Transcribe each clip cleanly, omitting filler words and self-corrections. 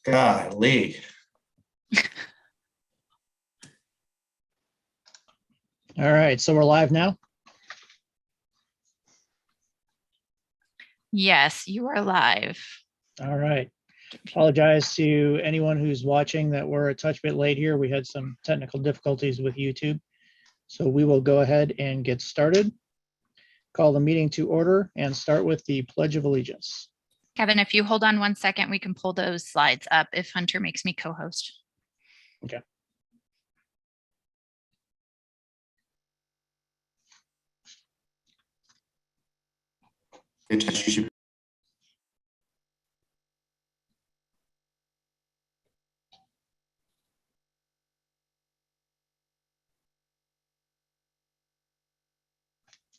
Golly. All right, so we're live now. Yes, you are live. All right. Apologize to anyone who's watching that we're a touch bit late here. We had some technical difficulties with YouTube. So we will go ahead and get started. Call the meeting to order and start with the Pledge of Allegiance. Kevin, if you hold on 1 second, we can pull those slides up if Hunter makes me co-host. Okay.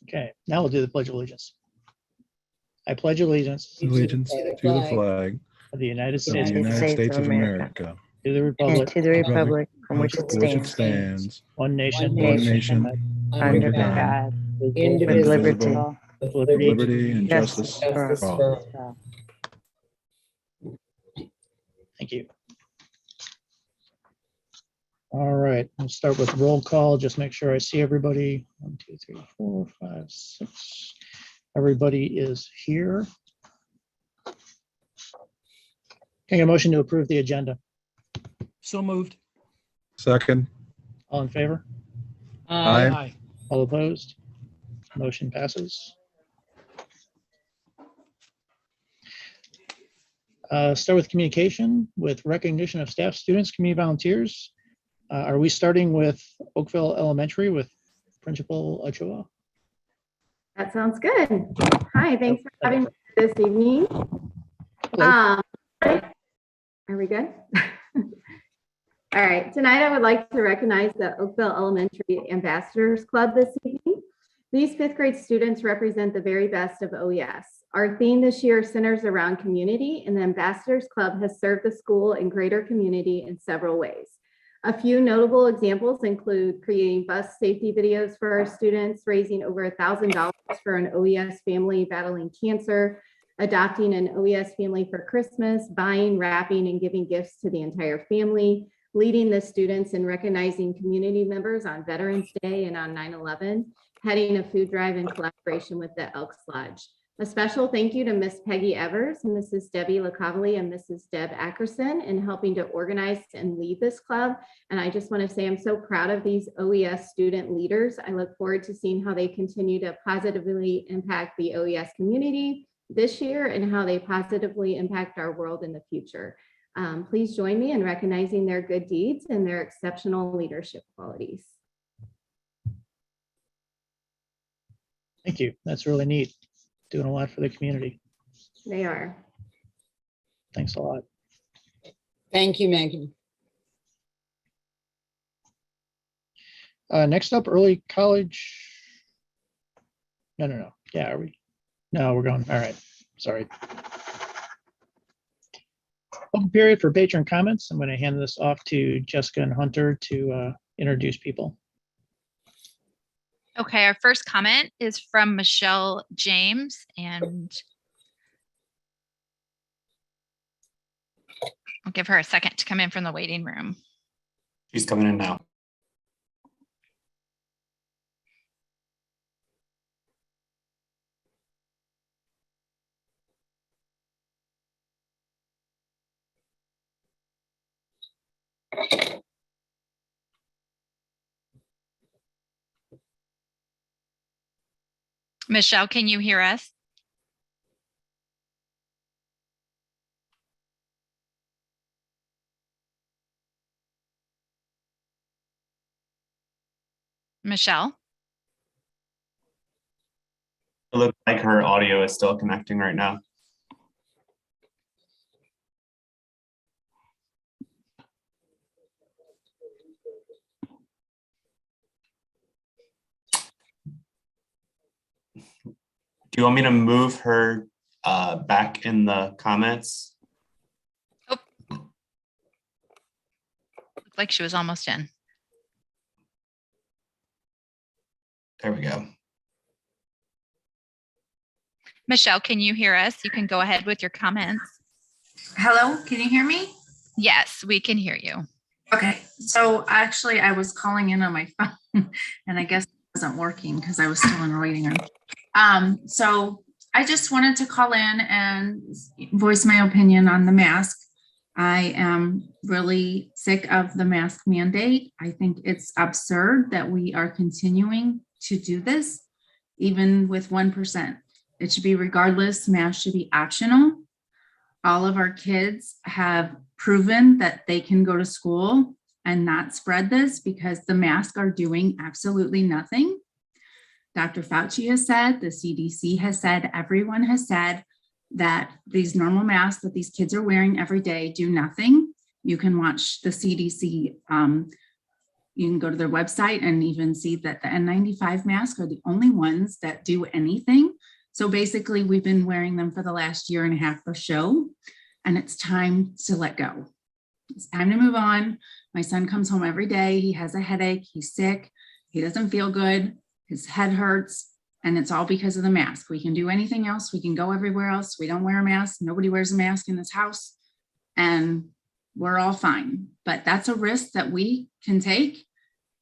Okay, now we'll do the Pledge of Allegiance. I pledge allegiance to the flag of the United of the States United States of America, to the and republic to the republic from which it stands, one nation, one nation, under God, God, with indivisible, liberty, with liberty and justice for all. Thank you. All right, we'll start with roll call. Just make sure I see everybody. 1, 2, 3, 4, 5, 6. Everybody is here. Can I get a motion to approve the agenda? So moved. Second. All in favor? Aye. All opposed? Motion passes. Start with communication with recognition of staff, students, community volunteers. Are we starting with Oakville Elementary with Principal Ochoa? That sounds good. Hi, thanks for having me this evening. Hello. Are we good? All right, tonight I would like to recognize the Oakville Elementary Ambassadors Club this evening. These fifth grade students represent the very best of OES. Our theme this year centers around community, and the Ambassadors Club has served the school and greater community in several ways. A few notable examples include creating bus safety videos for our students, raising over $1,000 for an OES family battling cancer, adopting an OES family for Christmas, buying, wrapping, and giving gifts to the entire family, leading the students in recognizing community members on Veterans Day and on 9/11, heading a food drive in collaboration with the Elks Lodge. A special thank you to Miss Peggy Evers, Mrs. Debbie LaCavali, and Mrs. Deb Ackerson in helping to organize and lead this club. And I just want to say I'm so proud of these OES student leaders. I look forward to seeing how they continue to positively impact the OES community this year and how they positively impact our world in the future. Please join me in recognizing their good deeds and their exceptional leadership qualities. Thank you. That's really neat. Doing a lot for the community. They are. Thanks a lot. Thank you, Maggie. Next up, early college. No. Yeah, are we? No, we're going. All right. Sorry. Open period for patron comments. I'm going to hand this off to Jessica and Hunter to introduce people. Okay, our first comment is from Michelle James, and I'll give her a second to come in from the waiting room. She's coming in now. Michelle, can you hear us? Michelle? It looks like her audio is still connecting right now. Do you want me to move her back in the comments? Oh, looked like she was almost in. There we go. Michelle, can you hear us? You can go ahead with your comments. Hello, can you hear me? Yes, we can hear you. Okay, so actually I was calling in on my phone and I guess it wasn't working because I was still in a waiting room. So I just wanted to call in and voice my opinion on the mask. I am really sick of the mask mandate. I think it's absurd that we are continuing to do this, even with 1%. It should be regardless, masks should be optional. All of our kids have proven that they can go to school and not spread this because the masks are doing absolutely nothing. Dr. Fauci has said, the CDC has said, everyone has said that these normal masks that these kids are wearing every day do nothing. You can watch the CDC, you can go to their website and even see that the N95 masks are the only ones that do anything. So basically we've been wearing them for the last year and a half for show, and it's time to let go. It's time to move on. My son comes home every day. He has a headache. He's sick. He doesn't feel good. His head hurts. And it's all because of the mask. We can do anything else. We can go everywhere else. We don't wear a mask. Nobody wears a mask in this house. And we're all fine. But that's a risk that we can take.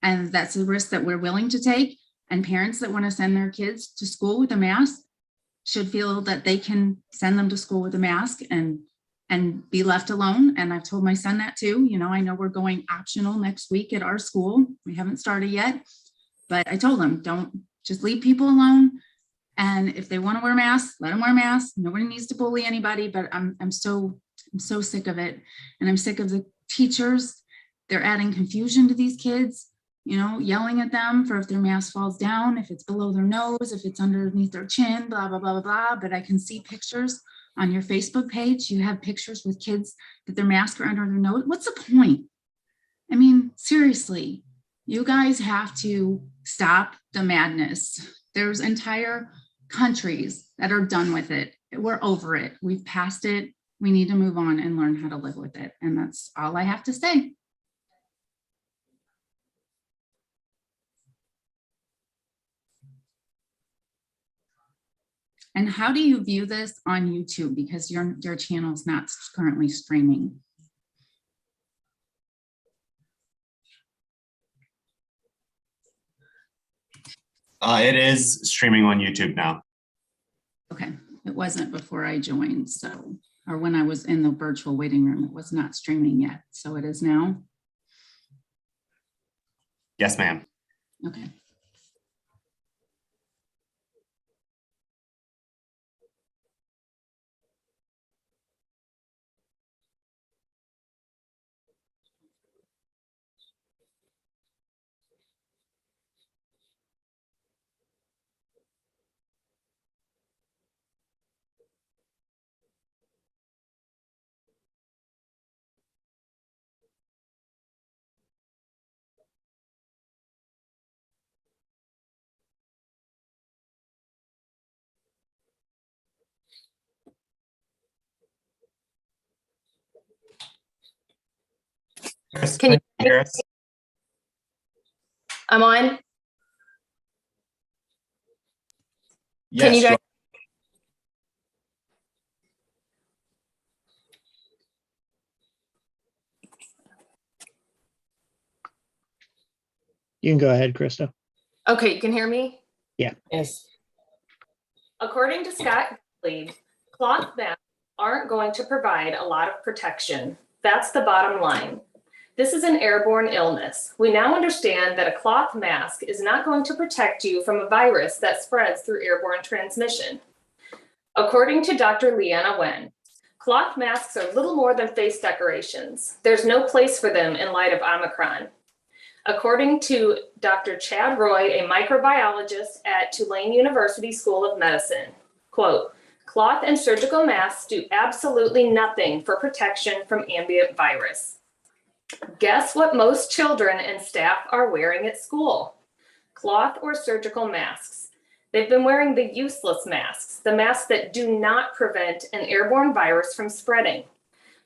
And that's a risk that we're willing to take. And parents that want to send their kids to school with a mask should feel that they can send them to school with a mask and be left alone. And I've told my son that too. You know, I know we're going optional next week at our school. We haven't started yet, but I told him, don't just leave people alone. And if they want to wear masks, let them wear masks. Nobody needs to bully anybody, but I'm so sick of it. And I'm sick of the teachers. They're adding confusion to these kids, you know, yelling at them for if their mask falls down, if it's below their nose, if it's underneath their chin, blah, blah, blah, blah, blah. But I can see pictures on your Facebook page. You have pictures with kids that their masks are under their nose. What's the point? I mean, seriously, you guys have to stop the madness. There's entire countries that are done with it. We're over it. We've passed it. We need to move on and learn how to live with it. And that's all I have to say. And how do you view this on YouTube? Because your channel is not currently streaming. It is streaming on YouTube now. Okay, it wasn't before I joined, so, or when I was in the virtual waiting room, it was not streaming yet. So it is now? Yes, ma'am. Okay. Chris, Can you- hear us? I'm on. Yes, you guys- You can go ahead, Krista. Okay, you can hear me? Yes. According to Scott Gottlieb, cloth masks aren't going to provide a lot of protection. That's the bottom line. This is an airborne illness. We now understand that a cloth mask is not going to protect you from a virus that spreads through airborne transmission. According to Dr. Leanna Wen, cloth masks are little more than face decorations. There's no place for them in light of Omicron. According to Dr. Chad Roy, a microbiologist at Tulane University School of Medicine, quote, cloth and surgical masks do absolutely nothing for protection from ambient virus. Guess what most children and staff are wearing at school? Cloth or surgical masks. They've been wearing the useless masks, the masks that do not prevent an airborne virus from spreading.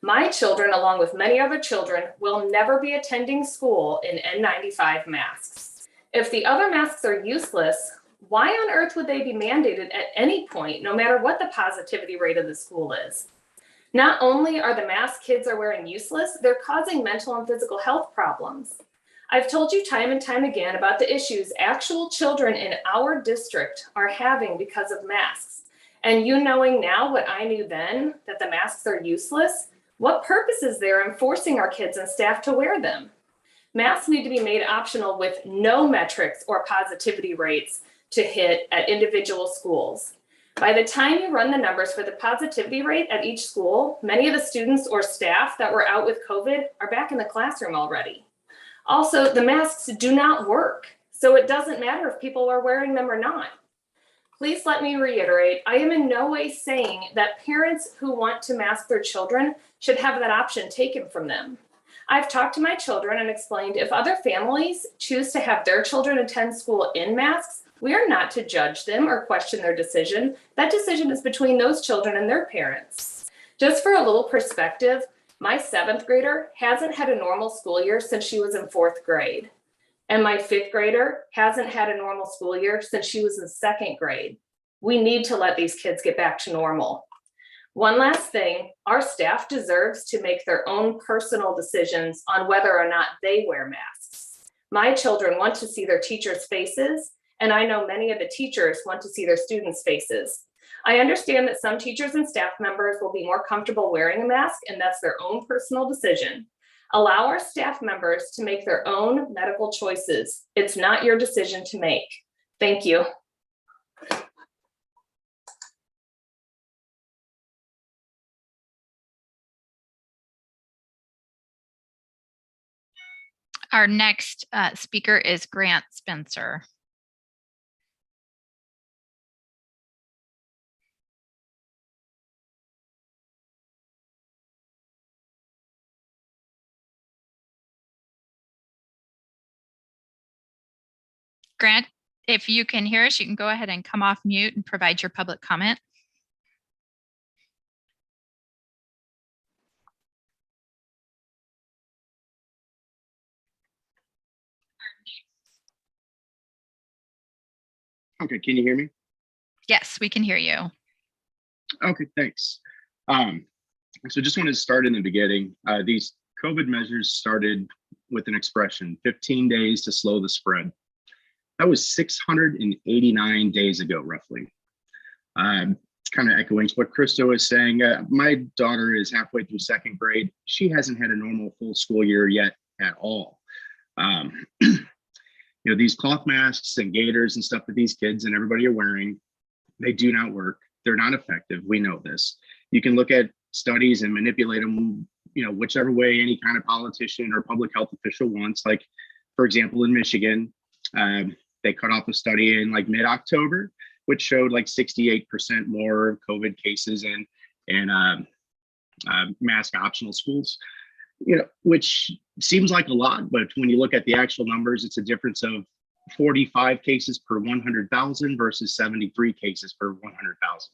My children, along with many other children, will never be attending school in N95 masks. If the other masks are useless, why on earth would they be mandated at any point, no matter what the positivity rate of the school is? Not only are the masks kids are wearing useless, they're causing mental and physical health problems. I've told you time and time again about the issues actual children in our district are having because of masks. And you knowing now what I knew then, that the masks are useless, what purpose is there in forcing our kids and staff to wear them? Masks need to be made optional with no metrics or positivity rates to hit at individual schools. By the time you run the numbers for the positivity rate at each school, many of the students or staff that were out with COVID are back in the classroom already. Also, the masks do not work, so it doesn't matter if people are wearing them or not. Please let me reiterate, I am in no way saying that parents who want to mask their children should have that option taken from them. I've talked to my children and explained if other families choose to have their children attend school in masks, we are not to judge them or question their decision. That decision is between those children and their parents. Just for a little perspective, my 7th grader hasn't had a normal school year since she was in 4th grade. And my 5th grader hasn't had a normal school year since she was in 2nd grade. We need to let these kids get back to normal. One last thing, our staff deserves to make their own personal decisions on whether or not they wear masks. My children want to see their teachers' faces, and I know many of the teachers want to see their students' faces. I understand that some teachers and staff members will be more comfortable wearing a mask, and that's their own personal decision. Allow our staff members to make their own medical choices. It's not your decision to make. Thank you. Our next speaker is Grant Spencer. Grant, if you can hear us, you can go ahead and come off mute and provide your public comment. Okay, can you hear me? Yes, we can hear you. Okay, thanks. So just wanted to start in the beginning. These COVID measures started with an expression, 15 days to slow the spread. That was 689 days ago, roughly. Kind of echoing what Krista was saying, my daughter is halfway through 2nd grade. She hasn't had a normal full school year yet at all. You know, these cloth masks and gaiters and stuff that these kids and everybody are wearing, they do not work. They're not effective. We know this. You can look at studies and manipulate them, you know, whichever way any kind of politician or public health official wants. Like, for example, in Michigan, they cut off a study in like mid-October, which showed like 68% more COVID cases in mask optional schools. You know, which seems like a lot, but when you look at the actual numbers, it's a difference of 45 cases per 100,000 versus 73 cases per 100,000.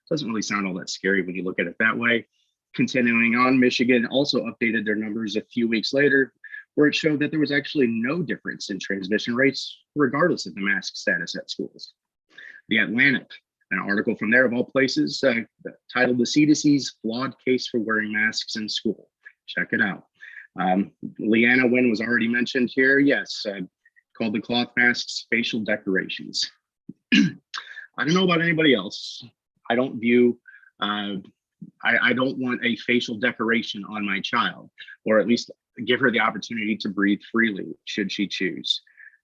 Doesn't really sound all that scary when you look at it that way. Continuing on, Michigan also updated their numbers a few weeks later, where it showed that there was actually no difference in transmission rates, regardless of the mask status at schools. The Atlantic, an article from there of all places, titled "The CDC's Flawed Case for Wearing Masks in School." Check it out. Leanna Wynn was already mentioned here. Yes, called the cloth masks facial decorations. I don't know about anybody else. I don't view, I don't want a facial decoration on my child, or at least give her the opportunity to breathe freely should she choose.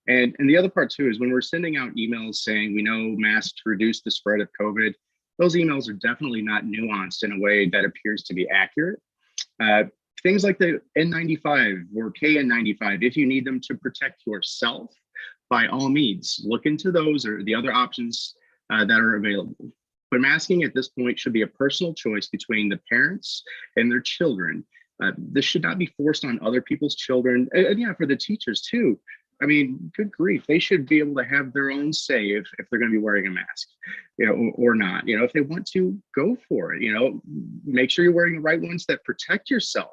And the other part too is when we're sending out emails saying we know masks reduce the spread of COVID, those emails are definitely not nuanced in a way that appears to be accurate. Things like the N95 or KN95, if you need them to protect yourself, by all means, look into those or the other options that are available. But masking at this point should be a personal choice between the parents and their children. This should not be forced on other people's children. And yeah, for the teachers too. I mean, good grief, they should be able to have their own say if they're going to be wearing a mask, you know, or not. You know, if they want to, go for it. You know, make sure you're wearing the right ones that protect yourself.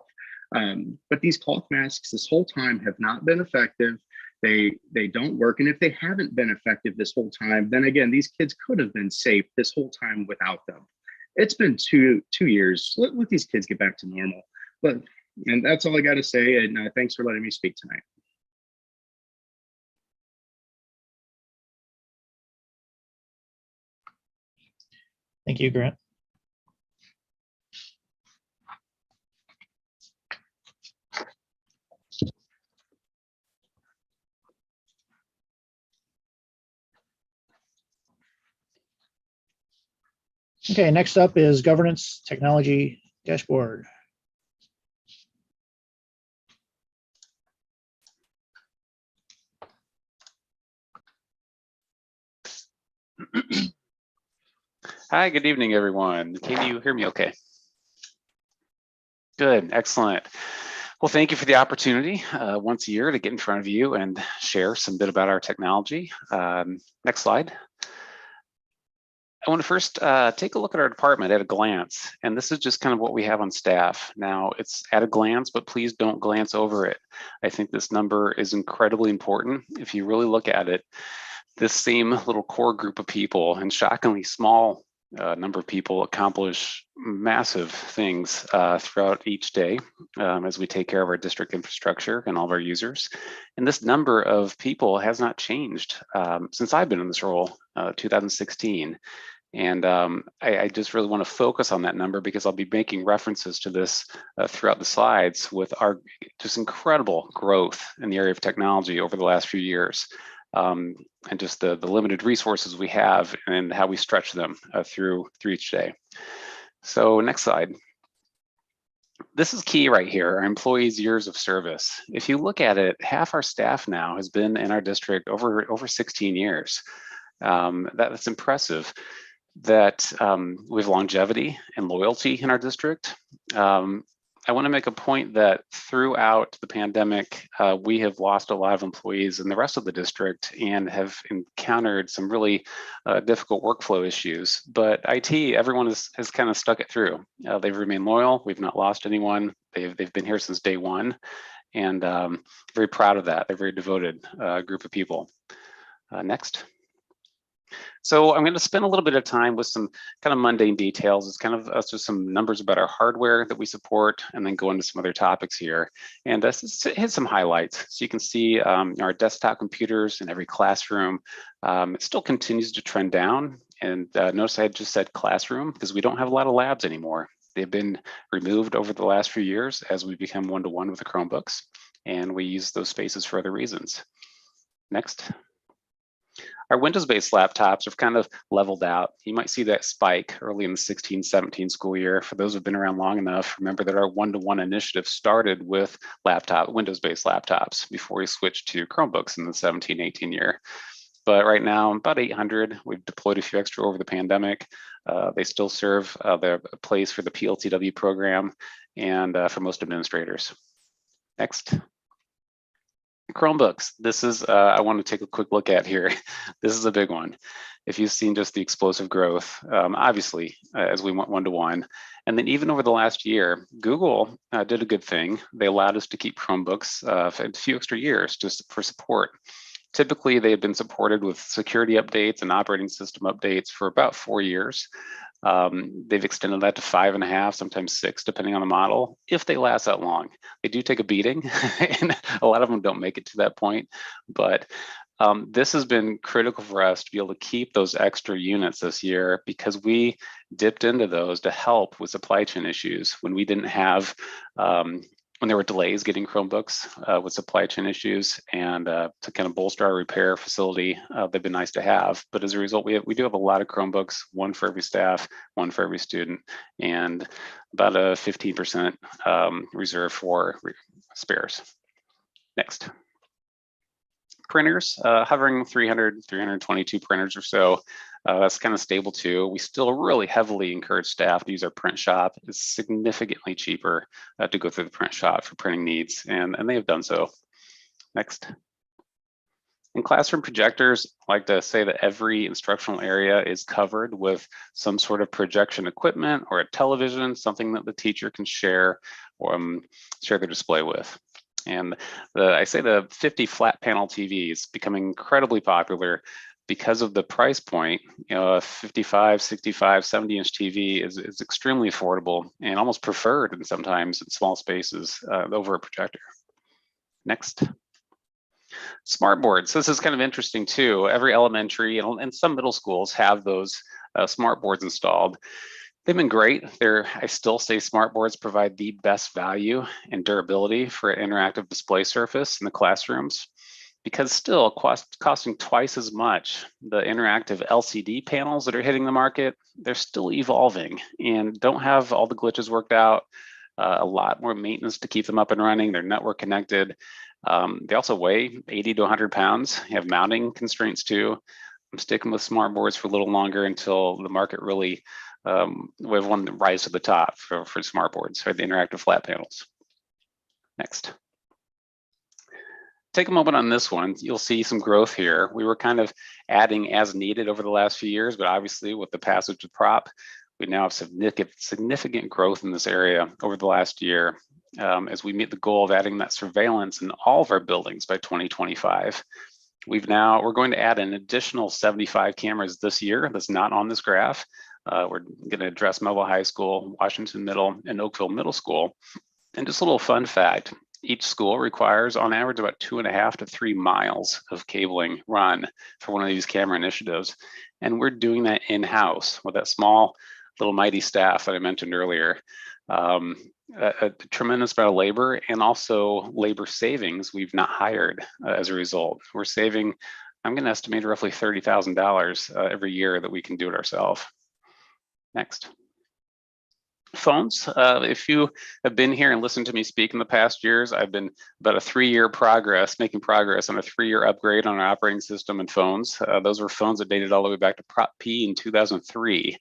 But these cloth masks this whole time have not been effective. They don't work. And if they haven't been effective this whole time, then again, these kids could have been safe this whole time without them. It's been two years. Let these kids get back to normal. And that's all I got to say. And thanks for letting me speak tonight. Thank you, Grant. Okay, next up is governance technology dashboard. Hi, good evening, everyone. Can you hear me okay? Good, excellent. Well, thank you for the opportunity once a year to get in front of you and share some bit about our technology. Next slide. I want to first take a look at our department at a glance, and this is just kind of what we have on staff. Now, it's at a glance, but please don't glance over it. I think this number is incredibly important. If you really look at it, this same little core group of people and shockingly small number of people accomplish massive things throughout each day as we take care of our district infrastructure and all of our users. And this number of people has not changed since I've been in this role, 2016. And I just really want to focus on that number because I'll be making references to this throughout the slides with our just incredible growth in the area of technology over the last few years. And just the limited resources we have and how we stretch them through each day. So next slide. This is key right here, our employees' years of service. If you look at it, half our staff now has been in our district over 16 years. That's impressive that we have longevity and loyalty in our district. I want to make a point that throughout the pandemic, we have lost a lot of employees in the rest of the district and have encountered some really difficult workflow issues. But IT, everyone has kind of stuck it through. They've remained loyal. We've not lost anyone. They've been here since day one, and very proud of that. They're a very devoted group of people. Next. So I'm going to spend a little bit of time with some kind of mundane details. It's kind of just some numbers about our hardware that we support, and then go into some other topics here. And hit some highlights. So you can see our desktop computers in every classroom. It still continues to trend down. And notice I had just said classroom because we don't have a lot of labs anymore. They've been removed over the last few years as we become one-to-one with the Chromebooks, and we use those spaces for other reasons. Next. Our Windows-based laptops have kind of leveled out. You might see that spike early in the 16-17 school year. For those who've been around long enough, remember that our one-to-one initiative started with Windows-based laptops before we switched to Chromebooks in the 17-18 year. But right now, about 800. We've deployed a few extra over the pandemic. They still serve their place for the PLTW program and for most administrators. Next. Chromebooks. This is, I want to take a quick look at here. This is a big one. If you've seen just the explosive growth, obviously, as we went one-to-one. And then even over the last year, Google did a good thing. They allowed us to keep Chromebooks for a few extra years just for support. Typically, they have been supported with security updates and operating system updates for about 4 years. They've extended that to 5.5, sometimes 6, depending on the model, if they last that long. They do take a beating, and a lot of them don't make it to that point. But this has been critical for us to be able to keep those extra units this year because we dipped into those to help with supply chain issues when we didn't have when there were delays getting Chromebooks with supply chain issues, and to kind of bolster our repair facility, they've been nice to have. But as a result, we do have a lot of Chromebooks, one for every staff, one for every student, and about a 15% reserve for spares. Next. Printers, hovering 300, 322 printers or so. That's kind of stable too. We still really heavily encourage staff to use our print shop. It's significantly cheaper to go through the print shop for printing needs, and they have done so. Next. In classroom projectors, I like to say that every instructional area is covered with some sort of projection equipment or a television, something that the teacher can share or share their display with. And I say the 50 flat panel TVs becoming incredibly popular. because of the price point, a 55, 65, 70-inch TV is extremely affordable and almost preferred in sometimes in small spaces over a projector. Next. Smart boards. This is kind of interesting too. Every elementary and some middle schools have those smart boards installed. They've been great. I still say smart boards provide the best value and durability for an interactive display surface in the classrooms, because still costing twice as much, the interactive LCD panels that are hitting the market, they're still evolving and don't have all the glitches worked out. A lot more maintenance to keep them up and running. They're network connected. They also weigh 80 to 100 pounds. You have mounting constraints too. I'm sticking with smart boards for a little longer until the market really, we have one that rise to the top for smart boards, or the interactive flat panels. Next. Take a moment on this one. You'll see some growth here. We were kind of adding as needed over the last few years, but obviously with the passage of prop, we now have significant growth in this area over the last year as we meet the goal of adding that surveillance in all of our buildings by 2025. We're going to add an additional 75 cameras this year. That's not on this graph. We're going to address Mehlville High School, Washington Middle, and Oakville Middle School. And just a little fun fact, each school requires on average about 2.5 to 3 miles of cabling run for one of these camera initiatives. And we're doing that in-house with that small little mighty staff that I mentioned earlier. A tremendous amount of labor and also labor savings we've not hired as a result. We're saving, I'm going to estimate roughly $30,000 every year that we can do it ourselves. Next. Phones. If you have been here and listened to me speak in the past years, I've been about making progress on a 3-year upgrade on our operating system and phones. Those were phones that dated all the way back to Prop P in 2003.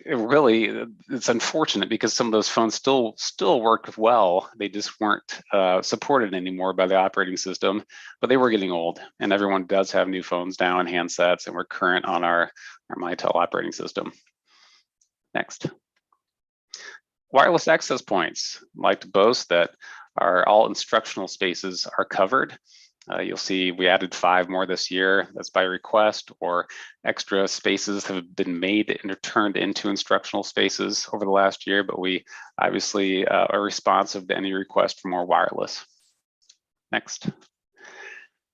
It's unfortunate because some of those phones still worked well. They just weren't supported anymore by the operating system, but they were getting old, and everyone does have new phones now and handsets, and we're current on our Mitel operating system. Next. Wireless access points. I'd like to boast that all instructional spaces are covered. You'll see we added 5 more this year. That's by request, or extra spaces have been made and turned into instructional spaces over the last year, but we obviously are responsive to any request for more wireless. Next.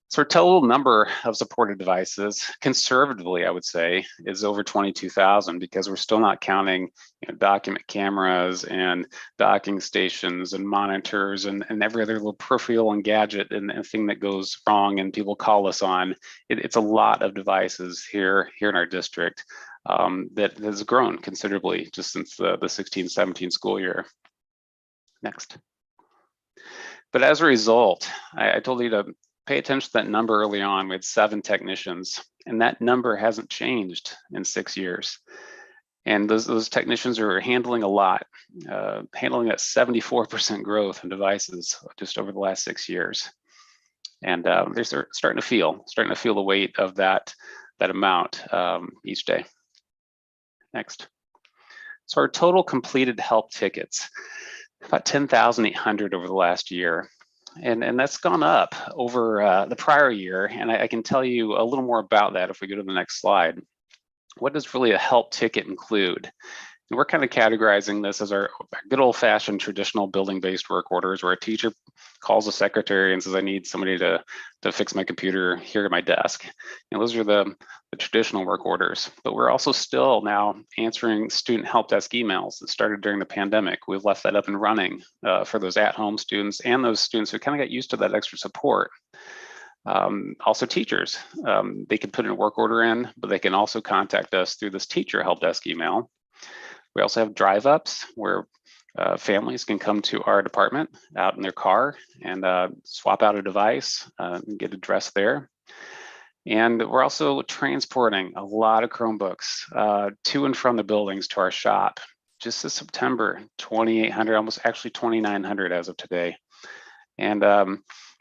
So our total number of supported devices, conservatively, I would say, is over 22,000, because we're still not counting document cameras and docking stations and monitors and every other little peripheral and gadget and thing that goes wrong and people call us on. It's a lot of devices here in our district that has grown considerably just since the 16-17 school year. Next. But as a result, I told you to pay attention to that number early on. We had 7 technicians, and that number hasn't changed in 6 years. And those technicians are handling a lot, handling that 74% growth in devices just over the last 6 years. And they're starting to feel the weight of that amount each day. Next. So our total completed help tickets, about 10,800 over the last year. And that's gone up over the prior year. And I can tell you a little more about that if we go to the next slide. What does really a help ticket include? And we're kind of categorizing this as our good old-fashioned traditional building-based work orders, where a teacher calls a secretary and says, I need somebody to fix my computer here at my desk. And those are the traditional work orders. But we're also still now answering student help desk emails that started during the pandemic. We've left that up and running for those at-home students and those students who kind of got used to that extra support. Also teachers, they can put a work order in, but they can also contact us through this teacher help desk email. We also have drive-ups where families can come to our department out in their car and swap out a device and get addressed there. And we're also transporting a lot of Chromebooks to and from the buildings to our shop. Just this September, 2,800, almost actually 2,900 as of today. And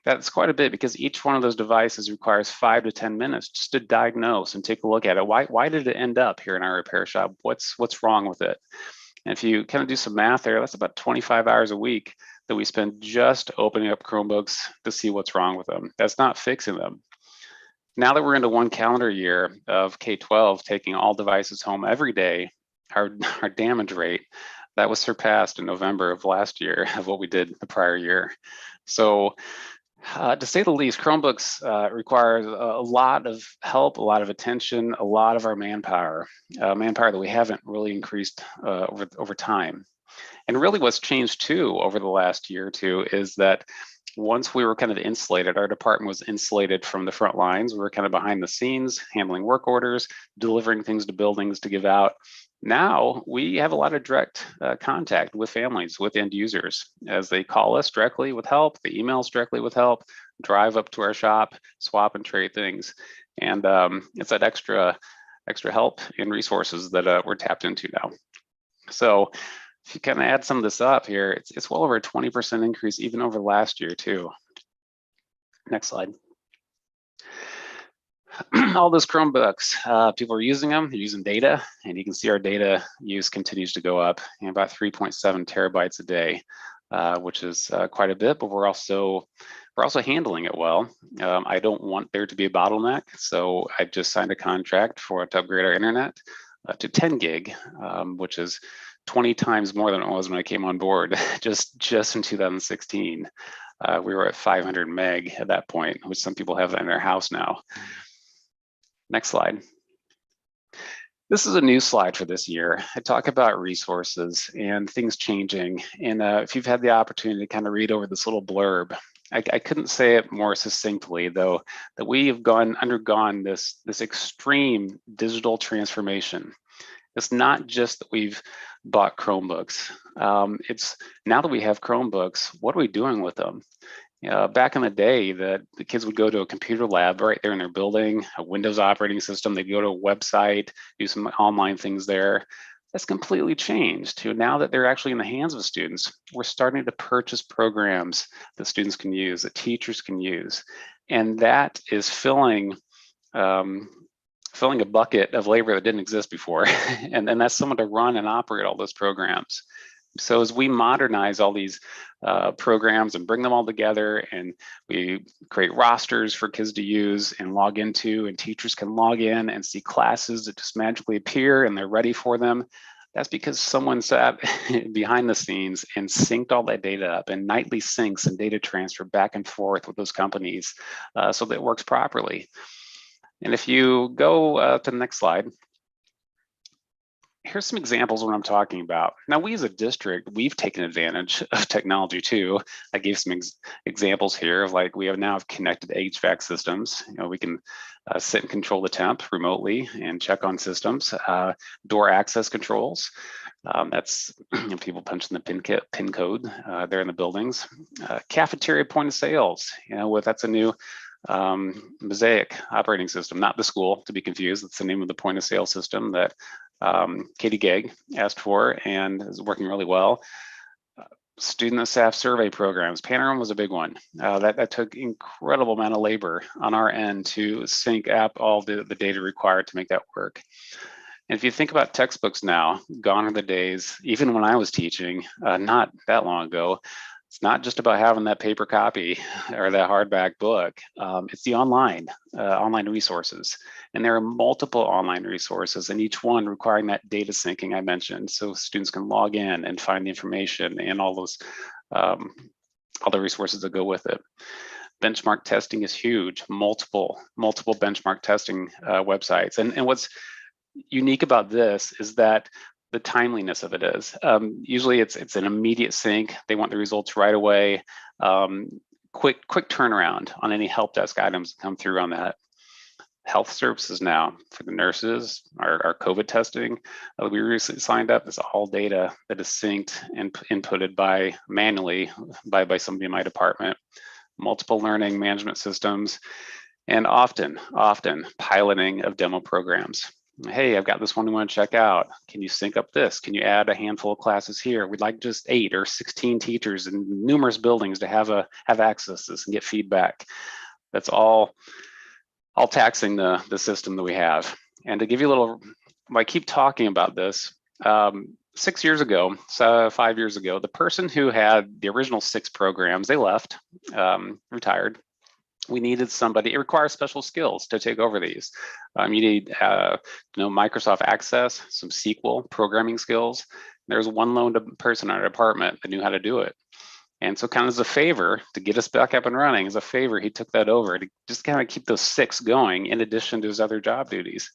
that's quite a bit, because each one of those devices requires 5 to 10 minutes just to diagnose and take a look at it. Why did it end up here in our repair shop? What's wrong with it? And if you kind of do some math there, that's about 25 hours a week that we spend just opening up Chromebooks to see what's wrong with them. That's not fixing them. Now that we're into one calendar year of K-12 taking all devices home every day, our damage rate, that was surpassed in November of last year of what we did the prior year. So to say the least, Chromebooks require a lot of help, a lot of attention, a lot of our manpower that we haven't really increased over time. And really what's changed too over the last year or two is that once we were kind of insulated, our department was insulated from the front lines. We were kind of behind the scenes, handling work orders, delivering things to buildings to give out. Now we have a lot of direct contact with families, with end users, as they call us directly with help, they email us directly with help, drive up to our shop, swap and trade things. And it's that extra help and resources that we're tapped into now. So if you kind of add some of this up here, it's well over a 20% increase even over last year too. Next slide. All those Chromebooks, people are using them, they're using data, and you can see our data use continues to go up, about 3.7 terabytes a day, which is quite a bit, but we're also handling it well. I don't want there to be a bottleneck, so I've just signed a contract to upgrade our internet to 10 gig, which is 20 times more than it was when I came on board just in 2016. We were at 500 meg at that point, which some people have in their house now. Next slide. This is a new slide for this year. I talk about resources and things changing. And if you've had the opportunity to kind of read over this little blurb, I couldn't say it more succinctly, though, that we have undergone this extreme digital transformation. It's not just that we've bought Chromebooks. It's now that we have Chromebooks, what are we doing with them? Back in the day, that the kids would go to a computer lab right there in their building, a Windows operating system, they'd go to a website, do some online things there. That's completely changed to now that they're actually in the hands of students. We're starting to purchase programs that students can use, that teachers can use. And that is filling a bucket of labor that didn't exist before. and that's someone to run and operate all those programs. So as we modernize all these programs and bring them all together, and we create rosters for kids to use and log into, and teachers can log in and see classes that just magically appear and they're ready for them, that's because someone sat behind the scenes and synced all that data up, and nightly syncs and data transfer back and forth with those companies so that it works properly. And if you go to the next slide, here's some examples of what I'm talking about. Now, we as a district, we've taken advantage of technology too. I gave some examples here of like, we now have connected HVAC systems. We can sit and control the temp remotely and check on systems. Door access controls. That's people punching the pin code there in the buildings. Cafeteria point of sales. That's a new Mosaic operating system, not the school to be confused. It's the name of the point of sale system that Katie Gegg asked for and is working really well. Student and staff survey programs. Panorama was a big one. That took incredible amount of labor on our end to sync up all the data required to make that work. And if you think about textbooks now, gone are the days, even when I was teaching, not that long ago, it's not just about having that paper copy or that hardback book. It's the online resources. And there are multiple online resources, and each one requiring that data syncing I mentioned, so students can log in and find the information and all those other resources that go with it. Benchmark testing is huge, multiple benchmark testing websites. And what's unique about this is that the timeliness of it is. Usually it's an immediate sync. They want the results right away. Quick turnaround on any help desk items that come through on that. Health services now for the nurses, our COVID testing. We recently signed up. It's all data that is synced and inputted manually by somebody in my department. Multiple learning management systems, and often piloting of demo programs. Hey, I've got this one we want to check out. Can you sync up this? Can you add a handful of classes here? We'd like just 8 or 16 teachers in numerous buildings to have access to this and get feedback. That's all taxing the system that we have. And to give you a little, I keep talking about this. 6 years ago, 5 years ago, the person who had the original 6 programs, they left, retired. we needed somebody. It requires special skills to take over these. You need Microsoft Access, some SQL programming skills. There's one lone person in our department that knew how to do it. And so kind of as a favor to get us back up and running, as a favor, he took that over to just kind of keep those 6 going in addition to his other job duties.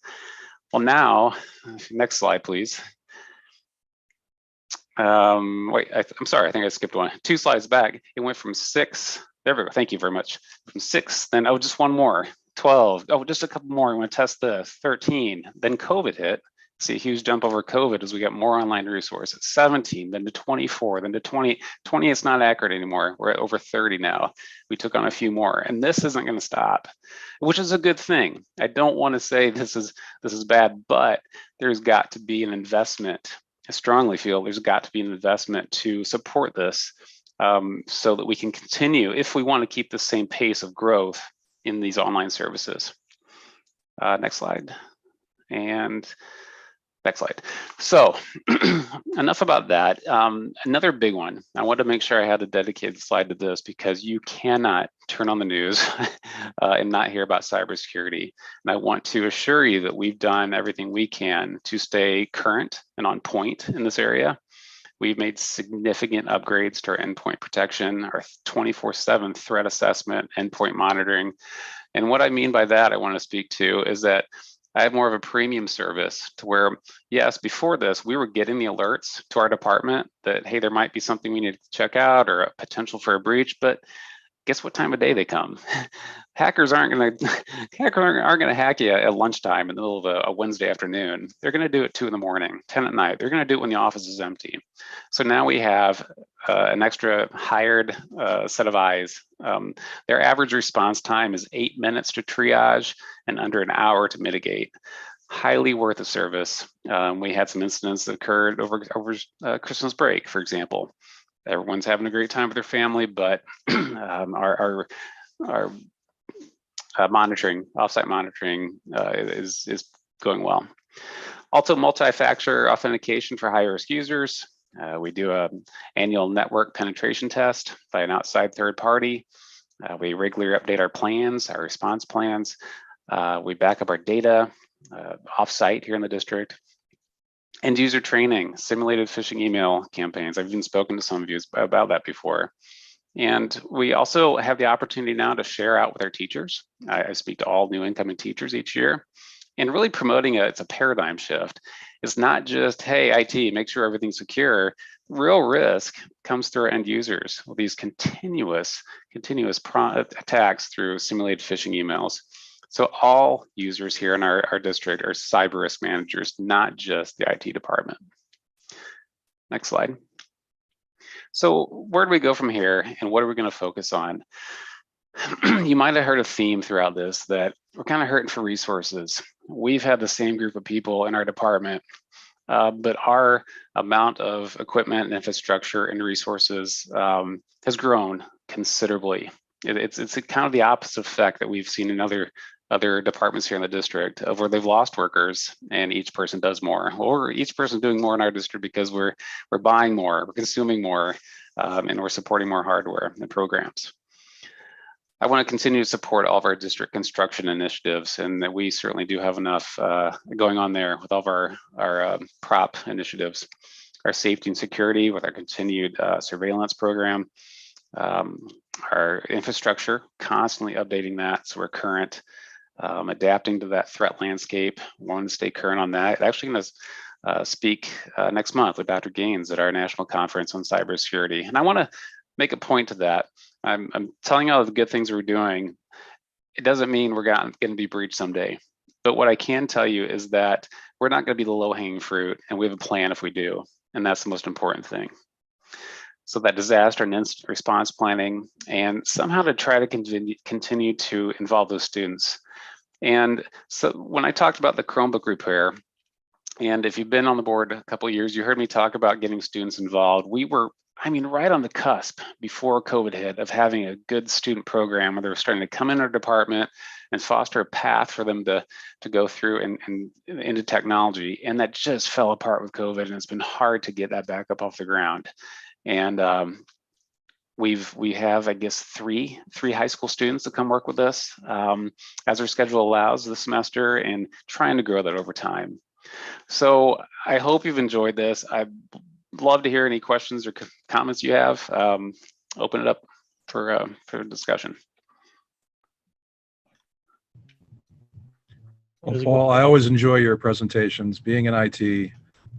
Well, now, next slide, please. Wait, I'm sorry, I think I skipped one. 2 slides back, it went from 6, there we go, thank you very much. From 6, then, oh, just one more, 12, oh, just a couple more, I'm gonna test this, 13, then COVID hit. See a huge jump over COVID as we got more online resources, 17, then to 24, then to 20, 20 it's not accurate anymore, we're at over 30 now. We took on a few more, and this isn't gonna stop, which is a good thing. I don't wanna say this is bad, but there's got to be an investment. I strongly feel there's got to be an investment to support this so that we can continue if we want to keep the same pace of growth in these online services. Next slide. And next slide. So enough about that. Another big one, I wanted to make sure I had a dedicated slide to this because you cannot turn on the news and not hear about cybersecurity. And I want to assure you that we've done everything we can to stay current and on point in this area. We've made significant upgrades to our endpoint protection, our 24/7 threat assessment, endpoint monitoring. And what I mean by that, I want to speak to is that I have more of a premium service to where, yes, before this, we were getting the alerts to our department that, hey, there might be something we need to check out or a potential for a breach, but guess what time of day they come? Hackers aren't gonna hack you at lunchtime in the middle of a Wednesday afternoon. They're gonna do it 2 in the morning, 10 at night. They're gonna do it when the office is empty. So now we have an extra hired set of eyes. Their average response time is 8 minutes to triage and under an hour to mitigate. Highly worth the service. We had some incidents that occurred over Christmas break, for example. Everyone's having a great time with their family, but our monitoring, offsite monitoring is going well. Also, multi-factor authentication for high-risk users. We do an annual network penetration test by an outside third party. We regularly update our plans, our response plans. We back up our data offsite here in the district. End user training, simulated phishing email campaigns. I've even spoken to some of you about that before. And we also have the opportunity now to share out with our teachers. I speak to all new incoming teachers each year, and really promoting it's a paradigm shift. It's not just, hey, IT, make sure everything's secure. Real risk comes through our end users with these continuous attacks through simulated phishing emails. So all users here in our district are cyber risk managers, not just the IT department. Next slide. So where do we go from here and what are we going to focus on? You might have heard a theme throughout this that we're kind of hurting for resources. We've had the same group of people in our department, but our amount of equipment and infrastructure and resources has grown considerably. It's kind of the opposite effect that we've seen in other departments here in the district of where they've lost workers and each person does more, or each person doing more in our district because we're buying more, we're consuming more, and we're supporting more hardware and programs. I want to continue to support all of our district construction initiatives, and that we certainly do have enough going on there with all of our prop initiatives, our safety and security with our continued surveillance program, our infrastructure, constantly updating that so we're current, adapting to that threat landscape. Want to stay current on that. Actually going to speak next month with Dr. Gaines at our national conference on cybersecurity. And I want to make a point to that. I'm telling you all the good things we're doing. It doesn't mean we're going to be breached someday. But what I can tell you is that we're not going to be the low-hanging fruit, and we have a plan if we do. And that's the most important thing. So that disaster and instant response planning, and somehow to try to continue to involve those students. And so when I talked about the Chromebook repair, and if you've been on the board a couple of years, you heard me talk about getting students involved. We were, right on the cusp before COVID hit of having a good student program where they were starting to come in our department and foster a path for them to go through and into technology. And that just fell apart with COVID, and it's been hard to get that back up off the ground. And We have, I guess, three high school students that come work with us as our schedule allows this semester, and trying to grow that over time. So I hope you've enjoyed this. I'd love to hear any questions or comments you have. Open it up for discussion. Well, Paul, I always enjoy your presentations. Being in IT,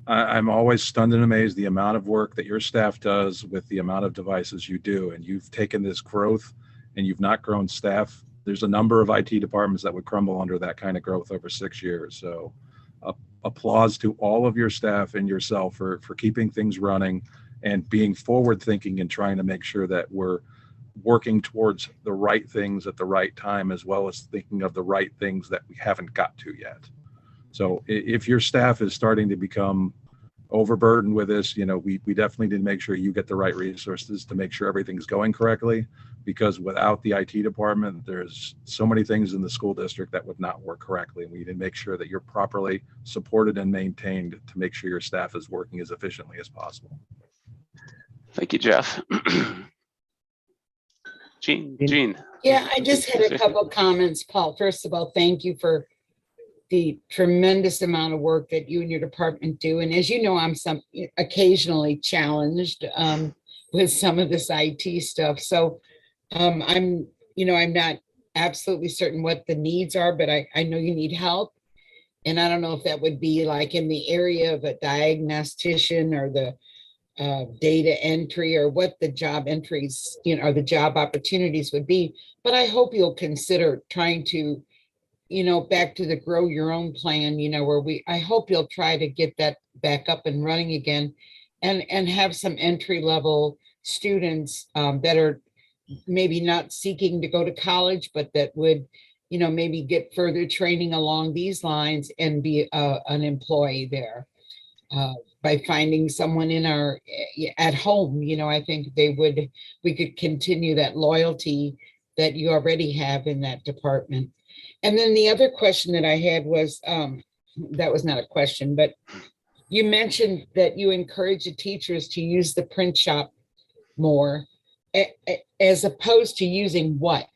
I'm always stunned and amazed the amount of work that your staff does with the amount of devices you do. And you've taken this growth and you've not grown staff. There's a number of IT departments that would crumble under that kind of growth over 6 years. So applause to all of your staff and yourself for keeping things running and being forward thinking and trying to make sure that we're working towards the right things at the right time, as well as thinking of the right things that we haven't got to yet. So if your staff is starting to become overburdened with this, we definitely need to make sure you get the right resources to make sure everything's going correctly, because without the IT department, there's so many things in the school district that would not work correctly. And we need to make sure that you're properly supported and maintained to make sure your staff is working as efficiently as possible. Thank you, Jeff. Jean. Yeah, I just had a couple comments, Paul. First of all, thank you for the tremendous amount of work that you and your department do. And as you know, I'm occasionally challenged with some of this IT stuff. So I'm not absolutely certain what the needs are, but I know you need help. And I don't know if that would be like in the area of a diagnostician or the data entry, or what the job entries, or the job opportunities would be. But I hope you'll consider trying to, back to the grow your own plan, I hope you'll try to get that back up and running again, and have some entry level students that are maybe not seeking to go to college, but that would, maybe get further training along these lines and be an employee there. By finding someone at home, I think we could continue that loyalty that you already have in that department. And then the other question that I had was, that was not a question, but you mentioned that you encourage the teachers to use the print shop more, as opposed to using what?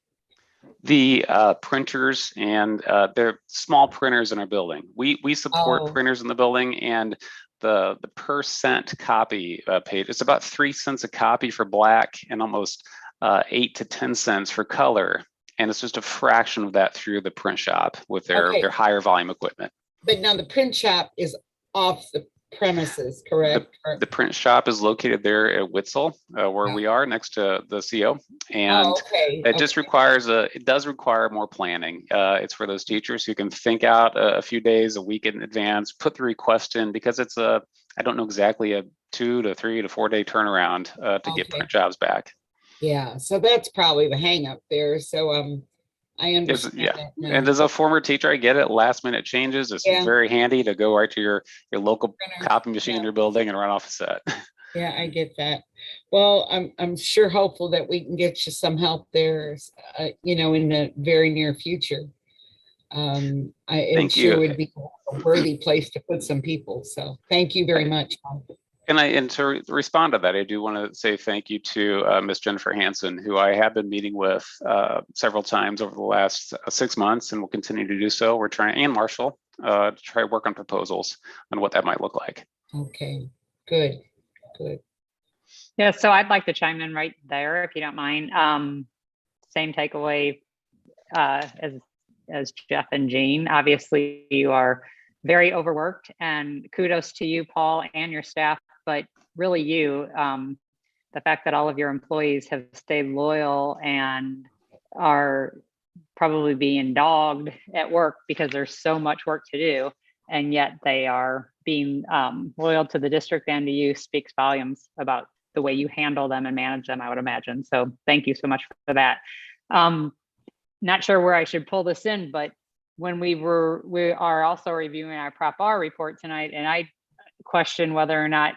The printers, and they're small printers in our building. We support printers in the building, and the per cent copy paid, it's about 3 cents a copy for black and almost 8 to 10 cents for color. And it's just a fraction of that through the print shop with their higher volume equipment. But now the print shop is off the premises, correct? The print shop is located there at Witzel, where we are next to the CO. And it just it does require more planning. It's for those teachers who can think out a few days, a week in advance, put the request in, because it's I don't know exactly, a 2 to 3 to 4 day turnaround to get print jobs back. Yeah, so that's probably the hang up there. So I understand. And as a former teacher, I get it. Last minute changes. It's very handy to go right to your local copy machine in your building and run off a set. Yeah, I get that. Well, I'm sure hopeful that we can get you some help there, in the very near future. It sure would be a worthy place to put some people. So thank you very much. And to respond to that, I do want to say thank you to Ms. Jennifer Hansen, who I have been meeting with several times over the last 6 months, and will continue to do so. We're trying, and Marshall, to try to work on proposals on what that might look like. Okay, good. Yeah, so I'd like to chime in right there, if you don't mind. Same takeaway as Jeff and Jean. Obviously, you are very overworked, and kudos to you, Paul, and your staff. But really the fact that all of your employees have stayed loyal and are probably being dogged at work because there's so much work to do, and yet they are being loyal to the district and to you, speaks volumes about the way you handle them and manage them, I would imagine. So thank you so much for that. Not sure where I should pull this in, but when we are also reviewing our Prop R report tonight, and I question whether or not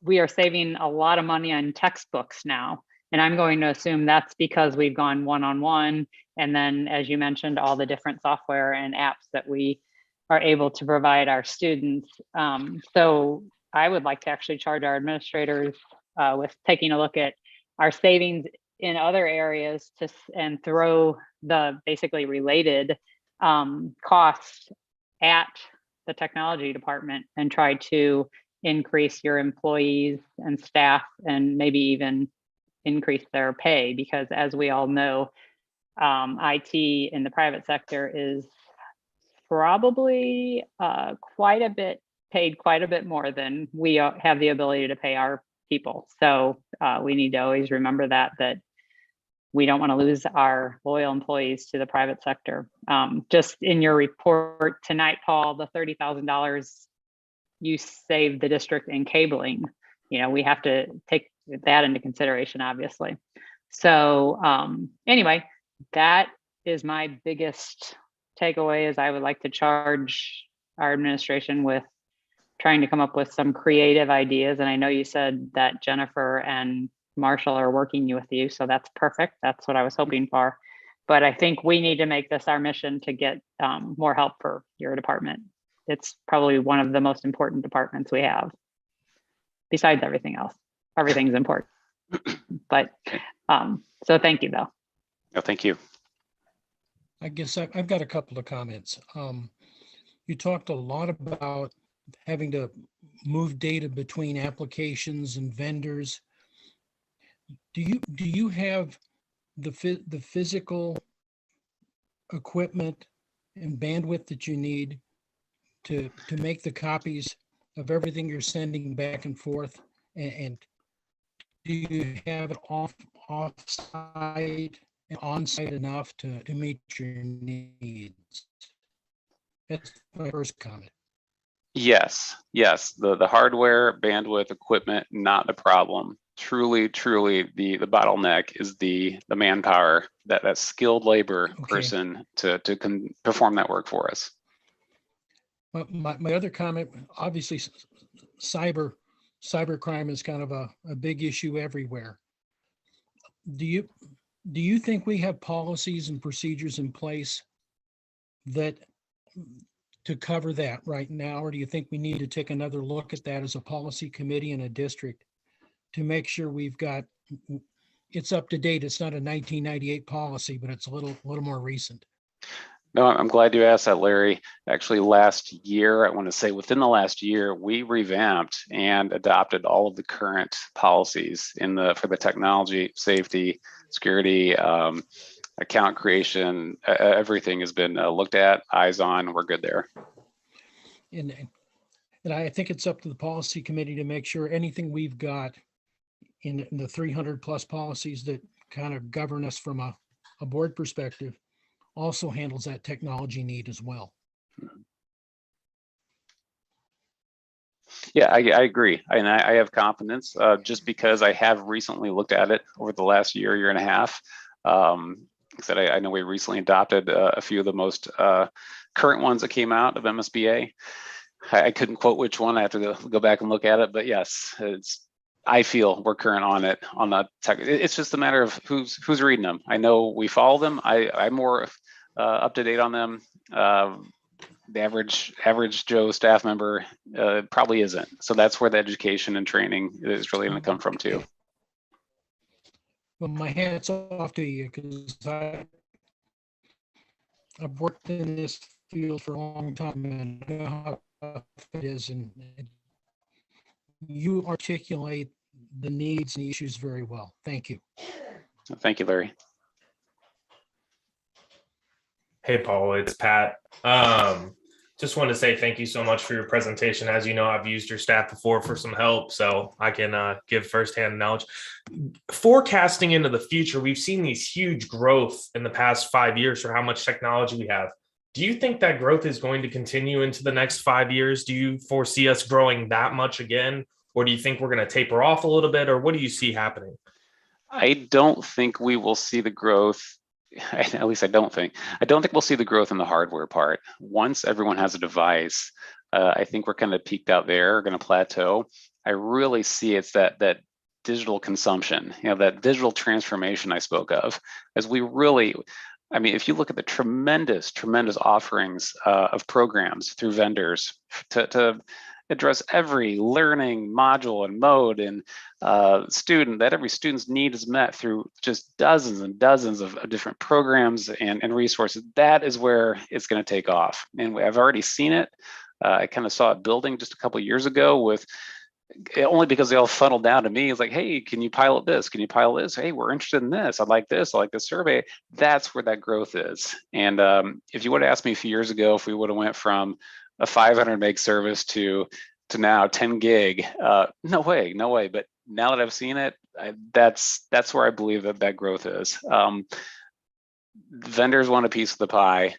we are saving a lot of money on textbooks now. And I'm going to assume that's because we've gone one-on-one. And then, as you mentioned, all the different software and apps that we are able to provide our students. So I would like to actually charge our administrators with taking a look at our savings in other areas and throw the basically related costs at the technology department and try to increase your employees and staff and maybe even increase their pay, because as we all know, IT in the private sector is probably paid quite a bit more than we have the ability to pay our people. So we need to always remember that we don't want to lose our loyal employees to the private sector. Just in your report tonight, Paul, the $30,000 you saved the district in cabling, we have to take that into consideration, obviously. So anyway, that is my biggest takeaway, is I would like to charge our administration with trying to come up with some creative ideas. And I know you said that Jennifer and Marshall are working with you, so that's perfect. That's what I was hoping for. But I think we need to make this our mission to get more help for your department. It's probably one of the most important departments we have, besides everything else. Everything's important. But so thank you, though. No, thank you. I guess I've got a couple of comments. You talked a lot about having to move data between applications and vendors. Do you have the physical equipment and bandwidth that you need to make the copies of everything you're sending back and forth? And do you have it off-site and on-site enough to meet your needs? That's my first comment. Yes. The hardware, bandwidth, equipment, not the problem. Truly, the bottleneck is the manpower, that skilled labor person to perform that work for us. My other comment, obviously, cybercrime is kind of a big issue everywhere. Do you think we have policies and procedures in place to cover that right now, or do you think we need to take another look at that as a policy committee in a district to make sure it's up to date? It's not a 1998 policy, but it's a little more recent. No, I'm glad you asked that, Larry. Actually, last year, I want to say within the last year, we revamped and adopted all of the current policies for the technology, safety, security, account creation. Everything has been looked at, eyes on. We're good there. And I think it's up to the policy committee to make sure anything we've got in the 300 plus policies that kind of govern us from a board perspective also handles that technology need as well. Yeah, I agree. And I have confidence just because I have recently looked at it over the last year and a half. Like I said, I know we recently adopted a few of the most current ones that came out of MSBA. I couldn't quote which one. I have to go back and look at it, but yes, I feel we're current on it, on the tech. It's just a matter of who's reading them. I know we follow them. I'm more up to date on them. The average Joe staff member probably isn't. So that's where the education and training is really going to come from too. Well, my hat's off to you, because I've worked in this field for a long time and I know how tough it is, and you articulate the needs and the issues very well. Thank you. Thank you, Larry. Hey, Paul, it's Pat. Just want to say thank you so much for your presentation. As you know, I've used your staff before for some help, so I can give firsthand knowledge. Forecasting into the future, we've seen these huge growth in the past 5 years for how much technology we have. Do you think that growth is going to continue into the next 5 years? Do you foresee us growing that much again? Or do you think we're going to taper off a little bit? Or what do you see happening? I don't think we will see the growth. At least I don't think we'll see the growth in the hardware part. Once everyone has a device, I think we're kind of peaked out there, going to plateau. I really see it's that digital consumption, that digital transformation I spoke of, as we really, I mean, if you look at the tremendous offerings of programs through vendors to address every learning module and mode and student, that every student's need is met through just dozens and dozens of different programs and resources. That is where it's going to take off. And I've already seen it. I kind of saw it building just a couple of years ago with only because they all funneled down to me. It's like, hey, can you pilot this? Can you pilot this? Hey, we're interested in this. I like this. I like this survey. That's where that growth is. And if you would have asked me a few years ago, if we would have went from a 500 meg service to now 10 gig, no way. But now that I've seen it, that's where I believe that growth is. Vendors want a piece of the pie,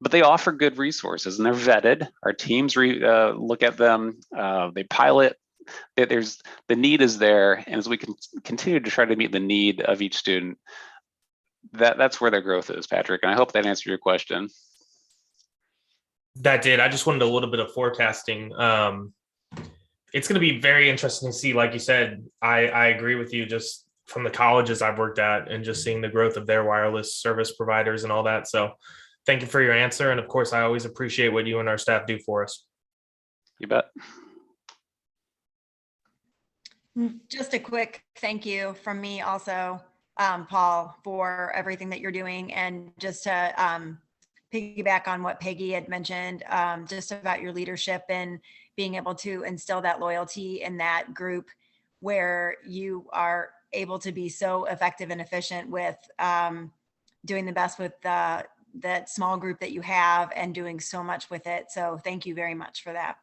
but they offer good resources and they're vetted. Our teams look at them, they pilot. There's the need is there, and as we can continue to try to meet the need of each student, that's where their growth is, Patrick. And I hope that answered your question. That did. I just wanted a little bit of forecasting. It's going to be very interesting to see. Like you said, I agree with you. Just from the colleges I've worked at, and just seeing the growth of their wireless service providers and all that. So, thank you for your answer. And of course, I always appreciate what you and our staff do for us. You bet. Just a quick thank you from me also, Paul, for everything that you're doing. And just to piggyback on what Peggy had mentioned, just about your leadership and being able to instill that loyalty in that group where you are able to be so effective and efficient with doing the best with that small group that you have and doing so much with it. So thank you very much for that.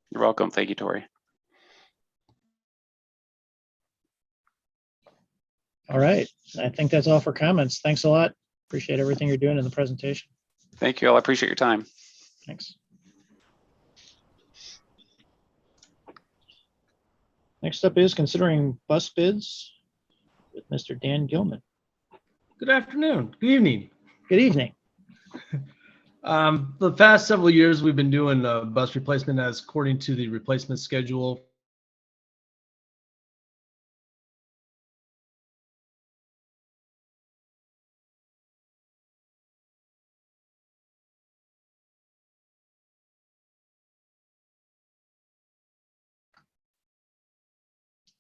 You're welcome. Thank you, Tori. All right. I think that's all for comments. Thanks a lot. Appreciate everything you're doing in the presentation. Thank you all. I appreciate your time. Thanks. Next up is considering bus bids with Mr. Dan Gilman. Good afternoon. Good evening. Good evening. The past several years, we've been doing bus replacement as according to the replacement schedule.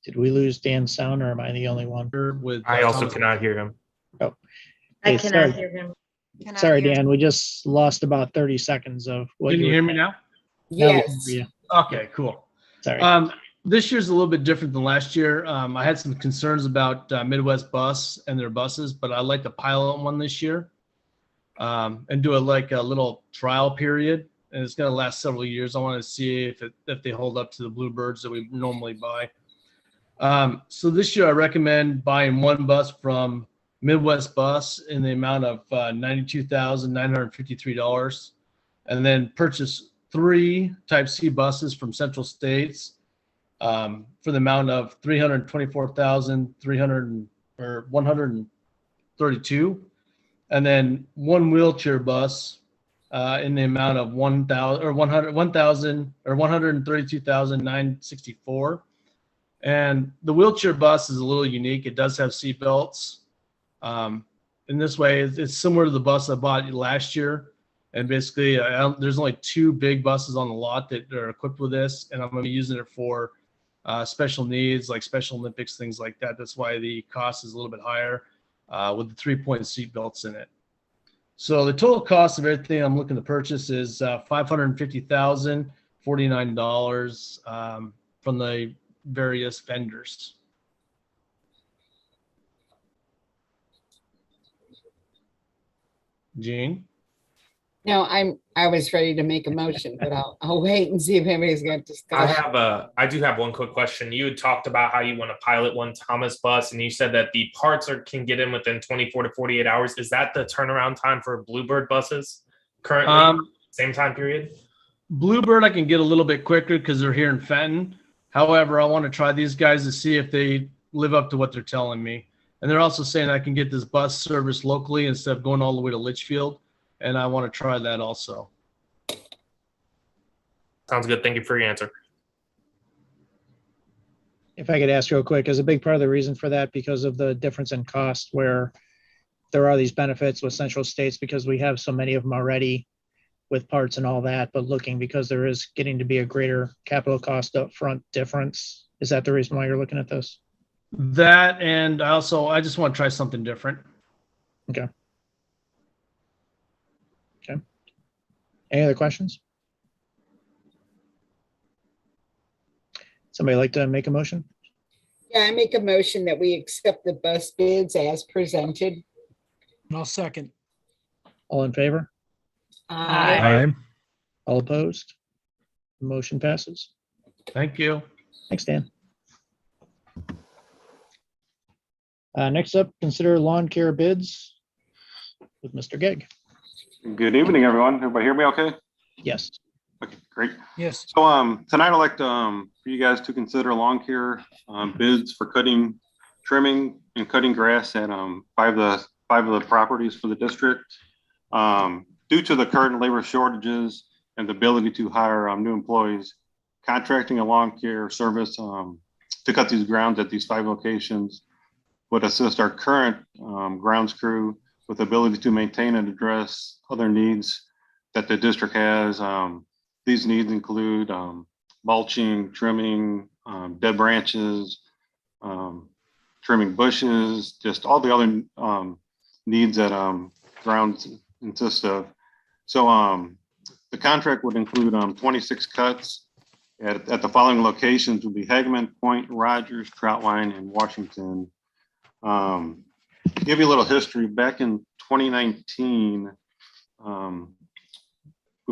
Did we lose Dan's sound or am I the only one? With I also cannot hear him. Oh, I hey, cannot sorry. hear him. Sorry, Dan. We just lost about 30 seconds of what Can you were hear me saying. now? Now we can Yes. hear you. Okay, cool. Sorry. This year's a little bit different than last year. I had some concerns about Midwest Bus and their buses, but I'd like to pilot one this year and do a little trial period. And it's going to last several years. I want to see if they hold up to the Bluebirds that we normally buy. So this year I recommend buying one bus from Midwest Bus in the amount of $92,953, and then purchase 3 Type C buses from Central States for the amount of $132, and then 1 wheelchair bus in the amount of $132,964. And the wheelchair bus is a little unique. It does have seat belts. In this way, it's similar to the bus I bought last year. And basically, there's only 2 big buses on the lot that are equipped with this. And I'm going to be using it for special needs, like Special Olympics, things like that. That's why the cost is a little bit higher with the 3-point seat belts in it. So the total cost of everything I'm looking to purchase is $550,049 from the various vendors. Gene? No, I was ready to make a motion, but I'll wait and see if anybody's got discussion. I do have one quick question. You had talked about how you want to pilot one Thomas bus, and you said that the parts can get in within 24 to 48 hours. Is that the turnaround time for Bluebird buses currently? Same time period? Bluebird, I can get a little bit quicker because they're here in Fenton. However, I want to try these guys to see if they live up to what they're telling me. And they're also saying I can get this bus service locally instead of going all the way to Litchfield. And I want to try that also. Sounds good. Thank you for your answer. If I could ask real quick, is a big part of the reason for that because of the difference in cost where there are these benefits with Central States because we have so many of them already with parts and all that, but looking because there is getting to be a greater capital cost upfront difference. Is that the reason why you're looking at this? That, and also, I just want to try something different. Okay. Okay. Any other questions? Somebody like to make a motion? Yeah, I make a motion that we accept the bus bids as presented. And I'll second. All in favor? Aye. All opposed? Motion passes. Thank you. Thanks, Dan. Next up, consider lawn care bids with Mr. Gegg. Good evening, everyone. Everybody hear me okay? Yes. Okay, great. Yes. So tonight I'd like to for you guys to consider lawn care bids for cutting, trimming and cutting grass at five of the properties for the district. Due to the current labor shortages and the ability to hire new employees, contracting a lawn care service to cut these grounds at these 5 locations would assist our current grounds crew with the ability to maintain and address other needs that the district has. These needs include mulching, trimming, dead branches, trimming bushes, just all the other needs that grounds consist of. So the contract would include 26 cuts at the following locations: would be Hagman, Point, Rogers, Troutline, and Washington. Give you a little history. Back in 2019,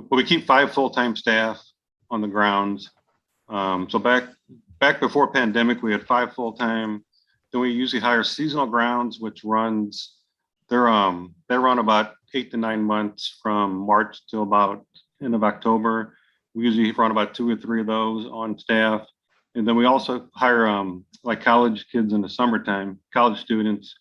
we keep 5 full-time staff on the grounds. So back before pandemic, we had 5 full-time. Then we usually hire seasonal grounds, which runs they run about 8 to 9 months from March to about end of October. We usually run about 2 or 3 of those on staff. And then we also hire like college kids in the summertime, college students.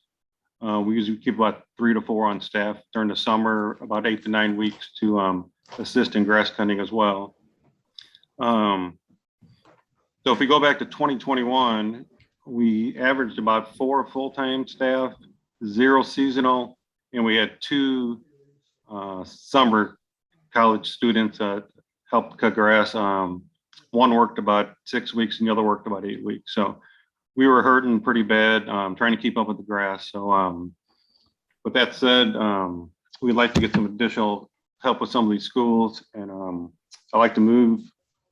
We usually keep about 3 to 4 on staff during the summer, about 8 to 9 weeks to assist in grass cutting as well. So if we go back to 2021, we averaged about 4 full-time staff, 0 seasonal, and we had 2 summer college students that helped cut grass. One worked about 6 weeks and the other worked about 8 weeks. So we were hurting pretty bad, trying to keep up with the grass. So with that said, we'd like to get some additional help with some of these schools. And I'd like to move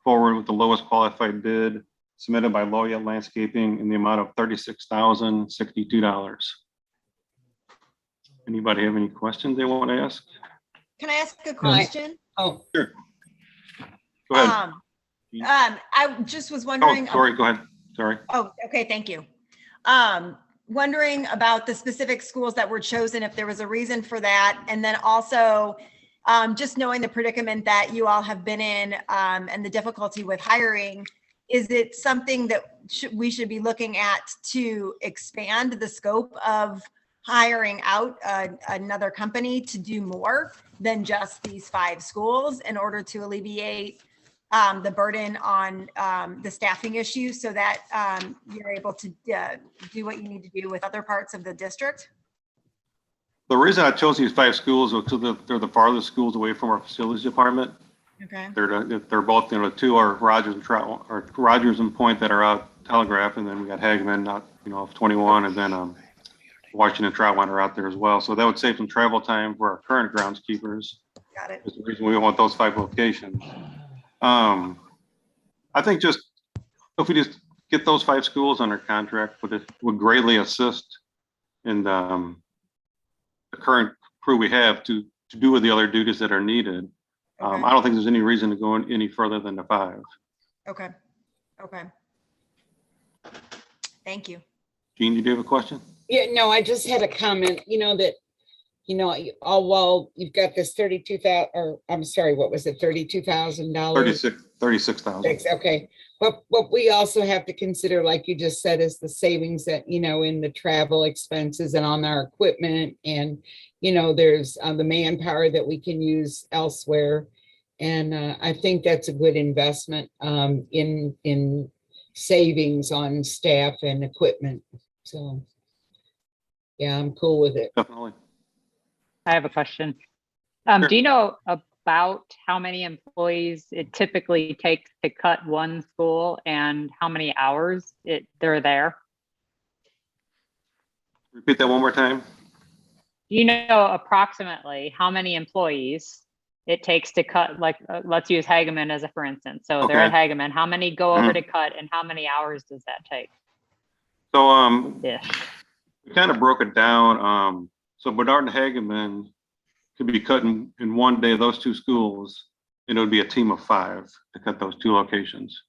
forward with the lowest qualified bid submitted by Loya Landscaping in the amount of $36,062. Anybody have any questions they want to ask? Can I ask a question? Oh, sure. Go ahead. I just was wondering. Oh, sorry, go ahead. Sorry. Oh, okay, thank you. Wondering about the specific schools that were chosen, if there was a reason for that. And then also just knowing the predicament that you all have been in and the difficulty with hiring, is it something that we should be looking at to expand the scope of hiring out another company to do more than just these 5 schools in order to alleviate the burden on the staffing issues so that you're able to do what you need to do with other parts of the district? The reason I chose these 5 schools was they're the farthest schools away from our facilities department. Okay. They're both, 2 are Rogers and Trout, or Rogers and Point that are out Telegraph, and then we got Hagman, off 21, and then Washington and Troutline are out there as well. So that would save some travel time for our current groundskeepers. Got it. That's the reason we want those 5 locations. I think just if we just get those 5 schools under contract, would greatly assist in the current crew we have to do with the other duties that are needed. Okay. I don't think there's any reason to go any further than the 5. Okay. Okay. Thank you. Jean, you do have a question? yeah, no, I just had a comment, while you've got this 32,000, or I'm sorry, what was it, $32,000? 36,000. Okay. But what we also have to consider, like you just said, is the savings that, in the travel expenses and on our equipment. And, there's the manpower that we can use elsewhere. And I think that's a good investment in savings on staff and equipment. So, yeah, I'm cool with it. Definitely. I have a question. Do you know about how many employees it typically takes to cut one school and how many hours they're there? Repeat that one more time. You know approximately how many employees it takes to cut, like, let's use Hageman as a for instance. So they're at Okay. Hageman. How many go over to cut and how many hours does that take? So Ish. we kind of broke it down. So Bernard and Hageman could be cut in one day, those two schools, and it would be a team of 5 to cut those 2 locations.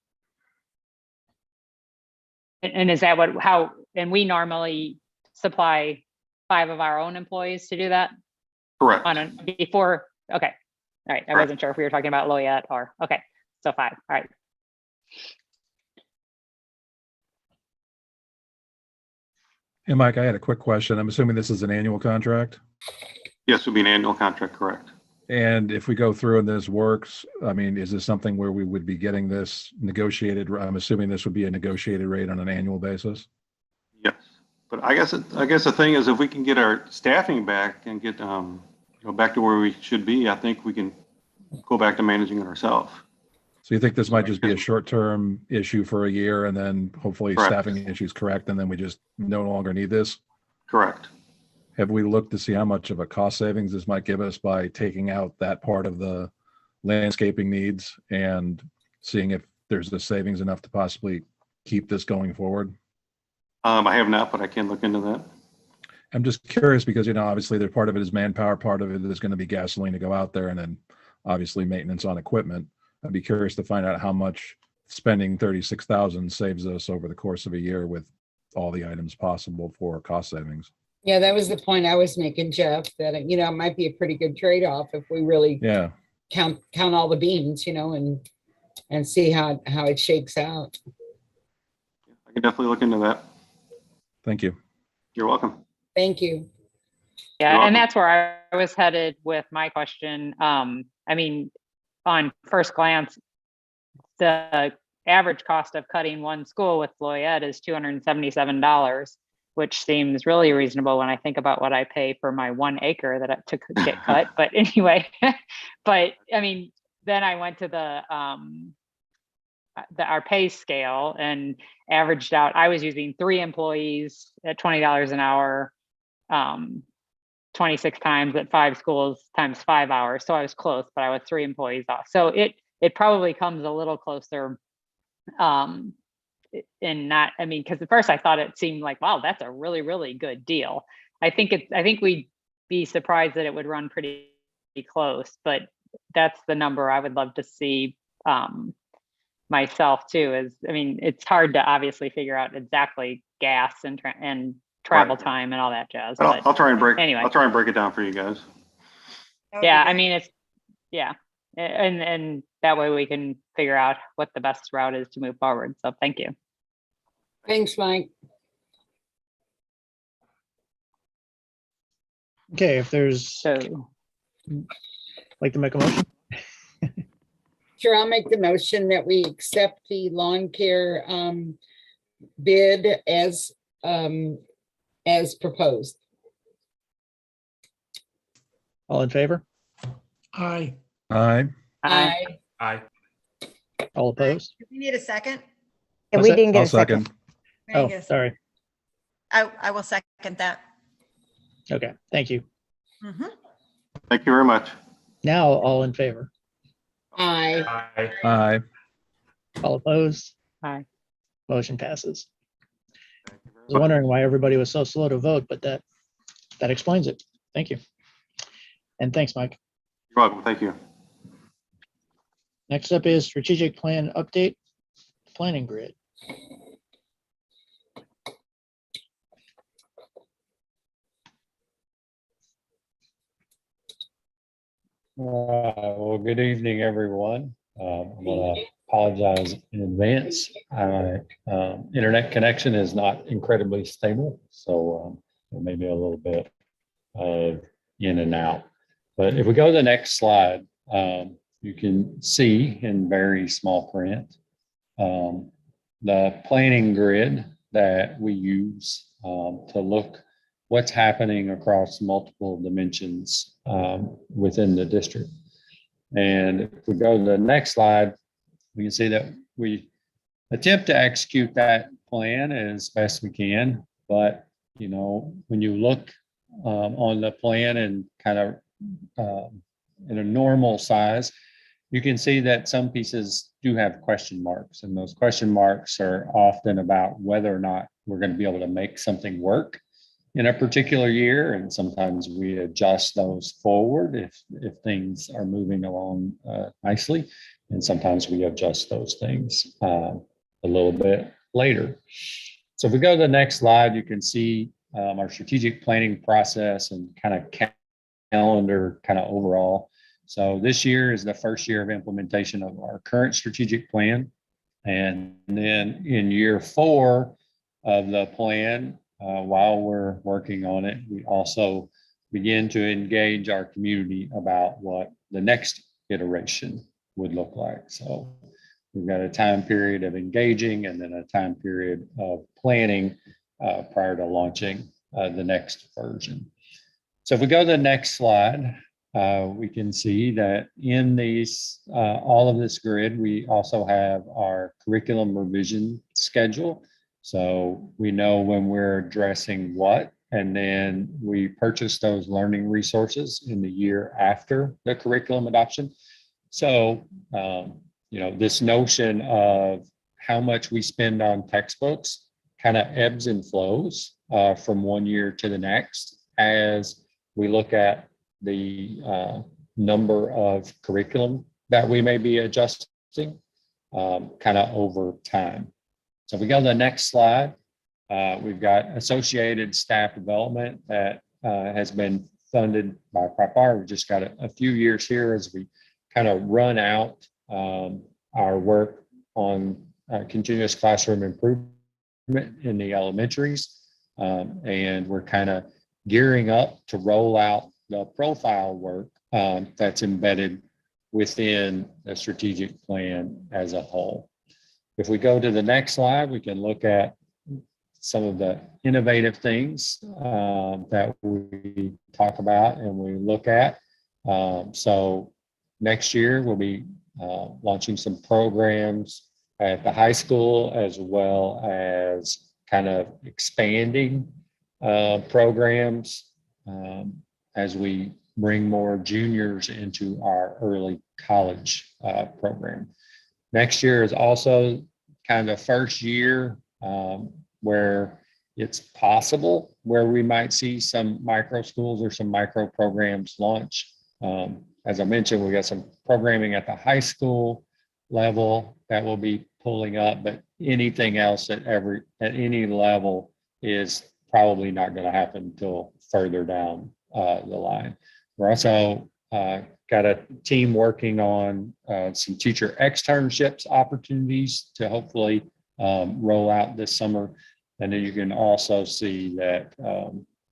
And is that and we normally supply 5 of our own employees to do that? Correct. Before, okay. All right, I wasn't sure if we were talking about Loyette or, okay, so 5, all right. Hey, Mike, I had a quick question. I'm assuming this is an annual contract? Yes, it would be an annual contract, correct. And if we go through and this works, I mean, is this something where we would be getting this negotiated? I'm assuming this would be a negotiated rate on an annual basis? Yes, but I guess the thing is, if we can get our staffing back and get back to where we should be, I think we can go back to managing it ourselves. So you think this might just be a short-term issue for a year and then hopefully Correct. staffing issues correct, and then we just no longer need this? Correct. Have we looked to see how much of a cost savings this might give us by taking out that part of the landscaping needs and seeing if there's the savings enough to possibly keep this going forward? I have not, but I can look into that. I'm just curious because, obviously there part of it is manpower, part of it is going to be gasoline to go out there, and then obviously maintenance on equipment. I'd be curious to find out how much spending 36,000 saves us over the course of a year with all the items possible for cost savings. Yeah, that was the point I was making, Jeff, that, it might be a pretty good trade-off if we really count all the beans, and see how it shakes out. I can definitely look into that. Thank you. You're welcome. Thank you. Yeah, and that's where I was headed with my question. I mean, on first glance, the average cost of cutting one school with Loyette is $277, which seems really reasonable when I think about what I pay for my 1 acre that to get cut. But anyway, but I mean, then I went to our pay scale and averaged out. I was using 3 employees at $20 an hour, 26 times at 5 schools times 5 hours. So I was close, but I was 3 employees off. So it probably comes a little closer. Because at first I thought it seemed like, wow, that's a really, really good deal. I think we'd be surprised that it would run pretty close, but that's the number I would love to see myself too. It's hard to obviously figure out exactly gas and travel time and all that jazz. But I'll try and break. Anyway, I'll try and break it down for you guys. Yeah, and that way we can figure out what the best route is to move forward. So thank you. Thanks, Mike. Okay, if there's like to make a motion. Sure, I'll make the motion that we accept the lawn care bid as proposed. All in favor? Aye. Aye. Aye. Aye. All opposed? Do we need a second? And What's we that? didn't get I'll a second. second. We didn't Oh, get a second. sorry. I will second that. Okay, thank you. Mhm. Thank you very much. Now, all in favor? Aye. Aye. Aye. All opposed? Aye. Motion passes. I was wondering why everybody was so slow to vote, but that explains it. Thank you. And thanks, Mike. You're welcome. Thank you. Next up is strategic plan update, planning grid. Well, good evening, everyone. I'm going to apologize in advance. My internet connection is not incredibly stable, so there may be a little bit of in and out. But if we go to the next slide, you can see in very small print the planning grid that we use to look what's happening across multiple dimensions within the district. And if we go to the next slide, we can see that we attempt to execute that plan as best we can. But, when you look on the plan and kind of in a normal size, you can see that some pieces do have question marks, and those question marks are often about whether or not we're going to be able to make something work in a particular year. And sometimes we adjust those forward if things are moving along nicely. And sometimes we adjust those things a little bit later. So if we go to the next slide, you can see our strategic planning process and kind of calendar kind of overall. So this year is the first year of implementation of our current strategic plan. And then in year 4 of the plan, while we're working on it, we also begin to engage our community about what the next iteration would look like. So we've got a time period of engaging and then a time period of planning prior to launching the next version. So if we go to the next slide, we can see that in these all of this grid, we also have our curriculum revision schedule. So we know when we're addressing what, and then we purchase those learning resources in the year after the curriculum adoption. So, this notion of how much we spend on textbooks kind of ebbs and flows from one year to the next as we look at the number of curriculum that we may be adjusting kind of over time. So if we go to the next slide, we've got associated staff development that has been funded by PROPAR. We've just got a few years here as we kind of run out our work on continuous classroom improvement in the elementaries. And we're kind of gearing up to roll out the profile work that's embedded within the strategic plan as a whole. If we go to the next slide, we can look at some of the innovative things that we talk about and we look at. So next year, we'll be launching some programs at the high school as well as kind of expanding programs as we bring more juniors into our early college program. Next year is also kind of the first year where it's possible where we might see some micro schools or some micro programs launch. As I mentioned, we got some programming at the high school level that will be pulling up, but anything else at any level is probably not going to happen until further down the line. We're also got a team working on some teacher externships opportunities to hopefully roll out this summer. And then you can also see that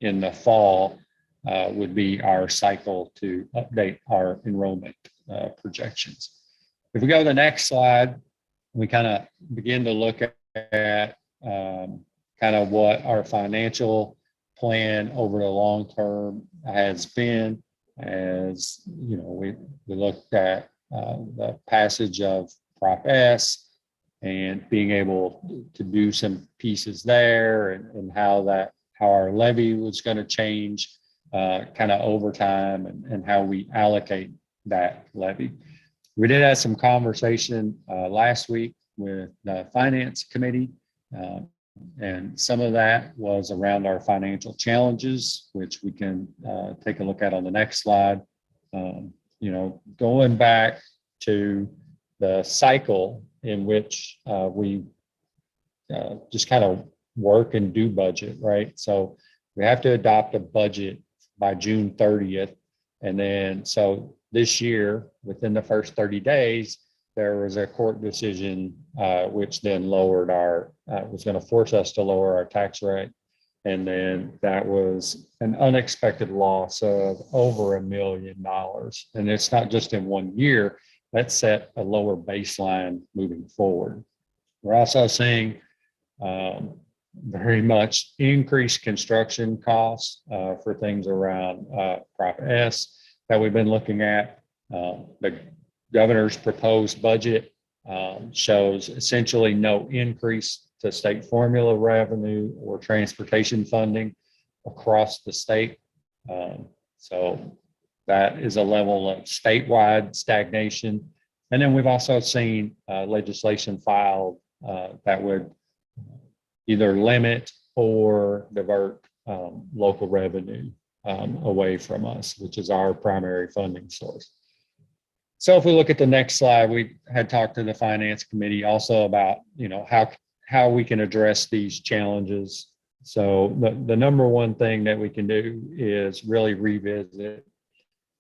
in the fall would be our cycle to update our enrollment projections. If we go to the next slide, we kind of begin to look at kind of what our financial plan over the long term has been. As you know, we looked at the passage of Prop S and being able to do some pieces there and how our levy was going to change kind of over time and how we allocate that levy. We did have some conversation last week with the finance committee, and some of that was around our financial challenges, which we can take a look at on the next slide. Going back to the cycle in which we just kind of work and do budget, right? So we have to adopt a budget by June 30th. And then, so this year, within the first 30 days, there was a court decision which then lowered was going to force us to lower our tax rate. And then that was an unexpected loss of over $1 million. And it's not just in 1 year, that set a lower baseline moving forward. We're also seeing very much increased construction costs for things around Prop S that we've been looking at. The governor's proposed budget shows essentially no increase to state formula revenue or transportation funding across the state. So that is a level of statewide stagnation. And then we've also seen legislation filed that would either limit or divert local revenue away from us, which is our primary funding source. So if we look at the next slide, we had talked to the finance committee also about, how we can address these challenges. So the number one thing that we can do is really revisit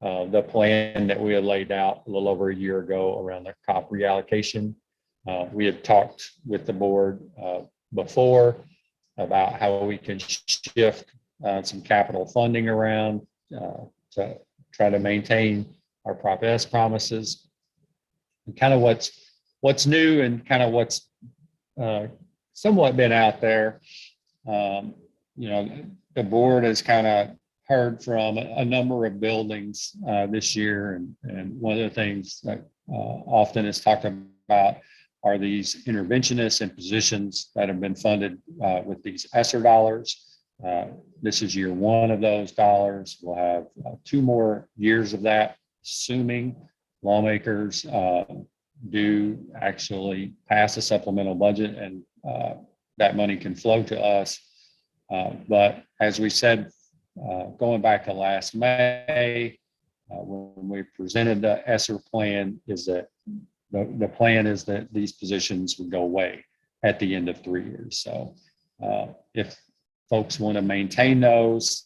the plan that we had laid out a little over a year ago around the COP reallocation. We had talked with the board before about how we can shift some capital funding around to try to maintain our Prop S promises. And kind of what's new and kind of what's somewhat been out there. The board has kind of heard from a number of buildings this year, and one of the things that often is talked about are these interventionists and positions that have been funded with these ESSER dollars. This is year one of those dollars. We'll have 2 more years of that, assuming lawmakers do actually pass a supplemental budget and that money can flow to us. But as we said, going back to last May, when we presented the ESSER plan, is that the plan is that these positions would go away at the end of 3 years. So if folks want to maintain those,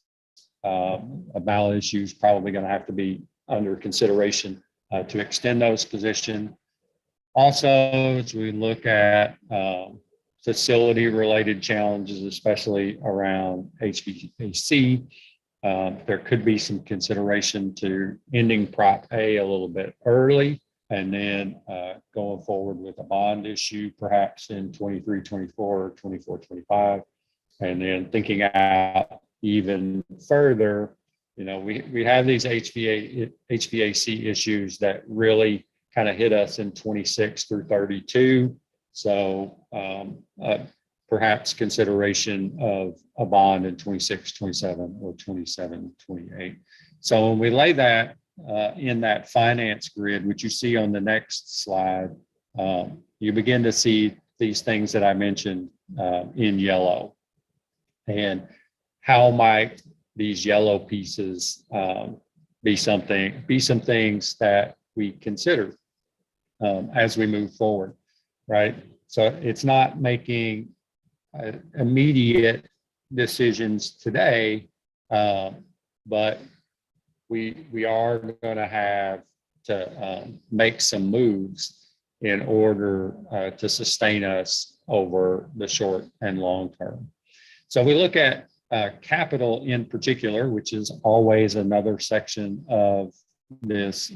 a ballot issue is probably going to have to be under consideration to extend those positions. Also, as we look at facility related challenges, especially around HVAC, there could be some consideration to ending Prop A a little bit early and then going forward with a bond issue, perhaps in 23, 24, or 24, 25. And then thinking out even further, we have these HVAC issues that really kind of hit us in 26 through 32. So perhaps consideration of a bond in 26, 27, or 27, 28. So when we lay that in that finance grid, which you see on the next slide, you begin to see these things that I mentioned in yellow. And how might these yellow pieces be some things that we consider as we move forward, right? So it's not making immediate decisions today, but we are going to have to make some moves in order to sustain us over the short and long term. So we look at capital in particular, which is always another section of this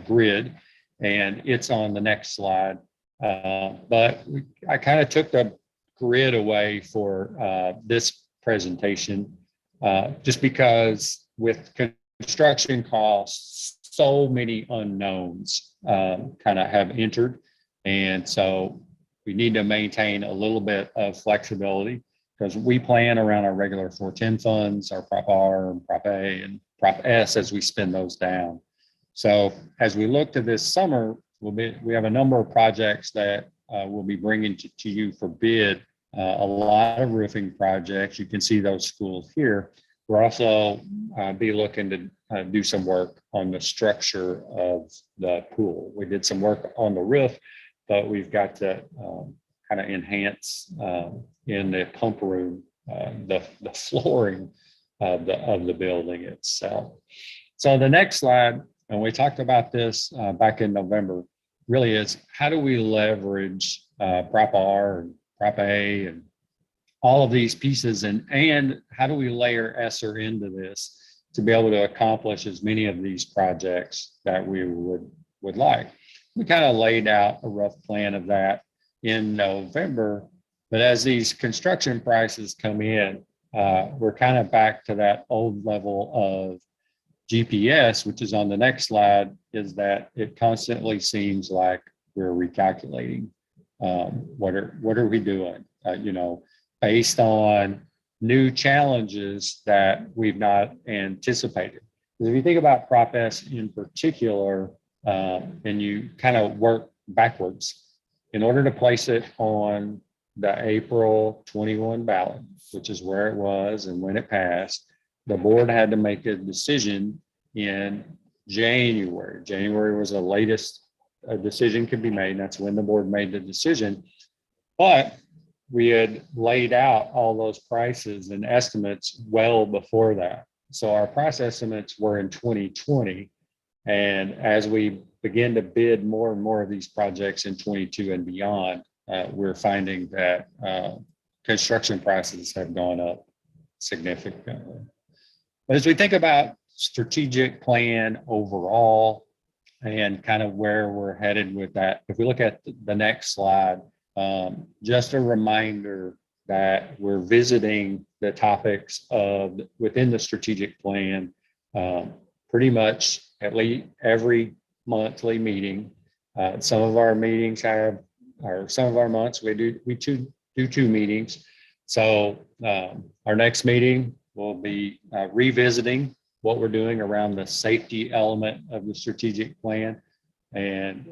grid, and it's on the next slide. But I kind of took the grid away for this presentation just because with construction costs, so many unknowns kind of have entered. And so we need to maintain a little bit of flexibility because we plan around our regular 410 funds, our Prop R and Prop A and Prop S as we spend those down. So as we look to this summer, we have a number of projects that we'll be bringing to you for bid. A lot of roofing projects. You can see those schools here. We'll also be looking to do some work on the structure of the pool. We did some work on the roof, but we've got to kind of enhance in the pump room, the flooring of the building itself. So the next slide, and we talked about this back in November, really is how do we leverage Prop R and Prop A and all of these pieces, and how do we layer ESSER into this to be able to accomplish as many of these projects that we would like. We kind of laid out a rough plan of that in November, but as these construction prices come in, we're kind of back to that old level of GPS, which is on the next slide, is that it constantly seems like we're recalculating. What are we doing? Based on new challenges that we've not anticipated. Because if you think about Prop S in particular, and you kind of work backwards, in order to place it on the April 21 ballot, which is where it was and when it passed, the board had to make a decision in January. January was the latest a decision could be made. And that's when the board made the decision. But we had laid out all those prices and estimates well before that. So our price estimates were in 2020. And as we begin to bid more and more of these projects in 22 and beyond, we're finding that construction prices have gone up significantly. But as we think about strategic plan overall and kind of where we're headed with that, if we look at the next slide, just a reminder that we're visiting the topics of within the strategic plan pretty much at least every monthly meeting. Some of our meetings have, or some of our months we do two meetings. So our next meeting will be revisiting what we're doing around the safety element of the strategic plan. And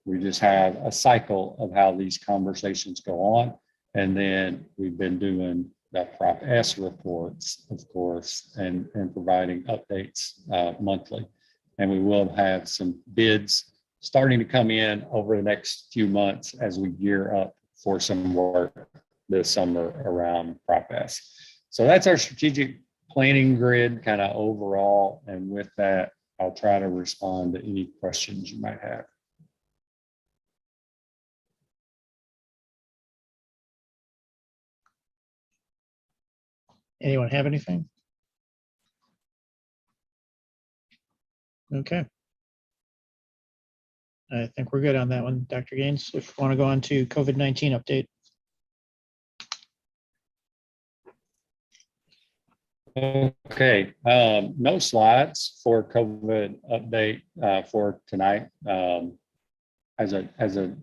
we just have a cycle of how these conversations go on. And then we've been doing the Prop S reports, of course, and providing updates monthly. And we will have some bids starting to come in over the next few months as we gear up for some work this summer around Prop S. So that's our strategic planning grid kind of overall. And with that, I'll try to respond to any questions you might have. Anyone have anything? Okay. I think we're good on that one, Dr. Gaines. If you want to go on to COVID-19 update. Okay, no slides for COVID update for tonight. As a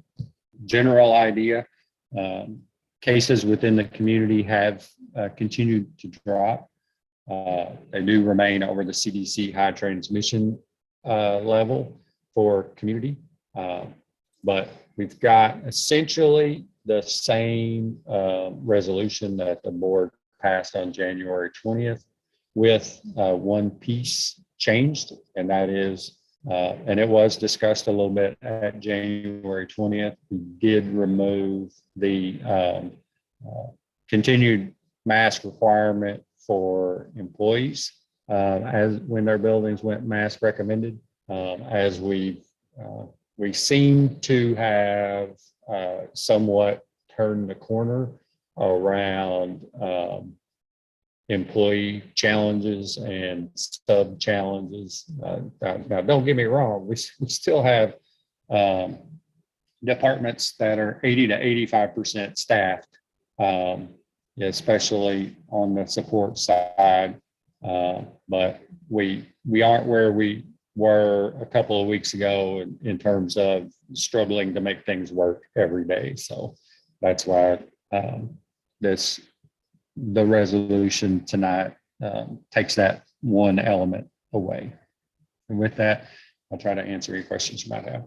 general idea, cases within the community have continued to drop. They do remain over the CDC high transmission level for community, but we've got essentially the same resolution that the board passed on January 20th with one piece changed, and that is, and it was discussed a little bit at January 20th, we did remove the continued mask requirement for employees as when their buildings went mask recommended, as we seem to have somewhat turned the corner around employee challenges and sub challenges. Now, don't get me wrong, we still have departments that are 80 to 85% staffed, especially on the support side. But we aren't where we were a couple of weeks ago in terms of struggling to make things work every day. So that's why the resolution tonight takes that one element away. And with that, I'll try to answer any questions you might have.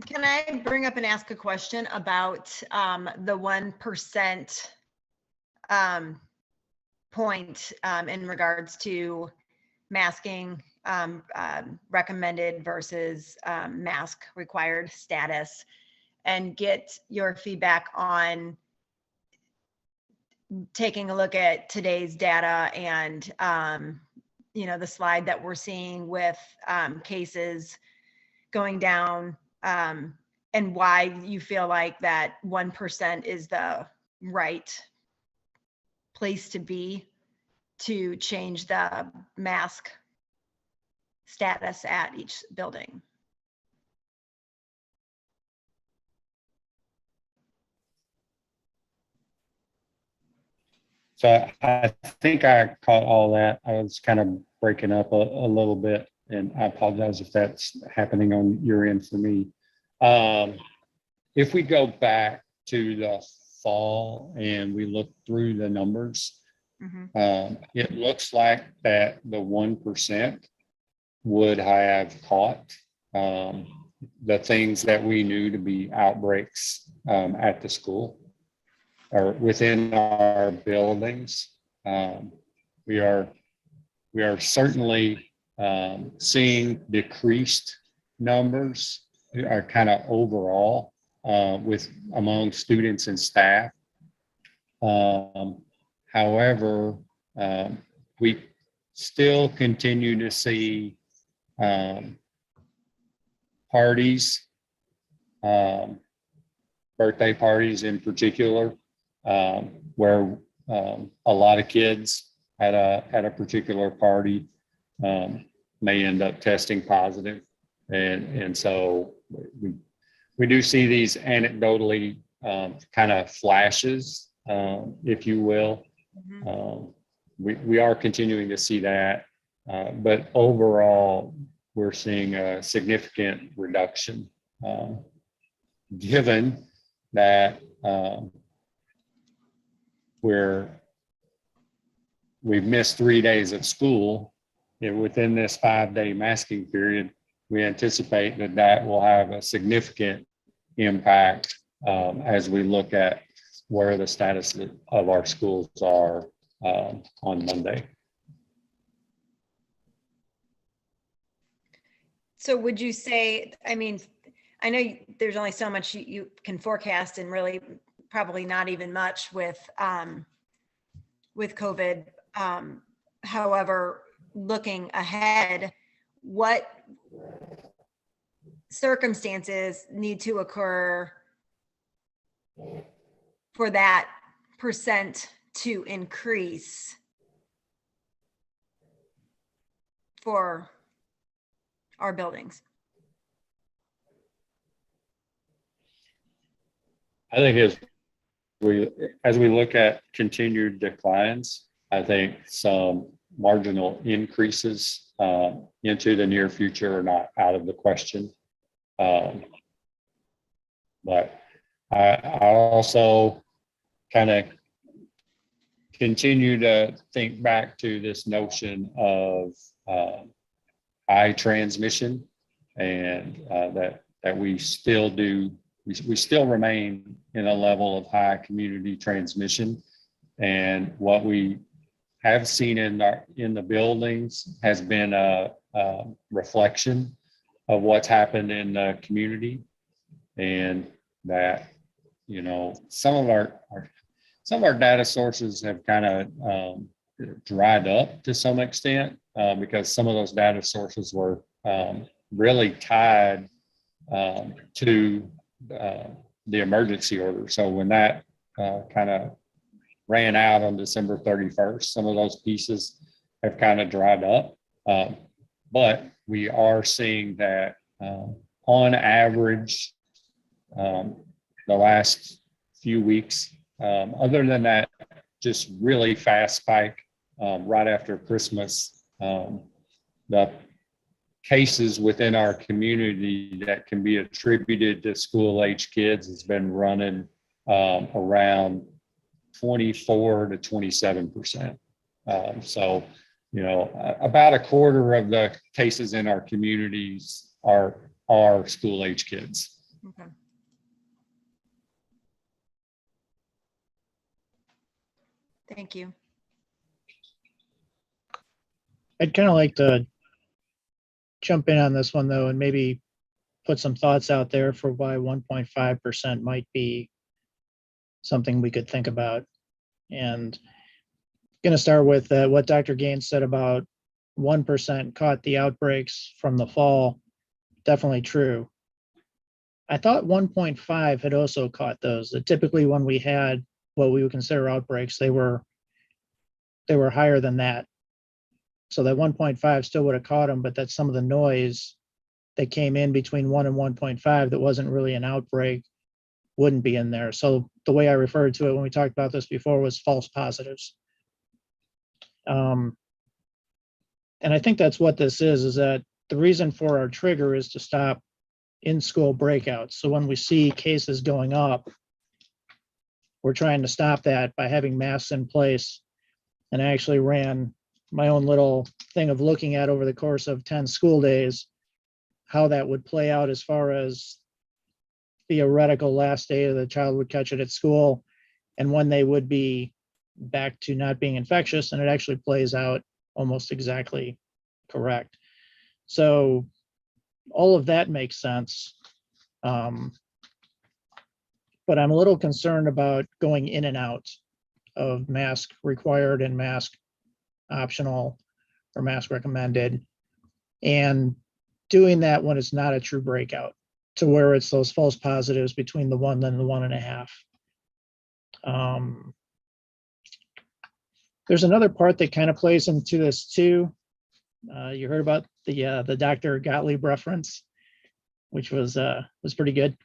Can I bring up and ask a question about the 1% point in regards to masking recommended versus mask required status, and get your feedback on taking a look at today's data and the slide that we're seeing with cases going down, and why you feel like that 1% is the right place to be to change the mask status at each building. So I think I caught all that. I was kind of breaking up a little bit, and I apologize if that's happening on your end for me. If we go back to the fall and we look through the numbers, it looks like that the 1% would have caught the things that we knew to be outbreaks at the school or within our buildings. We are certainly seeing decreased numbers are kind of overall with among students and staff. However, we still continue to see parties, birthday parties in particular, where a lot of kids at a particular party may end up testing positive, and so we do see these anecdotally kind of flashes, if you will. We are continuing to see that, but overall, we're seeing a significant reduction, given that we've missed 3 days of school. Within this 5-day masking period, we anticipate that will have a significant impact as we look at where the status of our schools are on Monday. So would you say, I mean, I know there's only so much you can forecast, and really probably not even much with COVID. However, looking ahead, what circumstances need to occur for that percent to increase for our buildings? I think as we look at continued declines, I think some marginal increases into the near future are not out of the question. But I also kind of continue to think back to this notion of high transmission, and that we still remain in a level of high community transmission. And what we have seen in the buildings has been a reflection of what's happened in the community, and that, you know, some of our data sources have kind of dried up to some extent, because some of those data sources were really tied to the emergency order. So when that kind of ran out on December 31st, some of those pieces have kind of dried up. But we are seeing that on average, the last few weeks, other than that just really fast spike right after Christmas, the cases within our community that can be attributed to school-age kids has been running around 24 to 27%. So, you know, about a quarter of the cases in our communities are school-age kids. Okay. Thank you. I'd kind of like to jump in on this one though, and maybe put some thoughts out there for why 1.5% might be something we could think about. And going to start with what Dr. Gaines said about 1% caught the outbreaks from the fall. Definitely true. I thought 1.5 had also caught those. That typically when we had what we would consider outbreaks, they were higher than that. So that 1.5 still would have caught them, but that's some of the noise that came in between 1 and 1.5 that wasn't really an outbreak wouldn't be in there. So the way I referred to it when we talked about this before was false positives. And I think that's what this is that the reason for our trigger is to stop in-school breakouts. So when we see cases going up, we're trying to stop that by having masks in place. And I actually ran my own little thing of looking at over the course of 10 school days, how that would play out as far as theoretical last day the child would catch it at school and when they would be back to not being infectious. And it actually plays out almost exactly correct. So all of that makes sense. But I'm a little concerned about going in and out of mask required and mask optional or mask recommended, and doing that when it's not a true breakout, to where it's those false positives between the 1 and the 1.5. There's another part that kind of plays into this too. You heard about the Dr. Gottlieb reference, which was pretty good.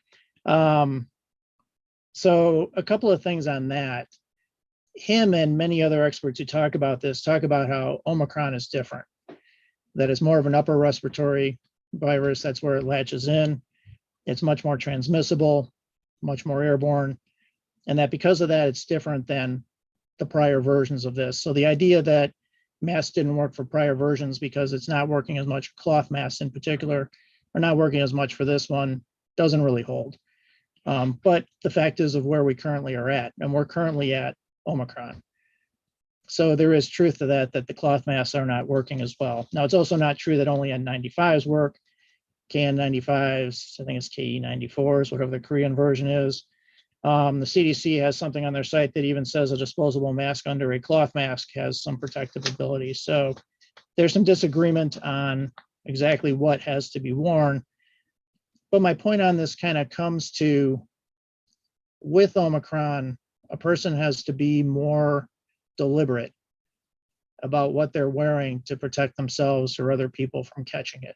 So a couple of things on that. Him and many other experts who talk about this talk about how Omicron is different, that it's more of an upper respiratory virus. That's where it latches in. It's much more transmissible, much more airborne, and that because of that, it's different than the prior versions of this. So the idea that masks didn't work for prior versions because it's not working as much, cloth masks in particular, are not working as much for this one, doesn't really hold. But the fact is of where we currently are at, and we're currently at Omicron. So there is truth to that, that the cloth masks are not working as well. Now, it's also not true that only N95s work. KN95s, I think it's KE94s, whatever the Korean version is. The CDC has something on their site that even says a disposable mask under a cloth mask has some protective ability. So there's some disagreement on exactly what has to be worn. But my point on this kind of comes to, with Omicron, a person has to be more deliberate about what they're wearing to protect themselves or other people from catching it.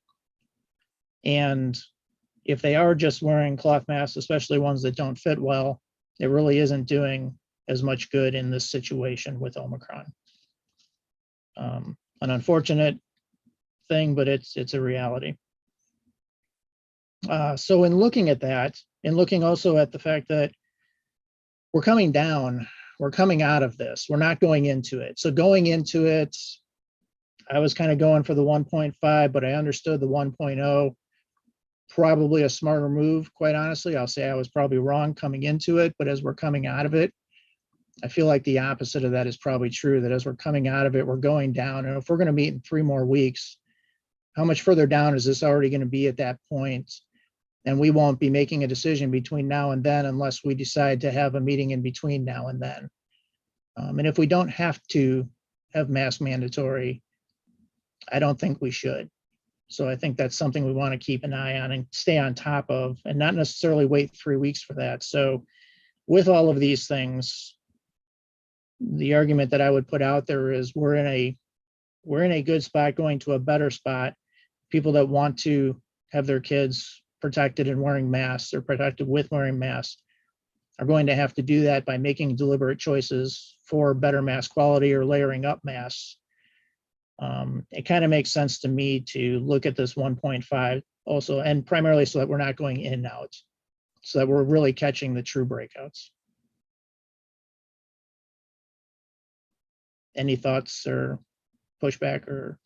And if they are just wearing cloth masks, especially ones that don't fit well, it really isn't doing as much good in this situation with Omicron. An unfortunate thing, but it's a reality. So in looking at that, and looking also at the fact that we're coming down, we're coming out of this, we're not going into it. So going into it, I was kind of going for the 1.5, but I understood the 1.0, probably a smarter move, quite honestly. I'll say I was probably wrong coming into it, but as we're coming out of it, I feel like the opposite of that is probably true, that as we're coming out of it, we're going down. And if we're going to meet in 3 more weeks, how much further down is this already going to be at that point? And we won't be making a decision between now and then unless we decide to have a meeting in between now and then. And if we don't have to have mask mandatory, I don't think we should. So I think that's something we want to keep an eye on and stay on top of, and not necessarily wait 3 weeks for that. So with all of these things, the argument that I would put out there is we're in a good spot going to a better spot. People that want to have their kids protected and wearing masks or protected with wearing masks are going to have to do that by making deliberate choices for better mask quality or layering up masks. It kind of makes sense to me to look at this 1.5 also, and primarily so that we're not going in and out, so that we're really catching the true breakouts. Any thoughts or pushback or?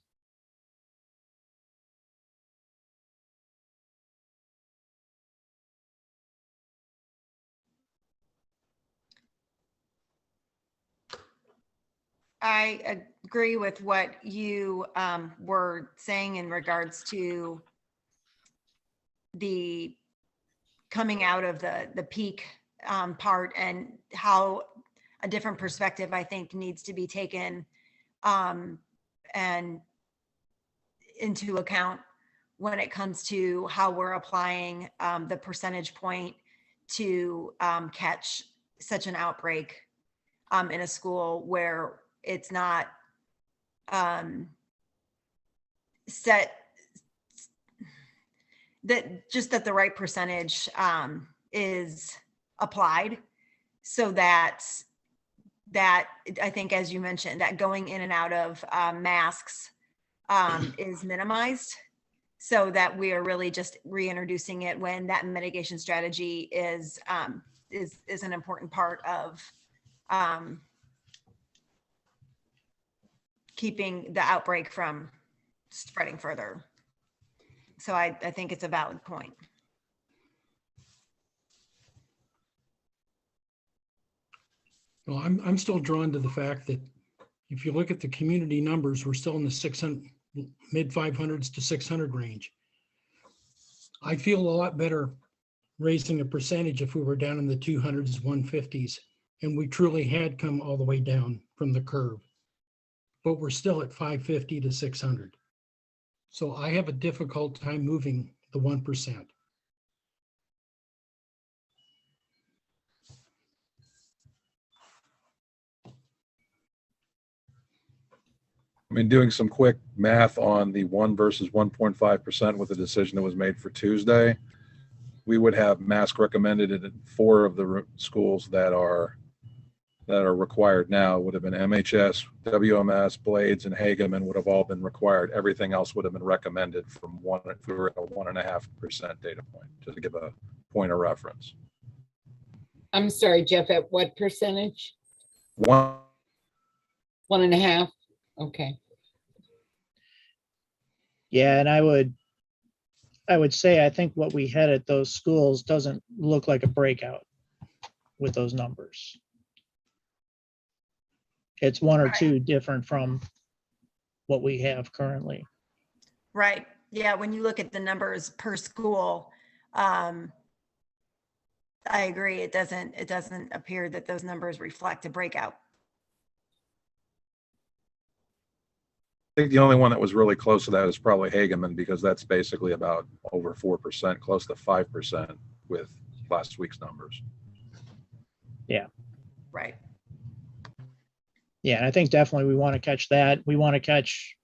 I agree with what you were saying in regards to the coming out of the peak part, and how a different perspective, I think, needs to be taken and into account when it comes to how we're applying the percentage point to catch such an outbreak in a school where it's not set that just that the right percentage is applied, so that that I think, as you mentioned, that going in and out of masks is minimized, so that we are really just reintroducing it when that mitigation strategy is an important part of keeping the outbreak from spreading further. So I think it's a valid point. Well, I'm still drawn to the fact that if you look at the community numbers, we're still in the 600, mid 500s to 600 range. I feel a lot better raising a percentage if we were down in the 200s, 150s, and we truly had come all the way down from the curve. But we're still at 550 to 600. So I have a difficult time moving the 1%. I mean, doing some quick math on the 1 versus 1.5% with the decision that was made for Tuesday, we would have mask recommended in 4 of the schools that are required now. Would have been MHS, WMS, Blades, and Hageman would have all been required. Everything else would have been recommended from one, if we were at a 1.5% data point, just to give a point of reference. I'm sorry, Jeff, at what percentage? 1.5. Okay. Yeah, and I would say, I think what we had at those schools doesn't look like a breakout with those numbers. It's 1 or 2 different from what we have currently. Right. Yeah. When you look at the numbers per school, I agree. It doesn't appear that those numbers reflect a breakout. I think the only one that was really close to that is probably Hageman, because that's basically about over 4%, close to 5% with last week's numbers. Yeah. Right. Yeah, I think definitely we want to catch that. We want to catch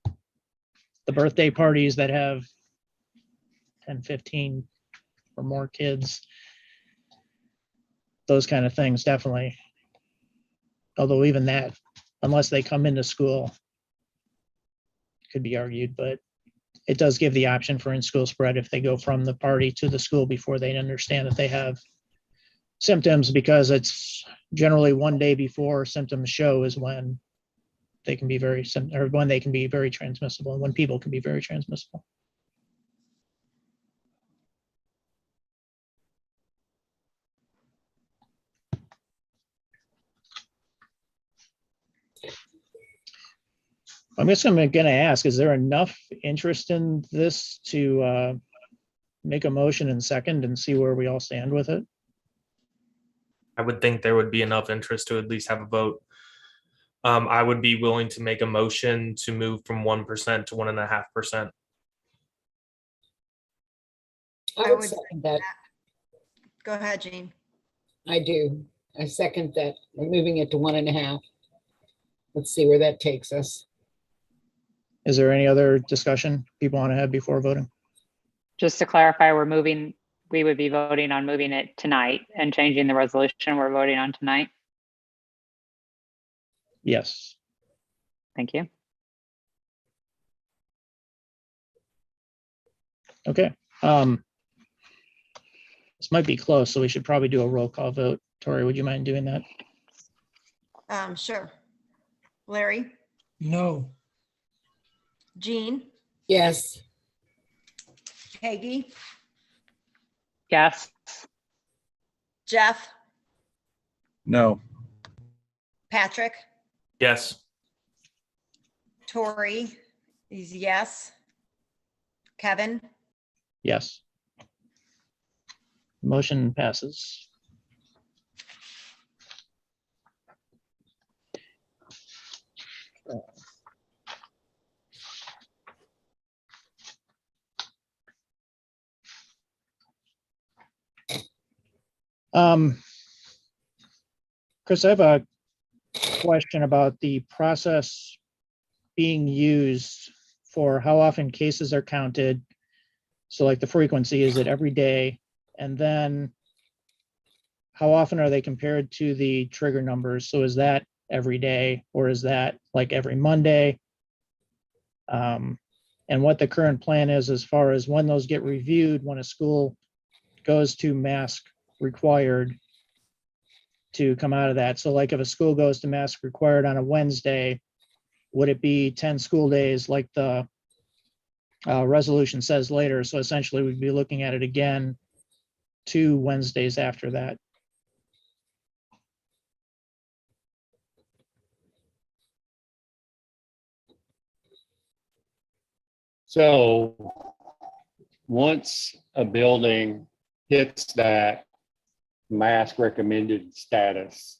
the birthday parties that have 10, 15 or more kids. Those kind of things, definitely. Although even that, unless they come into school, could be argued, but it does give the option for in-school spread if they go from the party to the school before they understand that they have symptoms, because it's generally 1 day before symptoms show is when they can be when they can be very transmissible, and when people can be very transmissible. I'm going to ask, is there enough interest in this to make a motion and second and see where we all stand with it? I would think there would be enough interest to at least have a vote. I would be willing to make a motion to move from 1% to 1.5%. I would second that. Go ahead, Jean. I do. I second that. We're moving it to 1.5. Let's see where that takes us. Is there any other discussion people want to have before voting? Just to clarify, we would be voting on moving it tonight and changing the resolution we're voting on tonight. Yes. Thank you. Okay. This might be close, so we should probably do a roll call vote. Tori, would you mind doing that? Sure. Larry? No. Jean? Yes. Peggy? Yes. Jeff? No. Patrick? Yes. Tori is yes. Kevin? Yes. Motion passes. Chris, I have a question about the process being used for how often cases are counted. So like the frequency, is it every day? And then how often are they compared to the trigger numbers? So is that every day, or is that like every Monday? And what the current plan is as far as when those get reviewed, when a school goes to mask required to come out of that. So like if a school goes to mask required on a Wednesday, would it be 10 school days like the resolution says later? So essentially we'd be looking at it again 2 Wednesdays after that. So once a building hits that mask recommended status,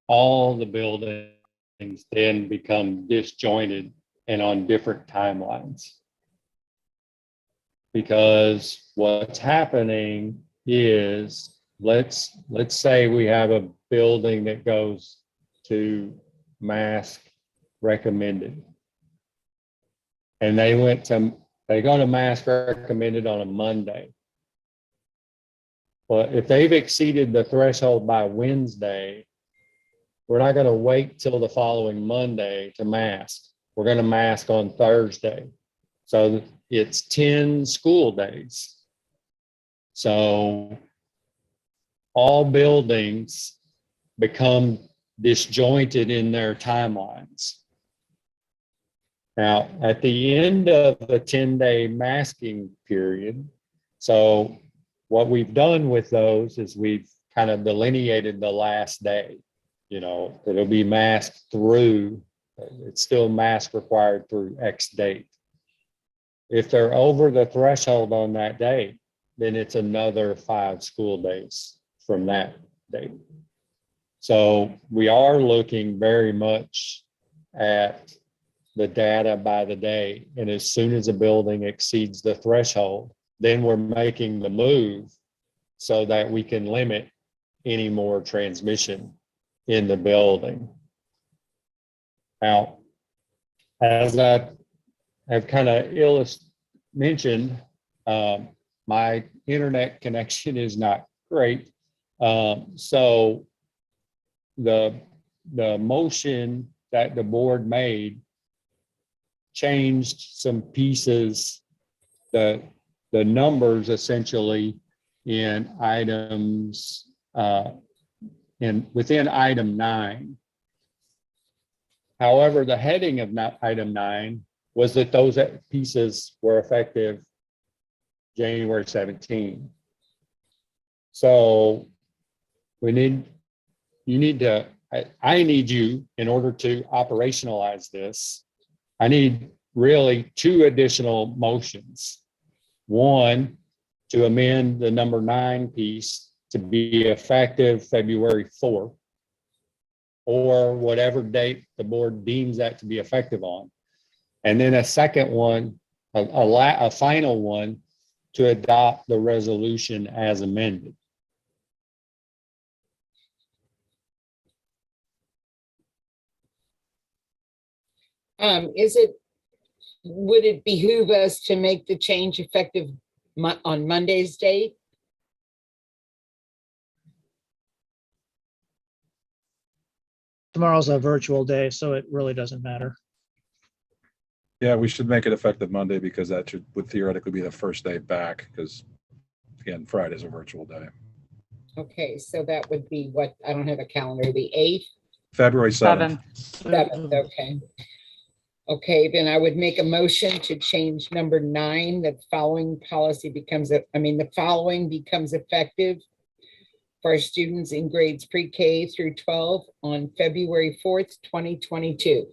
all the buildings then become disjointed and on different timelines. Because what's happening is, let's say we have a building that goes to mask recommended. And they go to mask recommended on a Monday. Well, if they've exceeded the threshold by Wednesday, we're not going to wait till the following Monday to mask. We're going to mask on Thursday. So it's 10 school days. So all buildings become disjointed in their timelines. Now, at the end of the 10-day masking period, so what we've done with those is we've kind of delineated the last day. You know, it'll be masked through, it's still mask required through X date. If they're over the threshold on that day, then it's another 5 school days from that date. So we are looking very much at the data by the day. And as soon as a building exceeds the threshold, then we're making the move so that we can limit any more transmission in the building. Now, as I have kind of mentioned, my internet connection is not great. So the motion that the board made changed some pieces, the numbers essentially in items, within item 9. However, the heading of item 9 was that those pieces were effective January 17. So I need you, in order to operationalize this, I need really 2 additional motions. One, to amend the number 9 piece to be effective February 4th, or whatever date the board deems that to be effective on. And then a second one, a final one, to adopt the resolution as amended. Would it behoove us to make the change effective on Monday's date? Tomorrow's a virtual day, so it really doesn't matter. Yeah, we should make it effective Monday because that would theoretically be the first day back, because again, Friday's a virtual day. Okay, so that would be what, I don't have a calendar, the 8th? February 7th. 7th, okay. Okay, then I would make a motion to change number 9, that following policy becomes, the following becomes effective for students in grades pre-K through 12 on February 4th, 2022.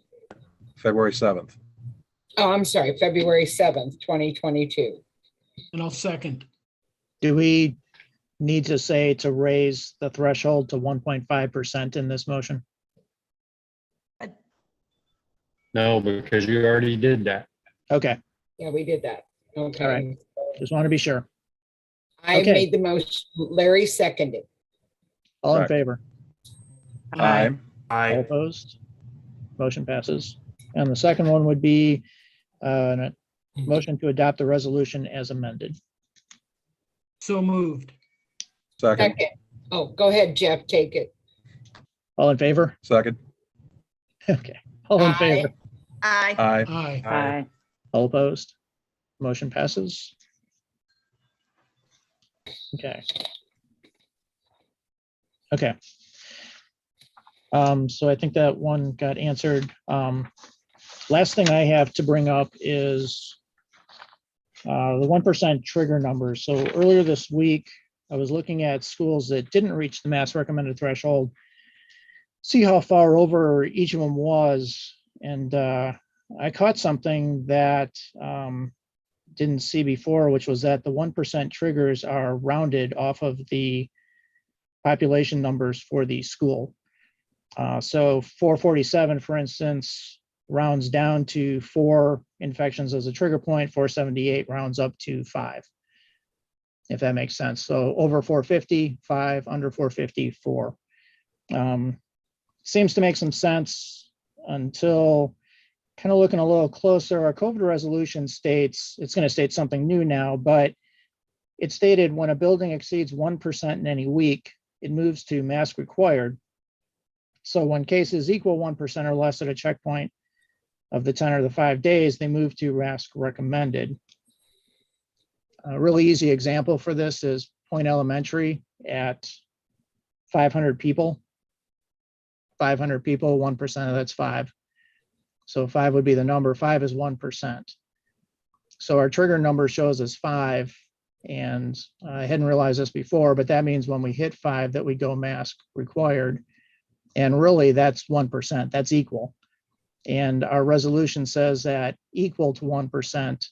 February 7th. Oh, I'm sorry, February 7th, 2022. And I'll second. Do we need to say to raise the threshold to 1.5% in this motion? No, because you already did that. Okay. Yeah, we did that. Okay. All right. Just want to be sure. I Okay. made the motion, Larry seconded. All in Correct. favor? Aye. All opposed? Motion passes. And the second one would be a motion to adopt the resolution as amended. So moved. Second. Second. Oh, go ahead, Jeff, take it. All in favor? Second. Okay, all in favor? Aye. Aye. Aye. All opposed? Motion passes. Okay. Okay. So I think that one got answered. Last thing I have to bring up is the 1% trigger numbers. So earlier this week, I was looking at schools that didn't reach the mass recommended threshold, see how far over each of them was. And I caught something that didn't see before, which was that the 1% triggers are rounded off of the population numbers for the school. So 447, for instance, rounds down to 4 infections as a trigger point, 478 rounds up to 5, if that makes sense. So over 450, 5, under 450, 4. Seems to make some sense until kind of looking a little closer. Our COVID resolution states, it's going to state something new now, but it stated when a building exceeds 1% in any week, it moves to mask required. So when cases equal 1% or less at a checkpoint of the 10 or the 5 days, they move to mask recommended. A really easy example for this is Point Elementary at 500 people. 500 people, 1% of that's 5. So 5 would be the number. 5 is 1%. So our trigger number shows as 5. And I hadn't realized this before, but that means when we hit 5 that we go mask required. And really that's 1%, that's equal. And our resolution says that equal to 1%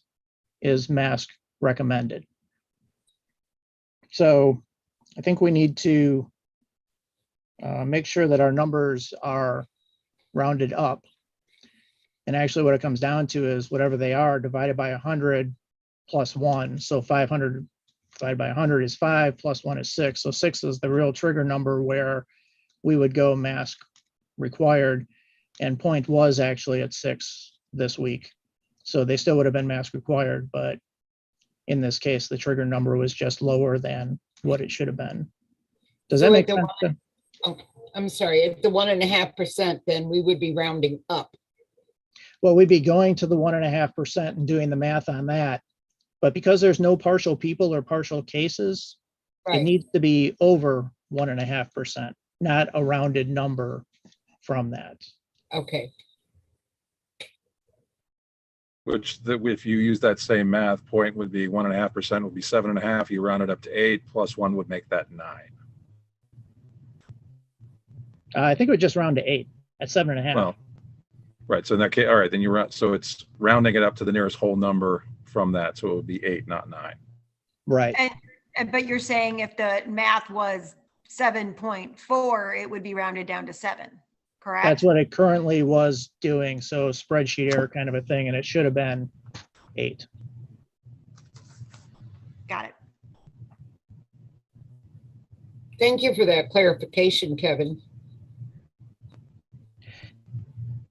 is mask recommended. So I think we need to make sure that our numbers are rounded up. And actually what it comes down to is whatever they are divided by 100 plus 1. So 500 divided by 100 is 5, plus 1 is 6. So 6 is the real trigger number where we would go mask required. And Point was actually at 6 this week. So they still would have been mask required, but in this case, the trigger number was just lower than what it should have been. Does that make sense? Oh, I'm sorry, at the 1.5%, then we would be rounding up. Well, we'd be going to the 1.5% and doing the math on that. But because there's no partial people or partial cases, it needs to be over 1.5%, not a rounded number from that. Okay. Which if you use that same math, Point would be 1.5% would be 7.5. You round it up to 8 plus 1 would make that 9. I think it would just round to 8 at 7.5. Well, right. So in that case, all right, then you're so it's rounding it up to the nearest whole number from that. So it would be 8, not 9. Right. But you're saying if the math was 7.4, it would be rounded down to 7, correct? That's what it currently was doing. So spreadsheet error kind of a thing, and it should have been 8. Got it. Thank you for that clarification, Kevin.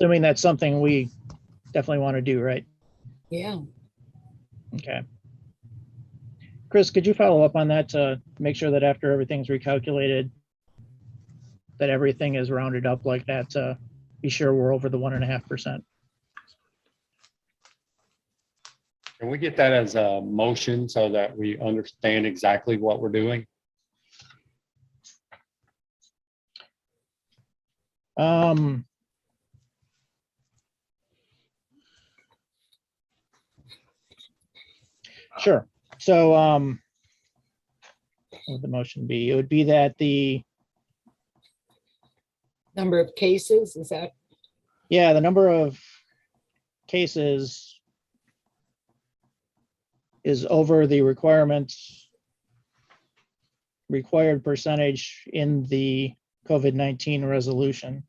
I mean, that's something we definitely want to do, right? Yeah. Okay. Chris, could you follow up on that to make sure that after everything's recalculated, that everything is rounded up like that to be sure we're over the 1.5%? Can we get that as a motion so that we understand exactly what we're doing? Sure. So what would the motion be? It would be that the number of cases, is that? Yeah, the number of cases is over the required percentage in the COVID-19 resolution.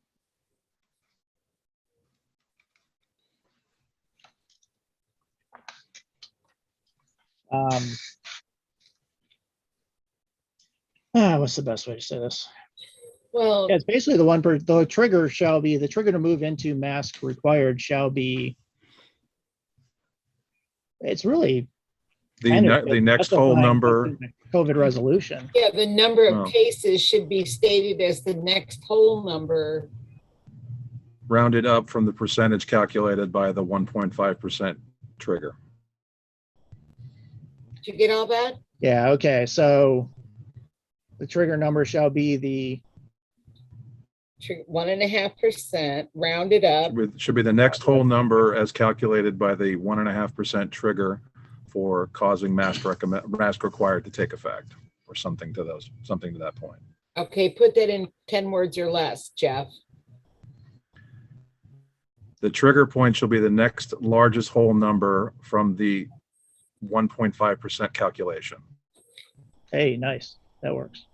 What's the best way to say this? Well, yeah, it's basically the trigger shall be, the trigger to move into mask required shall be, it's really the next whole number. COVID resolution. Yeah, the number of cases should be stated as the next whole number. rounded up from the percentage calculated by the 1.5% trigger. Did you get all that? Yeah, okay, so the trigger number shall be the 1.5% rounded up. Should be the next whole number as calculated by the 1.5% trigger for causing mask required to take effect, or something to that point. Okay, put that in 10 words or less, Jeff. The trigger point shall be the next largest whole number from the 1.5% calculation. Hey, nice. That works.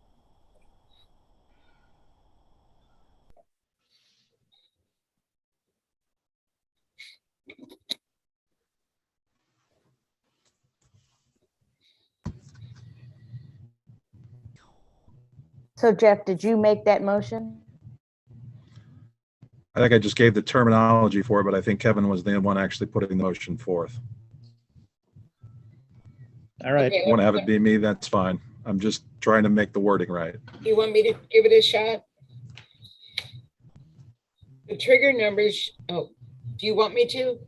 So Jeff, did you make that motion? I think I just gave the terminology for it, but I think Kevin was the one actually putting the motion forth. All right. Okay, Want to have it be me? That's fine. I'm just trying to make the wording right. you want me to give it a shot? The trigger numbers, oh, do you want me to?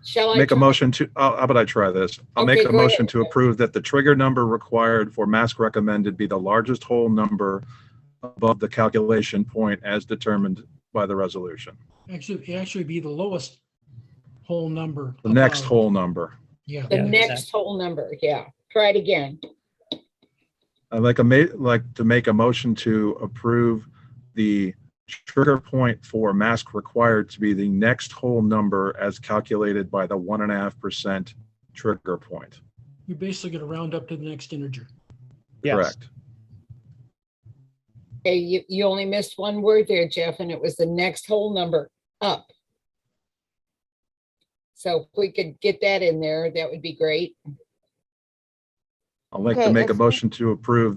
Shall I Make a try? motion to, how about I try this? I'll make Okay, a go motion ahead. to approve that the trigger number required for mask recommended be the largest whole number above the calculation point as determined by the resolution. Actually be the lowest whole number. The next above. whole number. Yeah. The next whole number, yeah. Try it again. I'd like to make a motion to approve the trigger point for mask required to be the next whole number as calculated by the 1.5% trigger point. You're basically going to round up to the next integer. Yes. Correct. Okay, you only missed one word there, Jeff, and it was the next whole number up. So if we could get that in there, that would be great. I'd like to make a motion to approve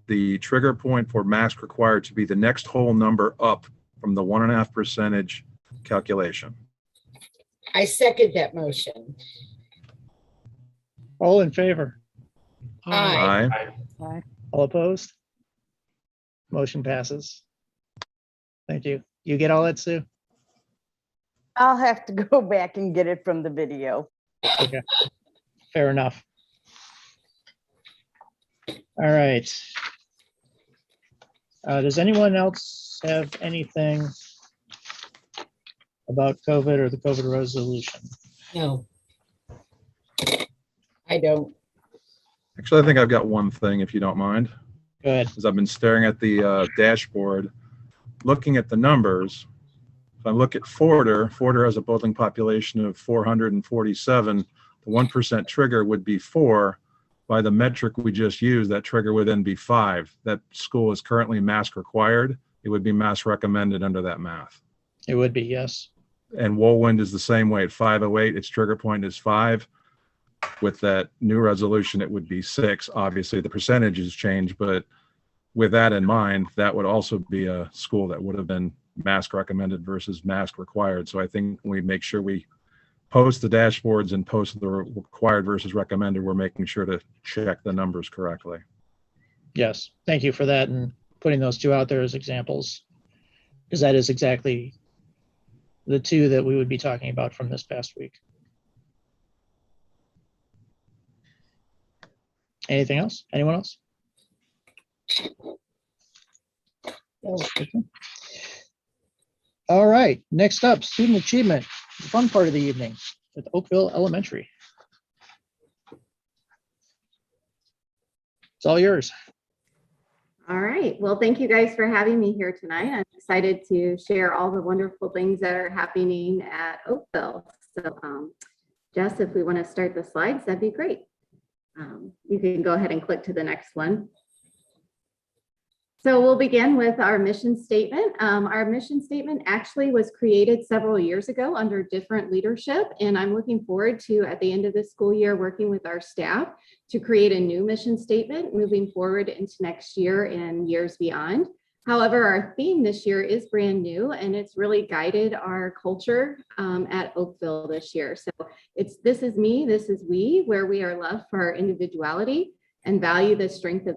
the trigger point for mask required to be the next whole number up from the 1.5% calculation. I second that motion. All in favor? Aye. Aye. All opposed? Motion passes. Thank you. You get all that, Sue? I'll have to go back and get it from the video. Okay, fair enough. All right. Does anyone else have anything about COVID or the COVID resolution? No. I don't. Actually, I think I've got one thing, if you don't mind. Go ahead. As I've been staring at the dashboard, looking at the numbers. If I look at Forder has a building population of 447. The 1% trigger would be 4. By the metric we just used, that trigger would then be 5. That school is currently mask required. It would be mask recommended under that math. It would be, yes. And Woolwind is the same way at 508. Its trigger point is 5. With that new resolution, it would be 6. Obviously, the percentages change, but with that in mind, that would also be a school that would have been mask recommended versus mask required. So I think we make sure we post the dashboards and post the required versus recommended. We're making sure to check the numbers correctly. Yes, thank you for that and putting those two out there as examples, because that is exactly the two that we would be talking about from this past week. Anything else? Anyone else? Okay. All right, next up, student achievement, the fun part of the evening with Oakville Elementary. It's all yours. All right. Well, thank you guys for having me here tonight. I'm excited to share all the wonderful things that are happening at Oakville. So, Jess, if we want to start the slides, that'd be great. You can go ahead and click to the next one. So we'll begin with our mission statement. Our mission statement actually was created several years ago under different leadership, and I'm looking forward to, at the end of this school year, working with our staff to create a new mission statement moving forward into next year and years beyond. However, our theme this year is brand new, and it's really guided our culture at Oakville this year. So it's "This is me, this is we," where we are loved for our individuality and value the strength of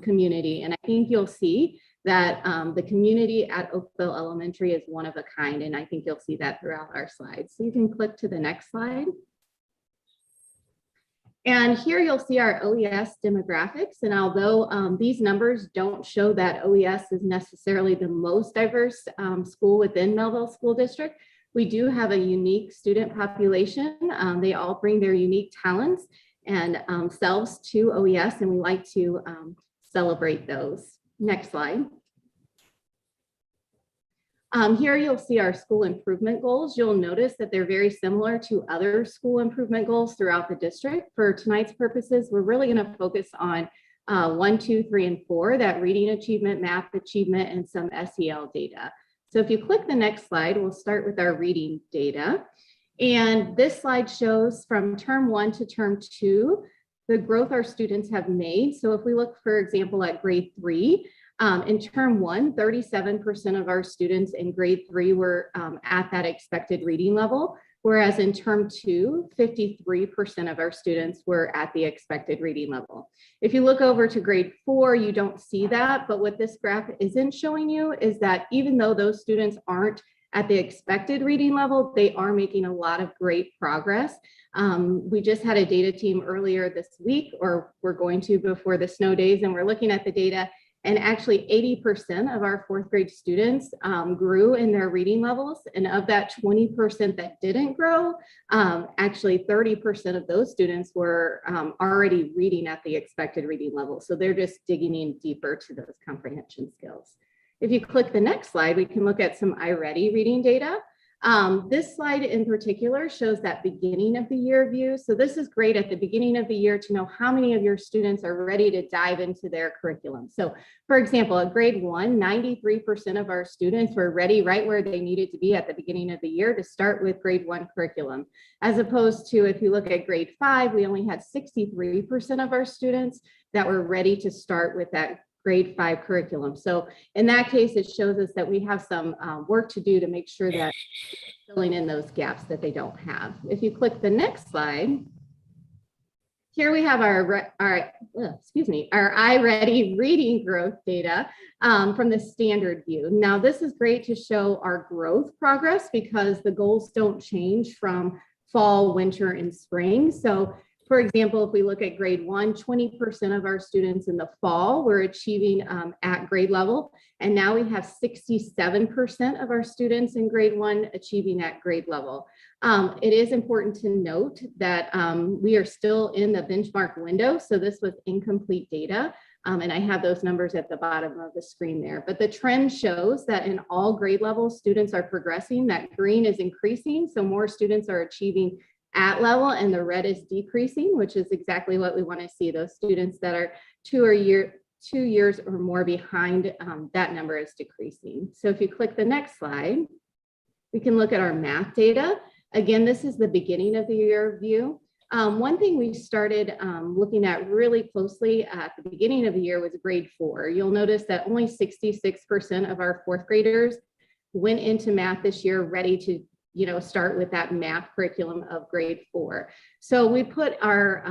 community. And I think you'll see that the community at Oakville Elementary is one of a kind, and I think you'll see that throughout our slides. So you can click to the next slide. And here you'll see our OES demographics. And although these numbers don't show that OES is necessarily the most diverse school within Mehlville School District, we do have a unique student population. They all bring their unique talents and selves to OES, and we like to celebrate those. Next slide. Here you'll see our school improvement goals. You'll notice that they're very similar to other school improvement goals throughout the district. For tonight's purposes, we're really going to focus on 1, 2, 3, and 4, that reading achievement, math achievement, and some SEL data. So if you click the next slide, we'll start with our reading data. And this slide shows from term 1 to term 2, the growth our students have made. So if we look, for example, at grade 3, in term 1, 37% of our students in grade 3 were at that expected reading level, whereas in term 2, 53% of our students were at the expected reading level. If you look over to grade 4, you don't see that, but what this graph isn't showing you is that even though those students aren't at the expected reading level, they are making a lot of great progress. We just had a data team earlier this week, or we're going to before the snow days, and we're looking at the data. And actually 80% of our 4th grade students grew in their reading levels. And of that 20% that didn't grow, actually 30% of those students were already reading at the expected reading level. So they're just digging in deeper to those comprehension skills. If you click the next slide, we can look at some iReady reading data. This slide in particular shows that beginning of the year view. So this is great at the beginning of the year to know how many of your students are ready to dive into their curriculum. So for example, at grade 1, 93% of our students were ready right where they needed to be at the beginning of the year to start with grade 1 curriculum. As opposed to if you look at grade 5, we only had 63% of our students that were ready to start with that grade 5 curriculum. So in that case, it shows us that we have some work to do to make sure that filling in those gaps that they don't have. If you click the next slide, here we have our iReady reading growth data from the standard view. Now, this is great to show our growth progress because the goals don't change from fall, winter, and spring. So for example, if we look at grade 1, 20% of our students in the fall were achieving at grade level. And now we have 67% of our students in grade 1 achieving at grade level. It is important to note that we are still in the benchmark window. So this was incomplete data. And I have those numbers at the bottom of the screen there. But the trend shows that in all grade levels, students are progressing. That green is increasing. So more students are achieving at level, and the red is decreasing, which is exactly what we want to see. Those students that are 2 years or more behind, that number is decreasing. So if you click the next slide, we can look at our math data. Again, this is the beginning of the year view. One thing we started looking at really closely at the beginning of the year was grade 4. You'll notice that only 66% of our 4th graders went into math this year ready to start with that math curriculum of grade 4. So we put our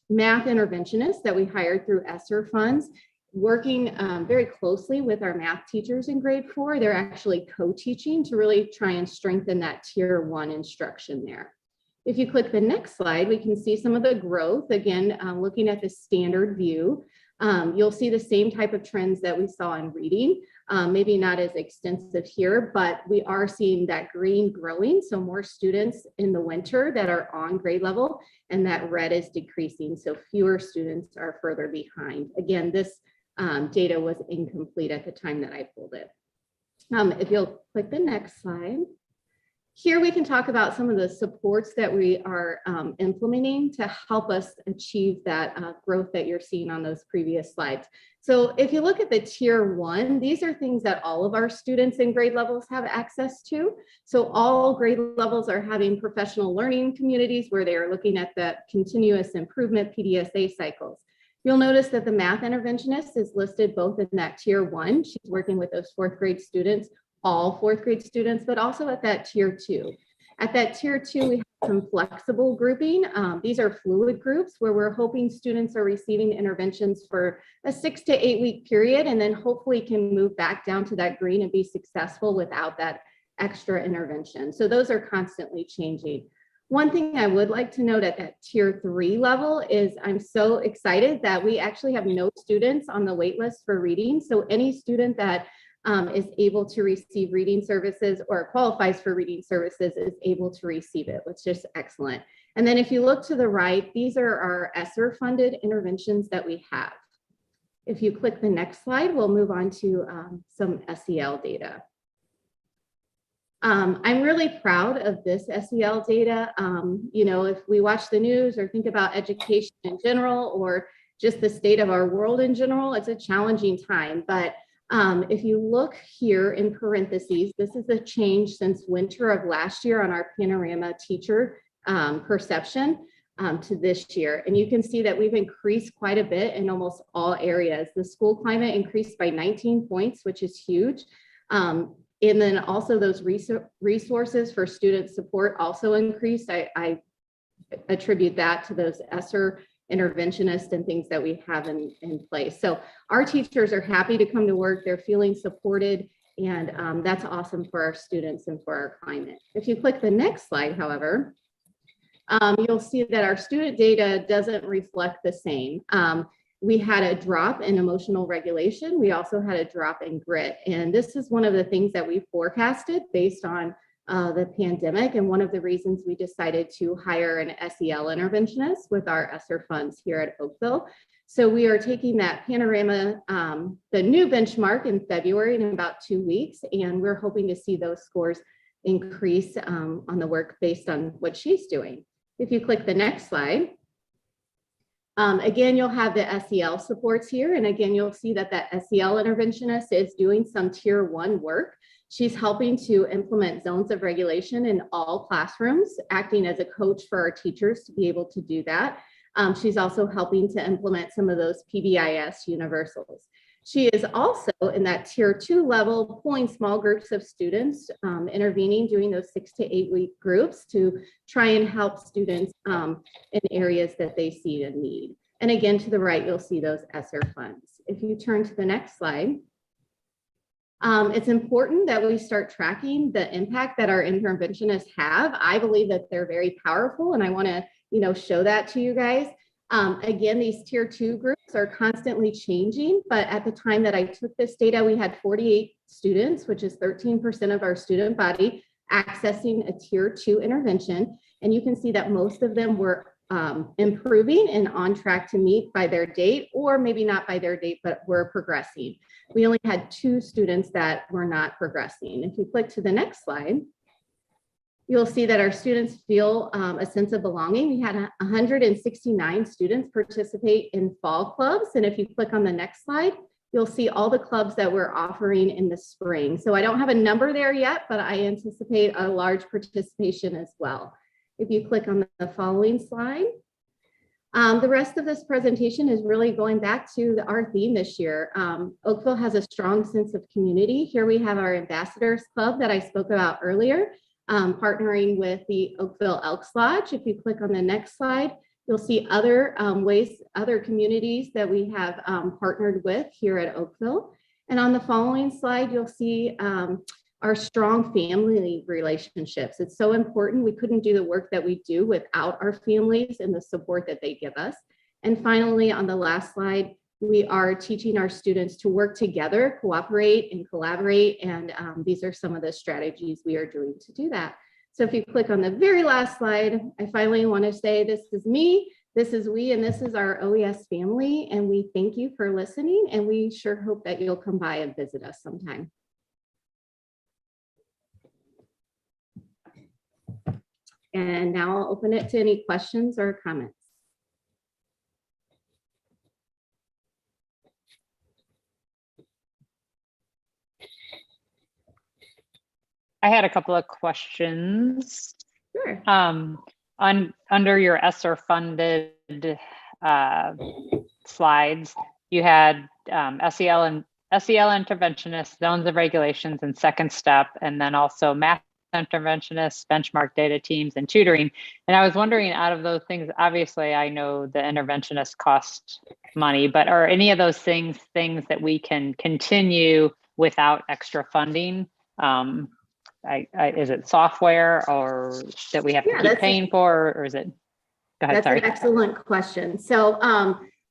math interventionists that we hired through ESSER funds working very closely with our math teachers in grade 4. They're actually co-teaching to really try and strengthen that tier 1 instruction there. If you click the next slide, we can see some of the growth. Again, looking at the standard view, you'll see the same type of trends that we saw in reading. Maybe not as extensive here, but we are seeing that green growing. So more students in the winter that are on grade level, and that red is decreasing. So fewer students are further behind. Again, this data was incomplete at the time that I pulled it. If you'll click the next slide. Here we can talk about some of the supports that we are implementing to help us achieve that growth that you're seeing on those previous slides. So if you look at the tier 1, these are things that all of our students in grade levels have access to. So all grade levels are having professional learning communities where they are looking at the continuous improvement PDSA cycles. You'll notice that the math interventionist is listed both in that tier 1. She's working with those 4th grade students, all 4th grade students, but also at that tier 2. At that tier 2, we have some flexible grouping. These are fluid groups where we're hoping students are receiving interventions for a 6 to 8 week period, and then hopefully can move back down to that green and be successful without that extra intervention. So those are constantly changing. One thing I would like to note at that tier 3 level is I'm so excited that we actually have no students on the wait list for reading. So any student that is able to receive reading services or qualifies for reading services is able to receive it, which is excellent. And then if you look to the right, these are our ESSER funded interventions that we have. If you click the next slide, we'll move on to some SEL data. I'm really proud of this SEL data. You know, if we watch the news or think about education in general, or just the state of our world in general, it's a challenging time. But if you look here in parentheses, this is a change since winter of last year on our panorama teacher perception to this year. And you can see that we've increased quite a bit in almost all areas. The school climate increased by 19 points, which is huge. And then also those resources for student support also increased. I attribute that to those ESSER interventionists and things that we have in place. So our teachers are happy to come to work. They're feeling supported, and that's awesome for our students and for our climate. If you click the next slide, however, you'll see that our student data doesn't reflect the same. We had a drop in emotional regulation. We also had a drop in grit. And this is one of the things that we forecasted based on the pandemic. And one of the reasons we decided to hire an SEL interventionist with our ESSER funds here at Oakville. So we are taking that panorama, the new benchmark in February in about 2 weeks, and we're hoping to see those scores increase on the work based on what she's doing. If you click the next slide, again, you'll have the SEL supports here. And again, you'll see that that SEL interventionist is doing some tier 1 work. She's helping to implement zones of regulation in all classrooms, acting as a coach for our teachers to be able to do that. She's also helping to implement some of those PBIS universals. She is also in that tier 2 level, pulling small groups of students, intervening, doing those 6 to 8 week groups to try and help students in areas that they see a need. And again, to the right, you'll see those ESSER funds. If you turn to the next slide, it's important that we start tracking the impact that our interventionists have. I believe that they're very powerful, and I want to, show that to you guys. Again, these tier 2 groups are constantly changing, but at the time that I took this data, we had 48 students, which is 13% of our student body, accessing a tier 2 intervention. And you can see that most of them were improving and on track to meet by their date, or maybe not by their date, but were progressing. We only had 2 students that were not progressing. If you click to the next slide, you'll see that our students feel a sense of belonging. We had 169 students participate in fall clubs. And if you click on the next slide, you'll see all the clubs that we're offering in the spring. So I don't have a number there yet, but I anticipate a large participation as well. If you click on the following slide, the rest of this presentation is really going back to our theme this year. Oakville has a strong sense of community. Here we have our Ambassadors Club that I spoke about earlier, partnering with the Oakville Elks Lodge. If you click on the next slide, you'll see other other communities that we have partnered with here at Oakville. And on the following slide, you'll see our strong family relationships. It's so important. We couldn't do the work that we do without our families and the support that they give us. And finally, on the last slide, we are teaching our students to work together, cooperate and collaborate. And these are some of the strategies we are doing to do that. So if you click on the very last slide, I finally want to say this is me, this is we, and this is our OES family. And we thank you for listening. And we sure hope that you'll come by and visit us sometime. And now I'll open it to any questions or comments. I had a couple of questions. Sure. Under your ESSER funded slides, you had SEL interventionists, zones of regulations, and second step, and then also math interventionists, benchmark data teams, and tutoring. And I was wondering, out of those things, obviously I know the interventionists cost money, but are any of those things that we can continue without extra funding? Is it software or that we have to keep paying for, or is it? Go ahead, That's sorry. an excellent question. So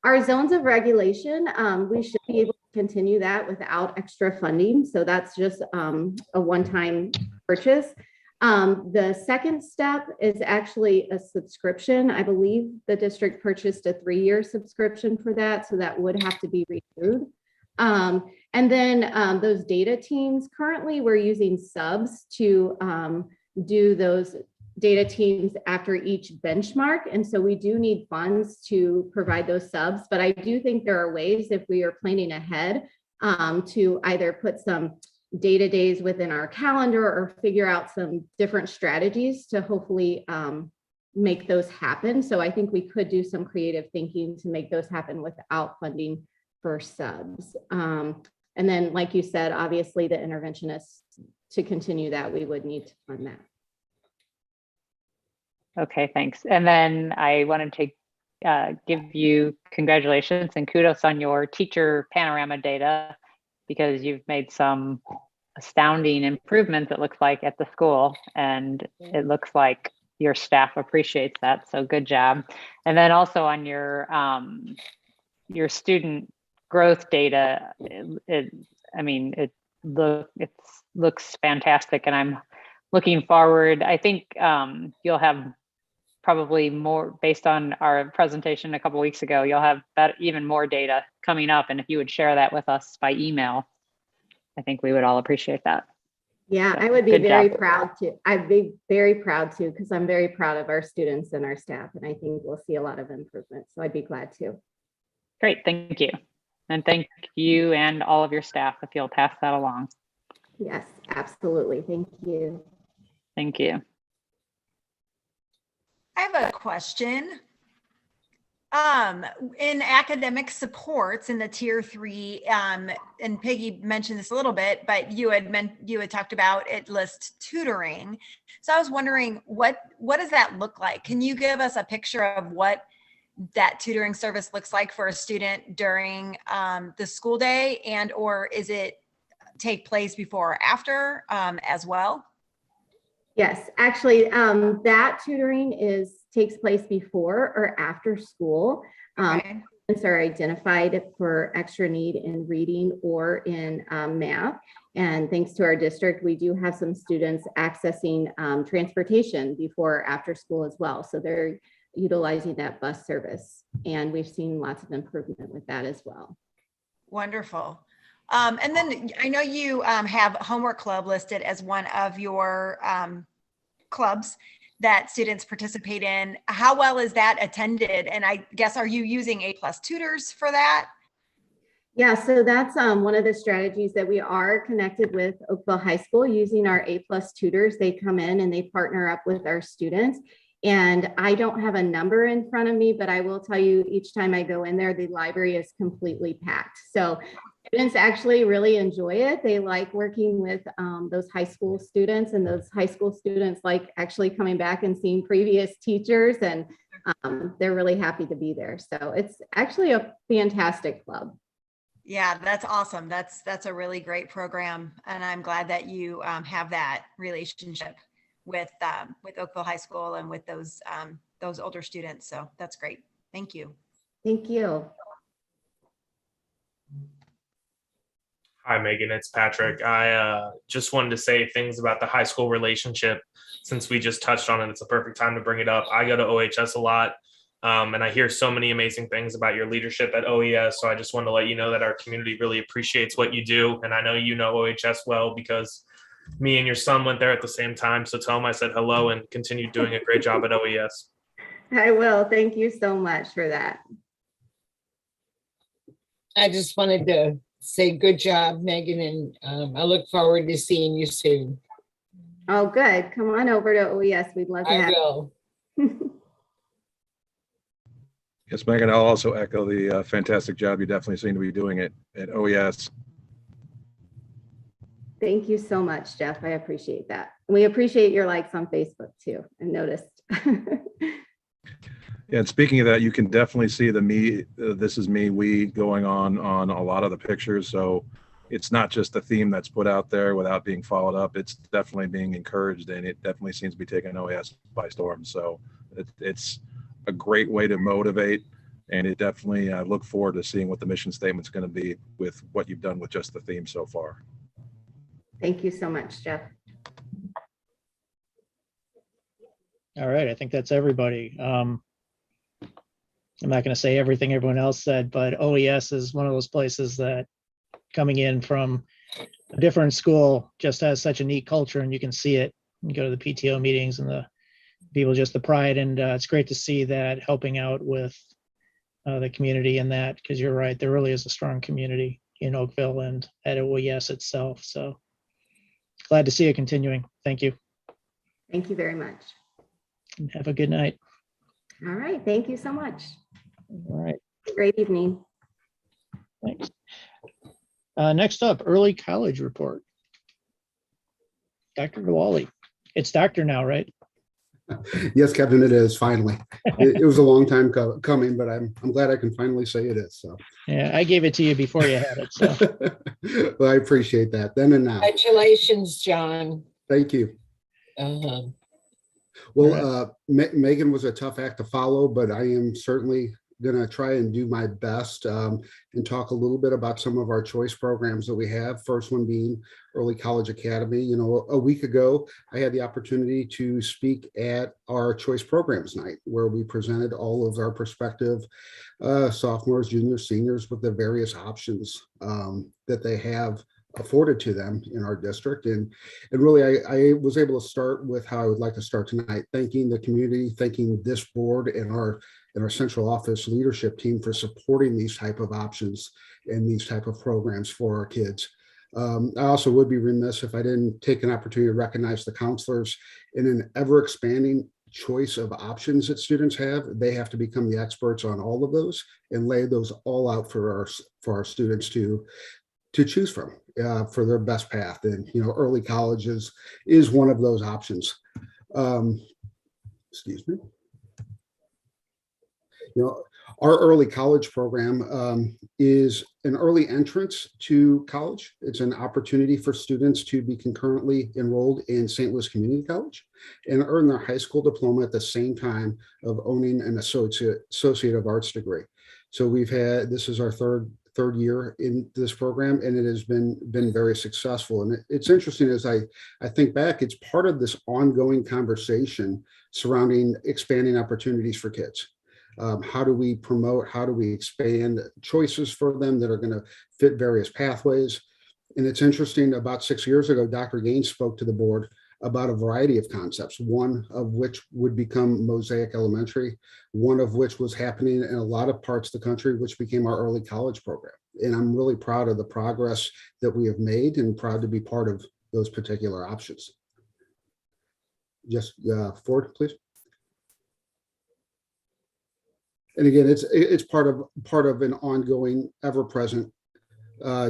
our zones of regulation, we should be able to continue that without extra funding. So that's just a one-time purchase. The second step is actually a subscription. I believe the district purchased a 3-year subscription for that, so that would have to be renewed. And then those data teams, currently we're using subs to do those data teams after each benchmark. And so we do need funds to provide those subs, but I do think there are ways, if we are planning ahead, to either put some data days within our calendar or figure out some different strategies to hopefully make those happen. So I think we could do some creative thinking to make those happen without funding for subs. And then, like you said, obviously the interventionists, to continue that, we would need to fund that. Okay, thanks. And then I wanted to give you congratulations and kudos on your teacher panorama data, because you've made some astounding improvements, it looks like, at the school, and it looks like your staff appreciates that. So good job. And then also on your student growth data, it looks fantastic, and I'm looking forward. I think you'll have probably more, based on our presentation a couple weeks ago, you'll have even more data coming up. And if you would share that with us by email, I think we would all appreciate that. Yeah, So, I would be good very job. proud to. I'd be very proud to, because I'm very proud of our students and our staff, and I think we'll see a lot of improvement. So I'd be glad to. Great, thank you. And thank you and all of your staff if you'll pass that along. Yes, absolutely. Thank you. Thank you. I have a question. In academic supports in the tier 3, and Peggy mentioned this a little bit, but you had talked about it lists tutoring. So I was wondering, what does that look like? Can you give us a picture of what that tutoring service looks like for a student during the school day, and or is it take place before or after as well? Yes, actually, that tutoring takes place before or after school. Okay. Students are identified for extra need in reading or in math. And thanks to our district, we do have some students accessing transportation before or after school as well. So they're utilizing that bus service. And we've seen lots of improvement with that as well. Wonderful. And then I know you have Homework Club listed as one of your clubs that students participate in. How well is that attended? And I guess, are you using A+ tutors for that? Yeah, so that's one of the strategies that we are connected with Oakville High School using our A+ tutors. They come in and they partner up with our students. And I don't have a number in front of me, but I will tell you, each time I go in there, the library is completely packed. So students actually really enjoy it. They like working with those high school students, and those high school students like actually coming back and seeing previous teachers, and they're really happy to be there. So it's actually a fantastic club. Yeah, that's awesome. That's a really great program. And I'm glad that you have that relationship with Oakville High School and with those older students. So that's great. Thank you. Thank you. Hi, Megan, it's Patrick. I just wanted to say things about the high school relationship. Since we just touched on it, it's a perfect time to bring it up. I go to OHS a lot, and I hear so many amazing things about your leadership at OES. So I just wanted to let you know that our community really appreciates what you do. And I know you know OHS well, because me and your son went there at the same time. So tell him I said hello and continue doing a great job at OES. I will. Thank you so much for that. I just wanted to say good job, Megan, and I look forward to seeing you soon. Oh, good. Come on over to OES. We'd love to have will. Yes, Megan, I'll also echo the fantastic job you definitely seem to be doing it at OES. Thank you so much, Jeff. I appreciate that. We appreciate your likes on Facebook too, and noticed. Yeah, and speaking of that, you can definitely see the me, this is me, we going on a lot of the pictures. So it's not just a theme that's put out there without being followed up. It's definitely being encouraged, and it definitely seems to be taking OAS by storm. So it's a great way to motivate, and it definitely look forward to seeing what the mission statement's going to be with what you've done with just the theme so far. Thank you so much, Jeff. All right, I think that's everybody. I'm not going to say everything everyone else said, but OES is one of those places that coming in from a different school just has such a neat culture, and you can see it. You go to the PTO meetings and the people, just the pride, and it's great to see that helping out with the community and that, because you're right, there really is a strong community in Oakville and at OES itself. So glad to see it continuing. Thank you. Thank you very much. And have a good night. All right, thank you so much. All right. Great evening. Thanks. Next up, early college report. Dr. Diwali. It's doctor now, right? Yes, Captain, it is finally. It was a long time coming, but I'm glad I can finally say it is. So yeah, I gave it to you before you had it. So well, I appreciate that then and now. Congratulations, John. Thank you. Well, Megan was a tough act to follow, but I am certainly going to try and do my best and talk a little bit about some of our choice programs that we have. First one being Early College Academy. You know, a week ago, I had the opportunity to speak at our choice programs night, where we presented all of our prospective sophomores, juniors, seniors with the various options that they have afforded to them in our district. And really, I was able to start with how I would like to start tonight, thanking the community, thanking this board and our central office leadership team for supporting these type of options and these type of programs for our kids. I also would be remiss if I didn't take an opportunity to recognize the counselors in an ever expanding choice of options that students have. They have to become the experts on all of those and lay those all out for our students to choose from for their best path. And, you know, early college is one of those options. Excuse me. You know, our early college program is an early entrance to college. It's an opportunity for students to be concurrently enrolled in St. Louis Community College and earn their high school diploma at the same time of owning an Associate of Arts degree. So this is our third year in this program, and it has been very successful. And it's interesting as I think back, it's part of this ongoing conversation surrounding expanding opportunities for kids. How do we promote, how do we expand choices for them that are going to fit various pathways? And it's interesting, about 6 years ago, Dr. Gaines spoke to the board about a variety of concepts, one of which would become Mosaic Elementary, one of which was happening in a lot of parts of the country, which became our early college program. And I'm really proud of the progress that we have made and proud to be part of those particular options. Just forward, please. And again, it's part of an ongoing, ever-present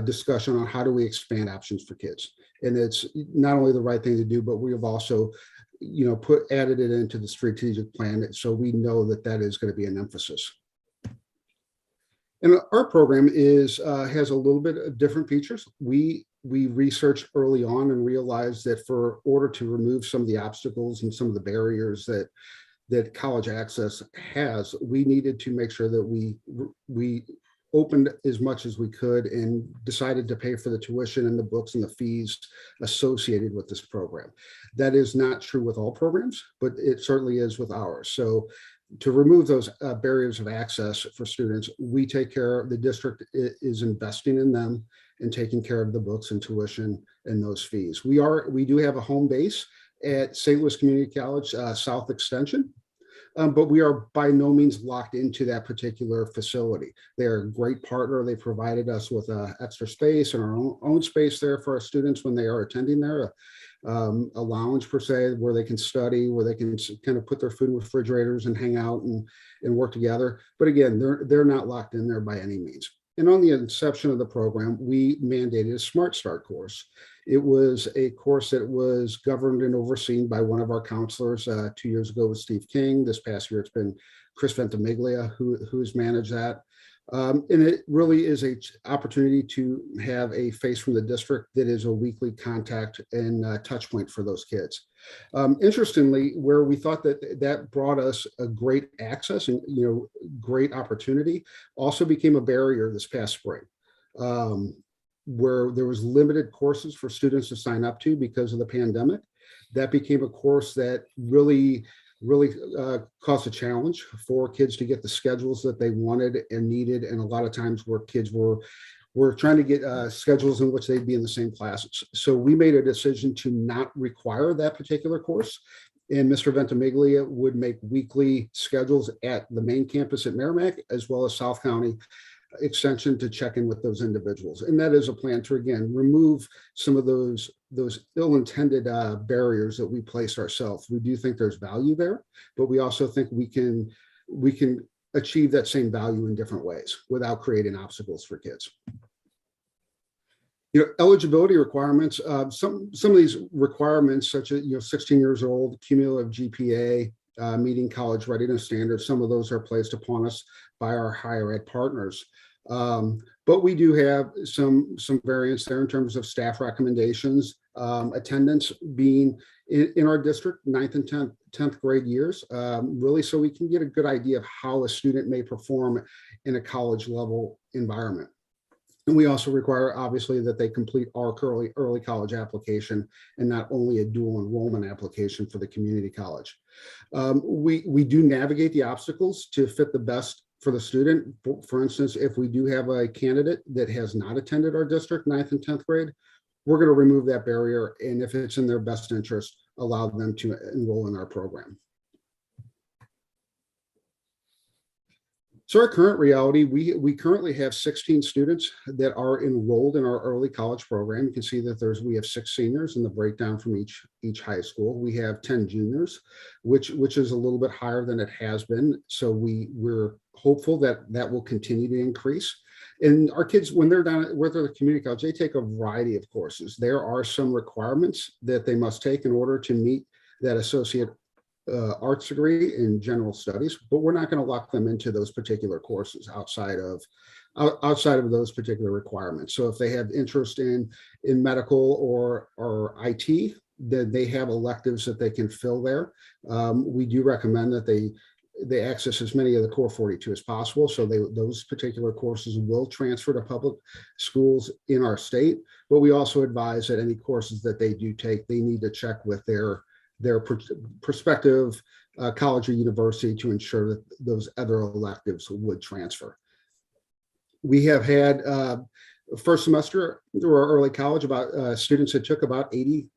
discussion on how do we expand options for kids. And it's not only the right thing to do, but we have also, you know, added it into the strategic plan, so we know that is going to be an emphasis. And our program has a little bit of different features. We researched early on and realized that for order to remove some of the obstacles and some of the barriers that college access has, we needed to make sure that we opened as much as we could and decided to pay for the tuition and the books and the fees associated with this program. That is not true with all programs, but it certainly is with ours. So to remove those barriers of access for students, we take care of, the district is investing in them and taking care of the books and tuition and those fees. We do have a home base at St. Louis Community College South Extension. But we are by no means locked into that particular facility. They're a great partner. They provided us with extra space and our own space there for our students when they are attending there, a lounge per se, where they can study, where they can kind of put their food in refrigerators and hang out and work together. But again, they're not locked in there by any means. And on the inception of the program, we mandated a Smart Start course. It was a course that was governed and overseen by one of our counselors. 2 years ago was Steve King. This past year, it's been Chris Ventimiglia who's managed that. And it really is an opportunity to have a face from the district that is a weekly contact and touch point for those kids. Interestingly, where we thought that brought us a great access and great opportunity, also became a barrier this past spring, where there was limited courses for students to sign up to because of the pandemic. That became a course that really caused a challenge for kids to get the schedules that they wanted and needed, and a lot of times where kids were trying to get schedules in which they'd be in the same classes. So we made a decision to not require that particular course, and Mr. Ventimiglia would make weekly schedules at the main campus at Merrimack, as well as South County Extension, to check in with those individuals. And that is a plan to, again, remove some of those ill-intended barriers that we place ourselves. We do think there's value there, but we also think we can achieve that same value in different ways without creating obstacles for kids. Eligibility requirements, some of these requirements, such as 16 years old, cumulative GPA, meeting college readiness standards, some of those are placed upon us by our higher ed partners. But we do have some variance there in terms of staff recommendations, attendance being in our district, 9th and 10th grade years, really so we can get a good idea of how a student may perform in a college level environment. And we also require, obviously, that they complete our early college application and not only a dual enrollment application for the community college. We do navigate the obstacles to fit the best for the student. For instance, if we do have a candidate that has not attended our district 9th and 10th grade, we're going to remove that barrier. And if it's in their best interest, allow them to enroll in our program. So our current reality, we currently have 16 students that are enrolled in our early college program. You can see that we have 6 seniors in the breakdown from each high school. We have 10 juniors, which is a little bit higher than it has been. So we're hopeful that will continue to increase. And our kids, when they're down at the community college, they take a variety of courses. There are some requirements that they must take in order to meet that associate arts degree in general studies, but we're not going to lock them into those particular courses outside of those particular requirements. So if they have interest in medical or IT, then they have electives that they can fill there. We do recommend that they access as many of the core 42 as possible. So those particular courses will transfer to public schools in our state, but we also advise that any courses that they do take, they need to check with their prospective college or university to ensure that those other electives would transfer. We have had first semester through our early college about students that took about 80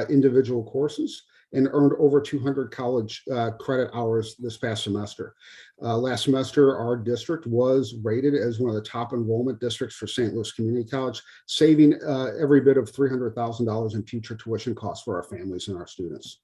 individual courses and earned over 200 college credit hours this past semester. Last semester, our district was rated as one of the top enrollment districts for St. Louis Community College, saving every bit of $300,000 in future tuition costs for our families and our students.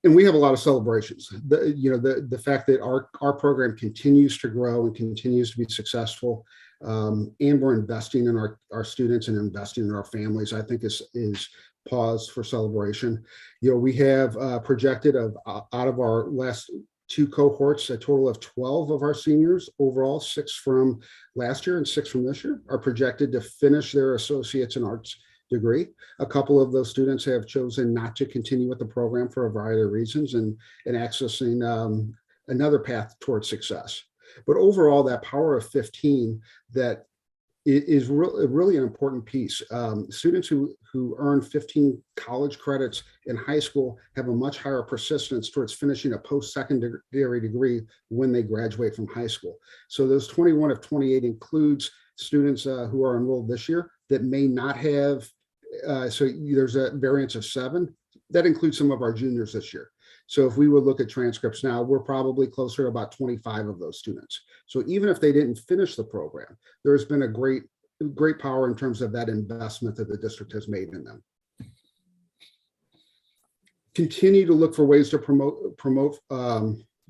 And we have a lot of celebrations. The fact that our program continues to grow and continues to be successful, and we're investing in our students and investing in our families, I think is pause for celebration. We have projected out of our last 2 cohorts, a total of 12 of our seniors overall, 6 from last year and 6 from this year, are projected to finish their associates in arts degree. A couple of those students have chosen not to continue with the program for a variety of reasons and accessing another path towards success. But overall, that power of 15 that is really an important piece. Students who earn 15 college credits in high school have a much higher persistence towards finishing a post-secondary degree when they graduate from high school. So those 21 of 28 includes students who are enrolled this year that may not have, so there's a variance of 7. That includes some of our juniors this year. So if we would look at transcripts now, we're probably closer to about 25 of those students. So even if they didn't finish the program, there's been a great power in terms of that investment that the district has made in them. Continue to look for ways to promote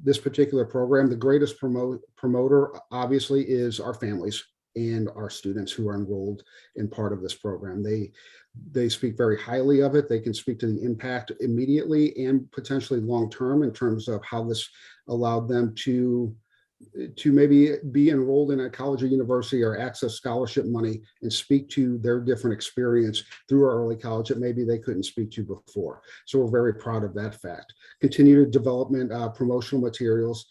this particular program, the greatest promoter obviously is our families and our students who are enrolled in part of this program. They speak very highly of it. They can speak to the impact immediately and potentially long-term in terms of how this allowed them to maybe be enrolled in a college or university or access scholarship money and speak to their different experience through our early college that maybe they couldn't speak to before. So we're very proud of that fact. Continued development, promotional materials.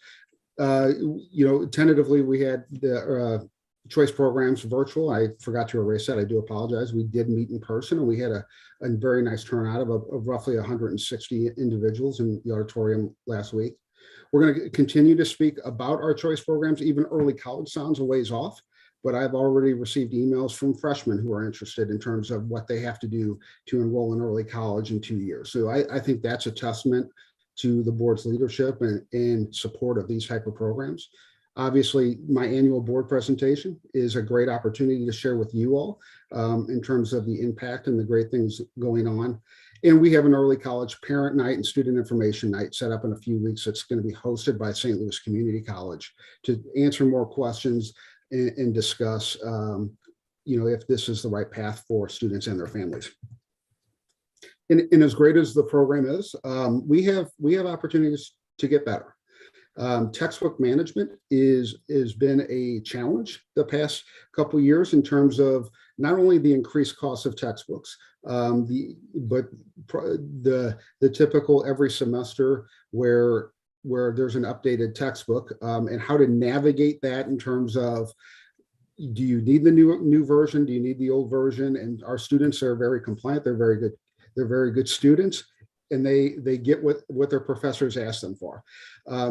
Tentatively we had the choice programs virtual. I forgot to erase that. I do apologize. We did meet in person and we had a very nice turnout of roughly 160 individuals in the auditorium last week. We're going to continue to speak about our choice programs. Even early college sounds a ways off, but I've already received emails from freshmen who are interested in terms of what they have to do to enroll in early college in 2 years. So I think that's a testament to the board's leadership and support of these type of programs. Obviously, my annual board presentation is a great opportunity to share with you all in terms of the impact and the great things going on. And we have an early college parent night and student information night set up in a few weeks. It's going to be hosted by St. Louis Community College to answer more questions and discuss, if this is the right path for students and their families. And as great as the program is, we have opportunities to get better. Textbook management has been a challenge the past couple of years in terms of not only the increased cost of textbooks, but the typical every semester where there's an updated textbook and how to navigate that in terms of, do you need the new version? Do you need the old version? And our students are very compliant. They're very good. They're very good students. And they get what their professors ask them for.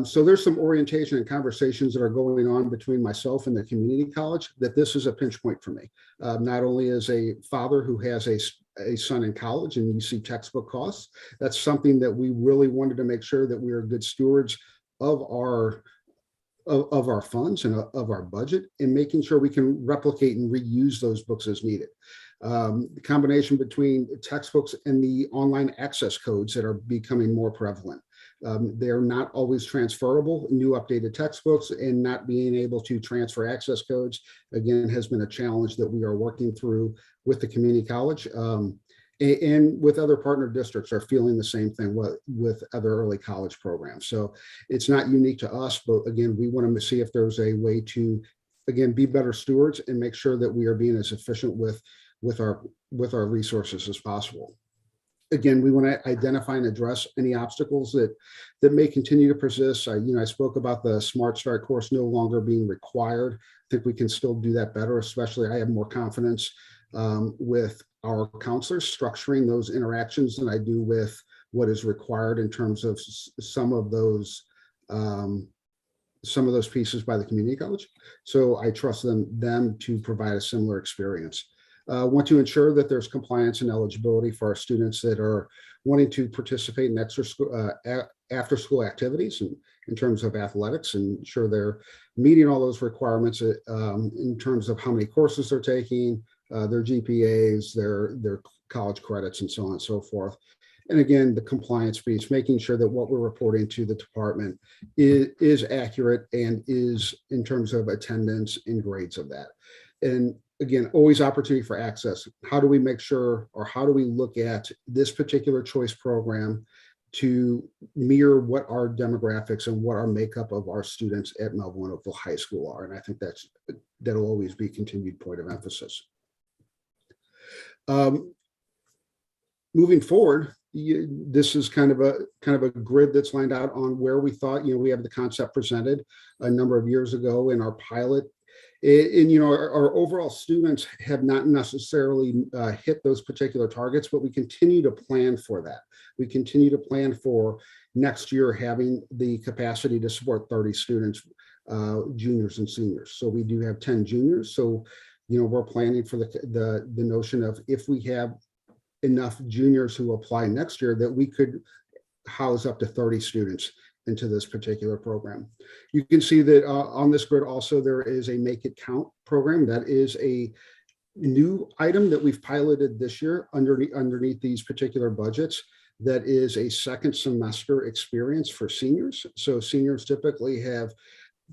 So there's some orientation and conversations that are going on between myself and the community college that this is a pinch point for me. Not only as a father who has a son in college and you see textbook costs, that's something that we really wanted to make sure that we are good stewards of our funds and of our budget, and making sure we can replicate and reuse those books as needed. The combination between textbooks and the online access codes that are becoming more prevalent. They're not always transferable, new updated textbooks, and not being able to transfer access codes, again, has been a challenge that we are working through with the community college. And with other partner districts are feeling the same thing with other early college programs. So it's not unique to us, but again, we want to see if there's a way to, again, be better stewards and make sure that we are being as efficient with our resources as possible. Again, we want to identify and address any obstacles that may continue to persist. I spoke about the Smart Start course no longer being required. I think we can still do that better, especially I have more confidence with our counselors structuring those interactions than I do with what is required in terms of some of those pieces by the community college. So I trust them to provide a similar experience. Want to ensure that there's compliance and eligibility for our students that are wanting to participate in after school activities in terms of athletics, and ensure they're meeting all those requirements in terms of how many courses they're taking, their GPAs, their college credits, and so on and so forth. And again, the compliance piece, making sure that what we're reporting to the department is accurate and is in terms of attendance and grades of that. And again, always opportunity for access. How do we make sure, or how do we look at this particular choice program to mirror what our demographics and what our makeup of our students at Mehlville and Oakville High School are? And I think that'll always be a continued point of emphasis. Moving forward, this is kind of a grid that's lined out on where we thought, we have the concept presented a number of years ago in our pilot. And our overall students have not necessarily hit those particular targets, but we continue to plan for that. We continue to plan for next year having the capacity to support 30 students, juniors and seniors. So we do have 10 juniors. So, we're planning for the notion of, if we have enough juniors who apply next year, that we could house up to 30 students into this particular program. You can see that on this grid also there is a Make It Count program. That is new item that we've piloted this year underneath these particular budgets that is a second semester experience for seniors. So seniors typically have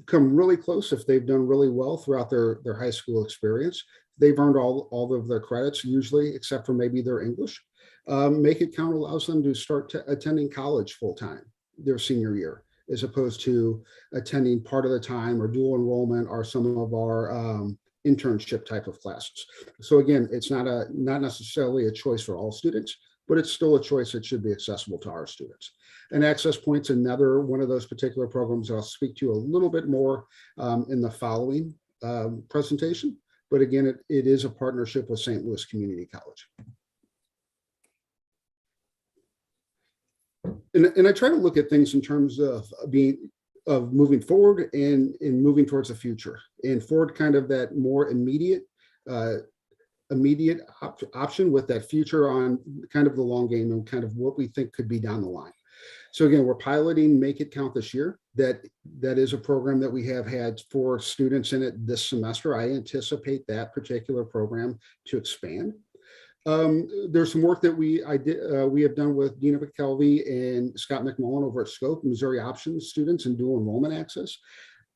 come really close if they've done really well throughout their high school experience. They've earned all of their credits usually, except for maybe their English. Make It Count allows them to start attending college full-time their senior year, as opposed to attending part of the time or dual enrollment or some of our internship type of classes. So again, it's not necessarily a choice for all students, but it's still a choice that should be accessible to our students. And Access Point's another one of those particular programs that I'll speak to a little bit more in the following presentation. But again, it is a partnership with St. Louis Community College. And I try to look at things in terms of moving forward and moving towards the future. And forward, kind of that more immediate option with that future on kind of the long game and kind of what we think could be down the line. So again, we're piloting Make It Count this year. That is a program that we have had for students in it this semester. I anticipate that particular program to expand. There's some work that we have done with Dina McKelvey and Scott McMullen over at Scope, Missouri Options students and dual enrollment access.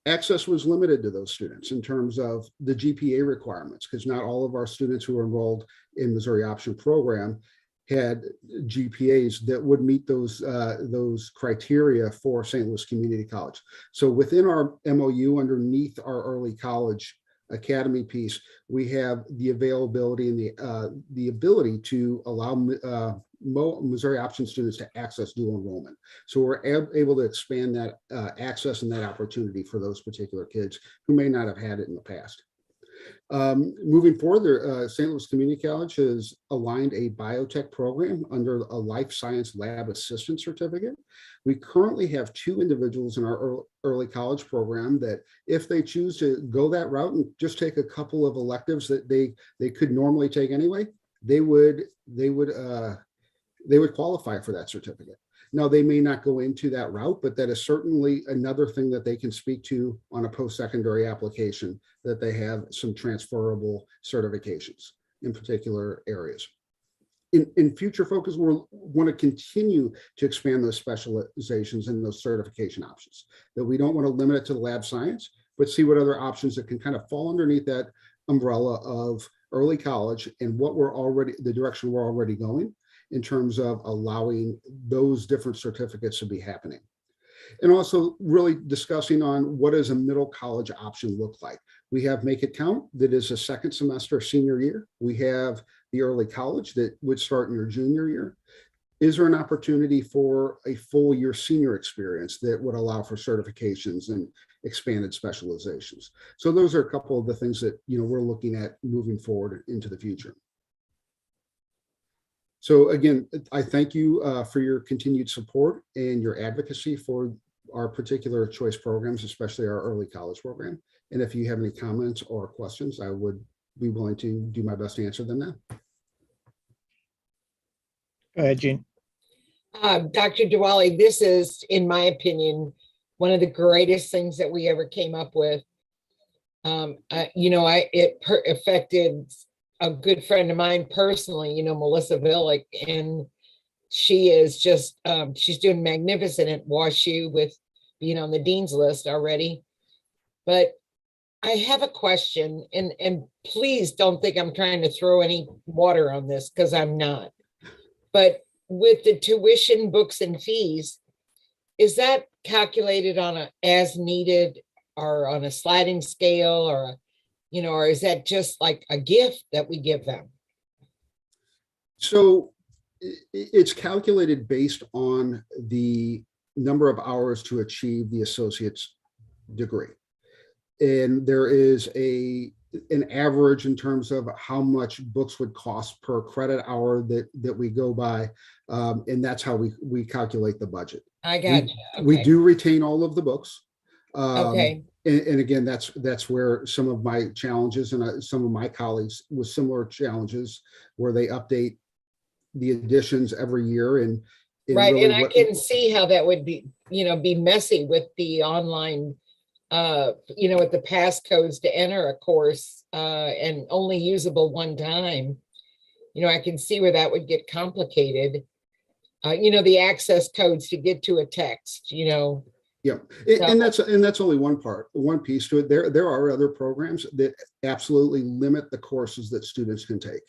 Access was limited to those students in terms of the GPA requirements, because not all of our students who were enrolled in Missouri Option program had GPAs that would meet those criteria for St. Louis Community College. So within our MOU, underneath our early college academy piece, we have the availability and the ability to allow Missouri Option students to access dual enrollment. So we're able to expand that access and that opportunity for those particular kids who may not have had it in the past. Moving forward, St. Louis Community College has aligned a biotech program under a life science lab assistant certificate. We currently have 2 individuals in our early college program that, if they choose to go that route and just take a couple of electives that they could normally take anyway, they would qualify for that certificate. Now, they may not go into that route, but that is certainly another thing that they can speak to on a post-secondary application, that they have some transferable certifications in particular areas. In future focus, we'll want to continue to expand those specializations and those certification options, that we don't want to limit it to the lab science, but see what other options that can kind of fall underneath that umbrella of early college and the direction we're already going in terms of allowing those different certificates to be happening. And also really discussing on what does a middle college option look like. We have Make It Count, that is a second semester senior year. We have the early college that would start in your junior year. Is there an opportunity for a full year senior experience that would allow for certifications and expanded specializations? So those are a couple of the things that we're looking at moving forward into the future. So again, I thank you for your continued support and your advocacy for our particular choice programs, especially our early college program. And if you have any comments or questions, I would be willing to do my best to answer them now. Go ahead, Jean. Dr. Diwali, this is, in my opinion, one of the greatest things that we ever came up with. It affected a good friend of mine personally, Melissa Villick, and she is just, she's doing magnificent at WashU with being on the dean's list already. But I have a question, and please don't think I'm trying to throw any water on this, because I'm not. But with the tuition, books, and fees, is that calculated on a as needed or on a sliding scale, or or is that just like a gift that we give them? So it's calculated based on the number of hours to achieve the associate's degree. And there is an average in terms of how much books would cost per credit hour that we go by. And that's how we calculate the budget. I got you. Okay. We do retain all of the books. Okay. And again, that's where some of my challenges and some of my colleagues with similar challenges, where they update the editions every year. And right. Really and I can see how that would be, be messy with the online with the passcodes to enter a course, and only usable one time, I can see where that would get complicated. The access codes to get to a text, Yeah, and that's only one piece to it. There are other programs that absolutely limit the courses that students can take,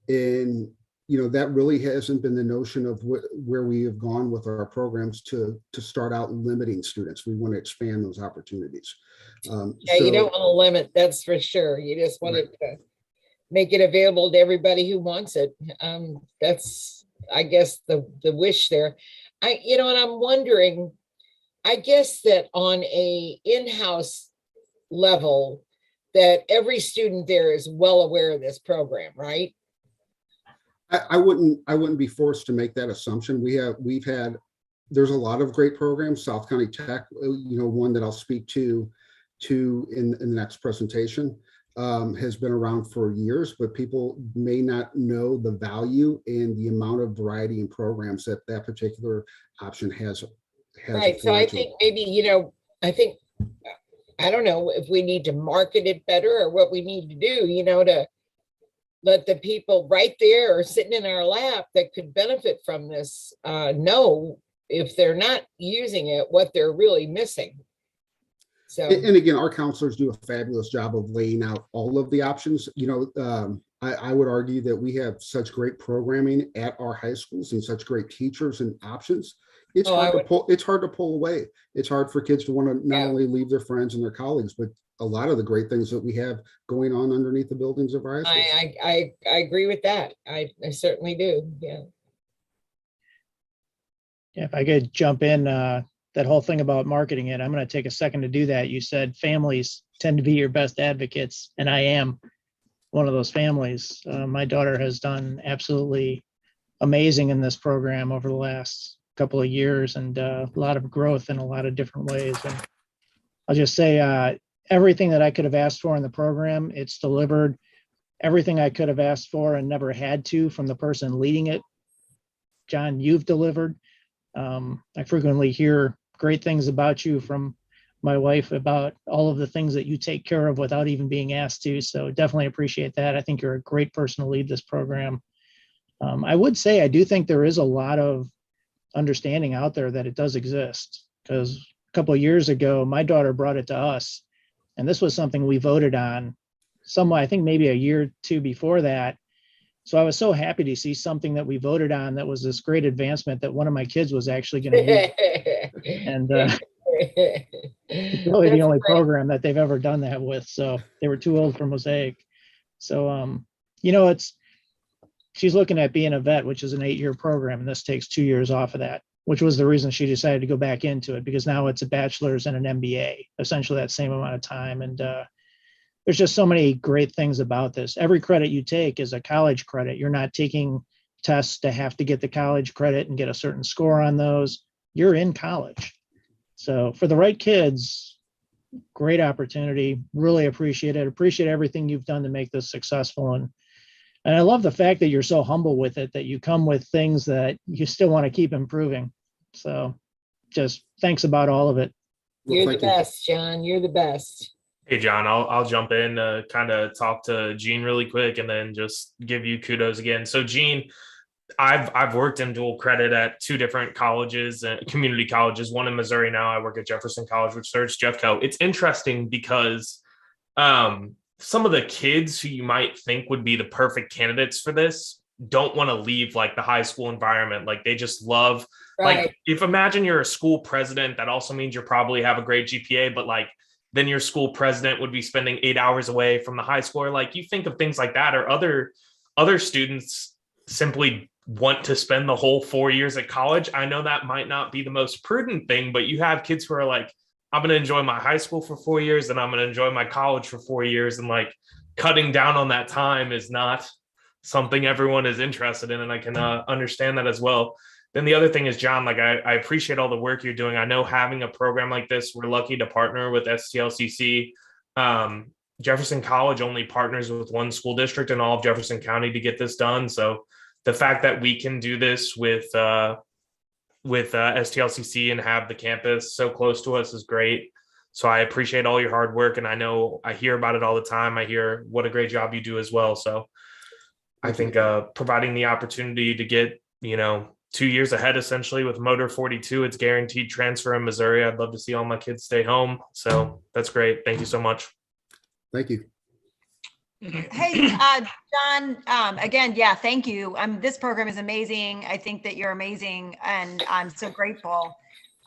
and that really hasn't been the notion of where we have gone with our programs to start out limiting students. We want to expand those opportunities. Yeah, you don't want to limit, that's for sure. You just want it to make it available to everybody who wants it. That's, I guess, the wish there. And I'm wondering, I guess that on a in-house level, that every student there is well aware of this program, right? I wouldn't be forced to make that assumption. There's a lot of great programs. South County Tech, one that I'll speak to in the next presentation, has been around for years, but people may not know the value and the amount of variety in programs that particular option has. Right. So I think maybe, I don't know if we need to market it better or what we need to do, to let the people right there or sitting in our lap that could benefit from this know if they're not using it, what they're really missing. So, and again, our counselors do a fabulous job of laying out all of the options. I would argue that we have such great programming at our high schools and such great teachers and options. It's hard to pull away. It's hard for kids to want to not only leave their friends and their colleagues, but a lot of the great things that we have going on underneath the buildings of our high schools. I agree with that. I certainly do. Yeah. Yeah, if I could jump in, that whole thing about marketing it, I'm going to take a second to do that. You said families tend to be your best advocates, and I am one of those families. My daughter has done absolutely amazing in this program over the last couple of years, and a lot of growth in a lot of different ways. And I'll just say everything that I could have asked for in the program, it's delivered. Everything I could have asked for and never had to from the person leading it, John, you've delivered. I frequently hear great things about you from my wife about all of the things that you take care of without even being asked to. So definitely appreciate that. I think you're a great person to lead this program. I would say I do think there is a lot of understanding out there that it does exist, because a couple of years ago, my daughter brought it to us, and this was something we voted on I think maybe a year or two before that. So I was so happy to see something that we voted on that was this great advancement that one of my kids was actually going to use. And it's really the only program that they've ever done that with. So they were too old for Mosaic. So, she's looking at being a vet, which is an 8-year program, and this takes 2 years off of that, which was the reason she decided to go back into it, because now it's a bachelor's and an MBA, essentially that same amount of time. And there's just so many great things about this. Every credit you take is a college credit. You're not taking tests to have to get the college credit and get a certain score on those. You're in college. So for the right kids, great opportunity. Really appreciate it. Appreciate everything you've done to make this successful. And I love the fact that you're so humble with it, that you come with things that you still want to keep improving. So just thanks about all of it. You're the best, John. You're the best. Hey, John, I'll jump in to kind of talk to Gene really quick and then just give you kudos again. So Gene, I've worked in dual credit at 2 different colleges, community colleges, one in Missouri now. I work at Jefferson College, which serves Jeffco. It's interesting because some of the kids who you might think would be the perfect candidates for this don't want to leave like the high school environment. Like they just love, like if imagine you're a school president, that also means you probably have a great GPA, but like then your school president would be spending 8 hours away from the high school. Like you think of things like that, or other students simply want to spend the whole 4 years at college. I know that might not be the most prudent thing, but you have kids who are like, I'm going to enjoy my high school for 4 years and I'm going to enjoy my college for 4 years. And like cutting down on that time is not something everyone is interested in. And I can understand that as well. Then the other thing is, John, like I appreciate all the work you're doing. I know having a program like this, we're lucky to partner with STLCC. Jefferson College only partners with one school district in all of Jefferson County to get this done. So the fact that we can do this with STLCC and have the campus so close to us is great. So I appreciate all your hard work, and I know I hear about it all the time. I hear what a great job you do as well. So I think providing the opportunity to get, 2 years ahead essentially with Motor 42, it's guaranteed transfer in Missouri. I'd love to see all my kids stay home. So that's great. Thank you so much. Thank you. Hey, John, again, yeah, thank you. This program is amazing. I think that you're amazing, and I'm so grateful.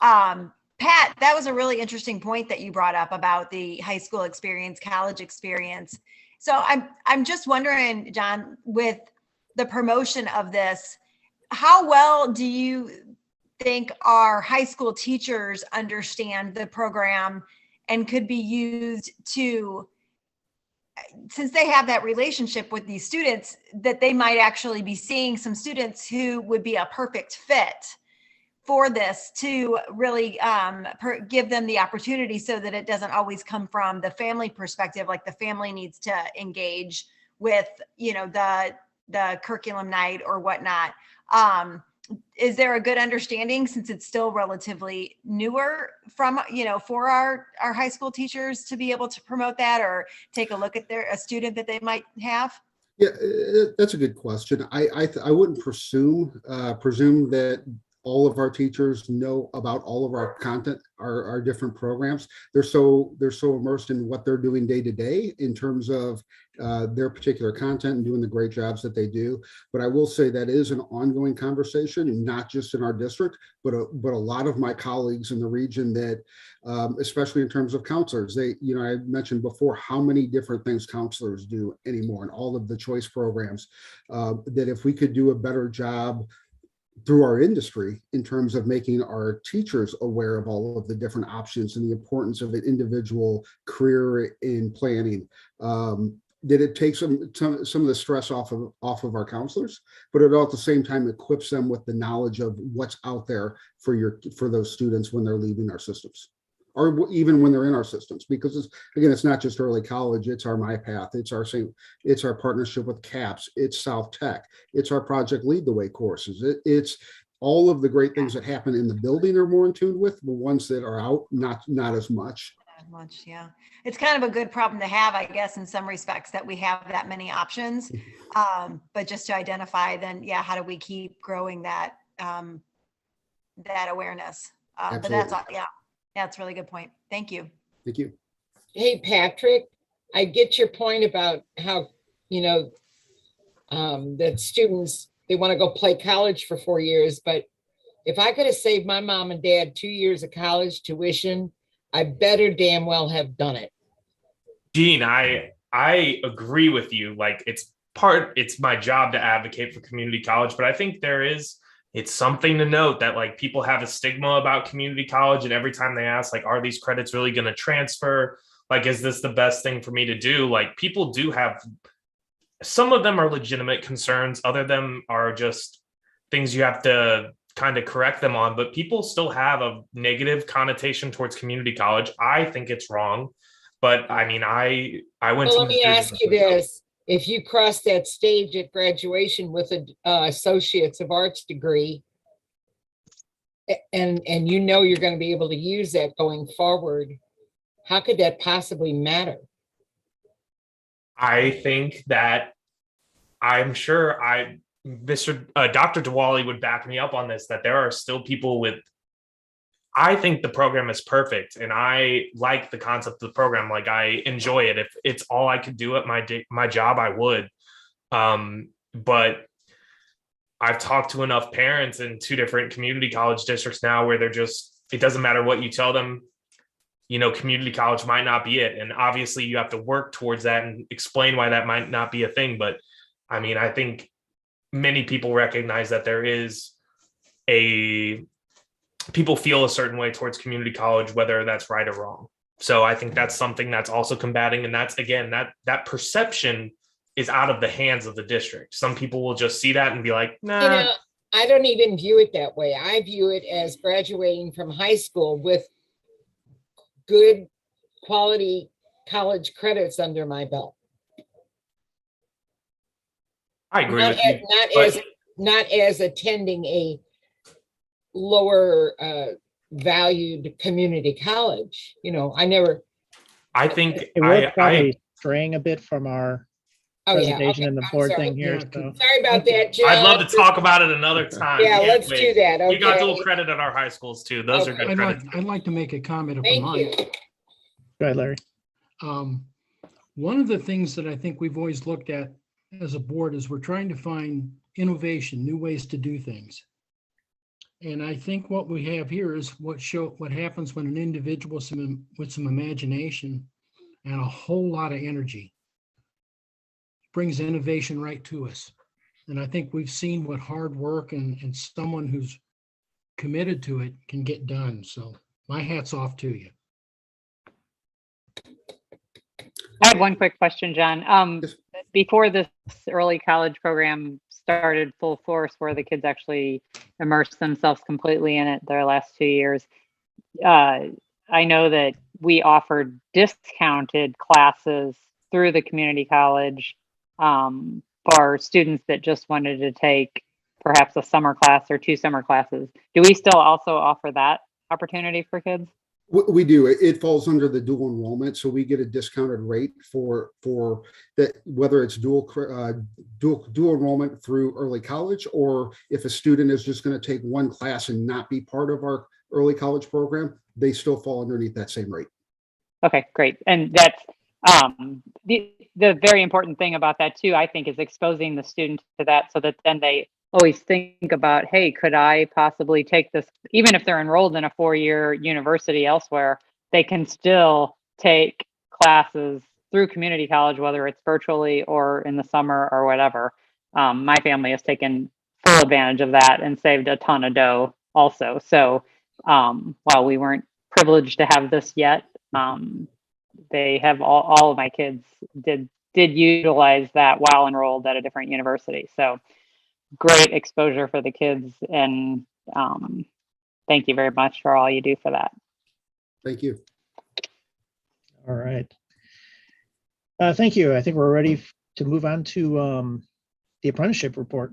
Pat, that was a really interesting point that you brought up about the high school experience, college experience. So I'm just wondering, John, with the promotion of this, how well do you think our high school teachers understand the program and could be used to, since they have that relationship with these students, that they might actually be seeing some students who would be a perfect fit for this, to really give them the opportunity, so that it doesn't always come from the family perspective, like the family needs to engage with, the curriculum night or whatnot. Is there a good understanding, since it's still relatively newer, from, for our high school teachers to be able to promote that or take a look at a student that they might have? Yeah, that's a good question. I wouldn't presume that all of our teachers know about all of our content, our different programs. They're so immersed in what they're doing day to day in terms of their particular content and doing the great jobs that they do. But I will say that is an ongoing conversation, not just in our district, but a lot of my colleagues in the region that, especially in terms of counselors, I mentioned before how many different things counselors do anymore, and all of the choice programs, that if we could do a better job through our industry in terms of making our teachers aware of all of the different options and the importance of an individual career in planning, that it takes some of the stress off of our counselors, but it all at the same time equips them with the knowledge of what's out there for those students when they're leaving our systems, or even when they're in our systems. Because it's not just early college, it's our MyPath, it's our partnership with CAPS, it's South Tech, it's our Project Lead the Way courses, it's all of the great things that happen in the building are more in tune with. The ones that are out, not as much. Yeah, it's kind of a good problem to have, I guess, in some respects, that we have that many options, but just to identify, then, yeah, how do we keep growing that that awareness? But that's all. Yeah, that's a really good point. Thank you. Thank you. Hey, Patrick, I get your point about how, that students, they want to go play college for 4 years, but if I could have saved my mom and dad 2 years of college tuition, I better damn well have done it. Dean, I agree with you. Like, it's my job to advocate for community college, but I think it's something to note that, like, people have a stigma about community college, and every time they ask, like, are these credits really going to transfer? Like, is this the best thing for me to do? Like, people do have, some of them are legitimate concerns. Other of them are just things you have to kind of correct them on, but people still have a negative connotation towards community college. I think it's wrong, but I mean, I went to. Let me ask you this. If you cross that stage at graduation with an Associates of Arts degree, and you're going to be able to use that going forward, how could that possibly matter? I think that, I'm sure Dr. Diwali would back me up on this, that there are still people I think the program is perfect, and I like the concept of the program. Like, I enjoy it. If it's all I could do at my job, I would. But I've talked to enough parents in 2 different community college districts now where it doesn't matter what you tell them, community college might not be it. And obviously you have to work towards that and explain why that might not be a thing. But I mean, I think many people recognize that people feel a certain way towards community college, whether that's right or wrong. So I think that's something that's also combating. And that's, again, that perception is out of the hands of the district. Some people will just see that and be like, nah. I don't even view it that way. I view it as graduating from high school with good quality college credits under my belt. I agree with you. Not as attending a lower valued community college. You know, I never. I think We're probably straying a bit from our Oh, yeah. presentation Okay. and the I'm board sorry. thing here. Yeah, So Sorry about that, John. I'd love to talk about it another time. Yeah, Can't let's wait. do that. We got Okay. dual credit at our high schools too. Those are Okay. good credits. I'd like to make a comment if I Thank you. might. go ahead, Larry. One of the things that I think we've always looked at as a board is we're trying to find innovation, new ways to do things. And I think what we have here is what happens when an individual with some imagination and a whole lot of energy brings innovation right to us. And I think we've seen what hard work and someone who's committed to it can get done. So my hat's off to you. I have one quick question, John. Before this early college program started full force, where the kids actually immersed themselves completely in it their last 2 years, I know that we offered discounted classes through the community college for students that just wanted to take perhaps a summer class or 2 summer classes. Do we still also offer that opportunity for kids? We do. It falls under the dual enrollment, so we get a discounted rate for that, whether it's dual enrollment through early college, or if a student is just going to take one class and not be part of our early college program, they still fall underneath that same rate. Okay, great. And that's the very important thing about that too, I think, is exposing the student to that so that then they always think about, hey, could I possibly take this, even if they're enrolled in a 4-year university elsewhere, they can still take classes through community college, whether it's virtually or in the summer or whatever. My family has taken full advantage of that and saved a ton of dough also. So while we weren't privileged to have this yet, they have all of my kids did utilize that while enrolled at a different university. So great exposure for the kids, and thank you very much for all you do for that. Thank you. All right. Thank you. I think we're ready to move on to the apprenticeship report.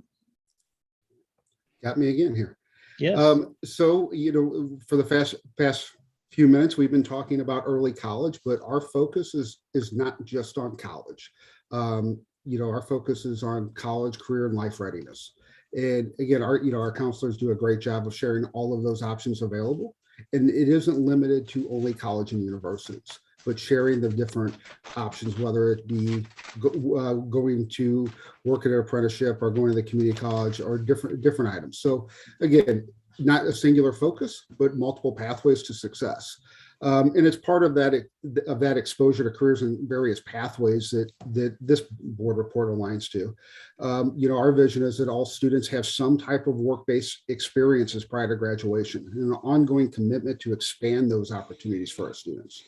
Got me again here. Yes. So, for the past few minutes, we've been talking about early college, but our focus is not just on college. Our focus is on college, career, and life readiness. And again, our counselors do a great job of sharing all of those options available. And it isn't limited to only college and universities, but sharing the different options, whether it be going to work at an apprenticeship or going to the community college, or different items. So again, not a singular focus, but multiple pathways to success. And it's part of that exposure to careers and various pathways that this board report aligns to. Our vision is that all students have some type of work-based experiences prior to graduation, and an ongoing commitment to expand those opportunities for our students.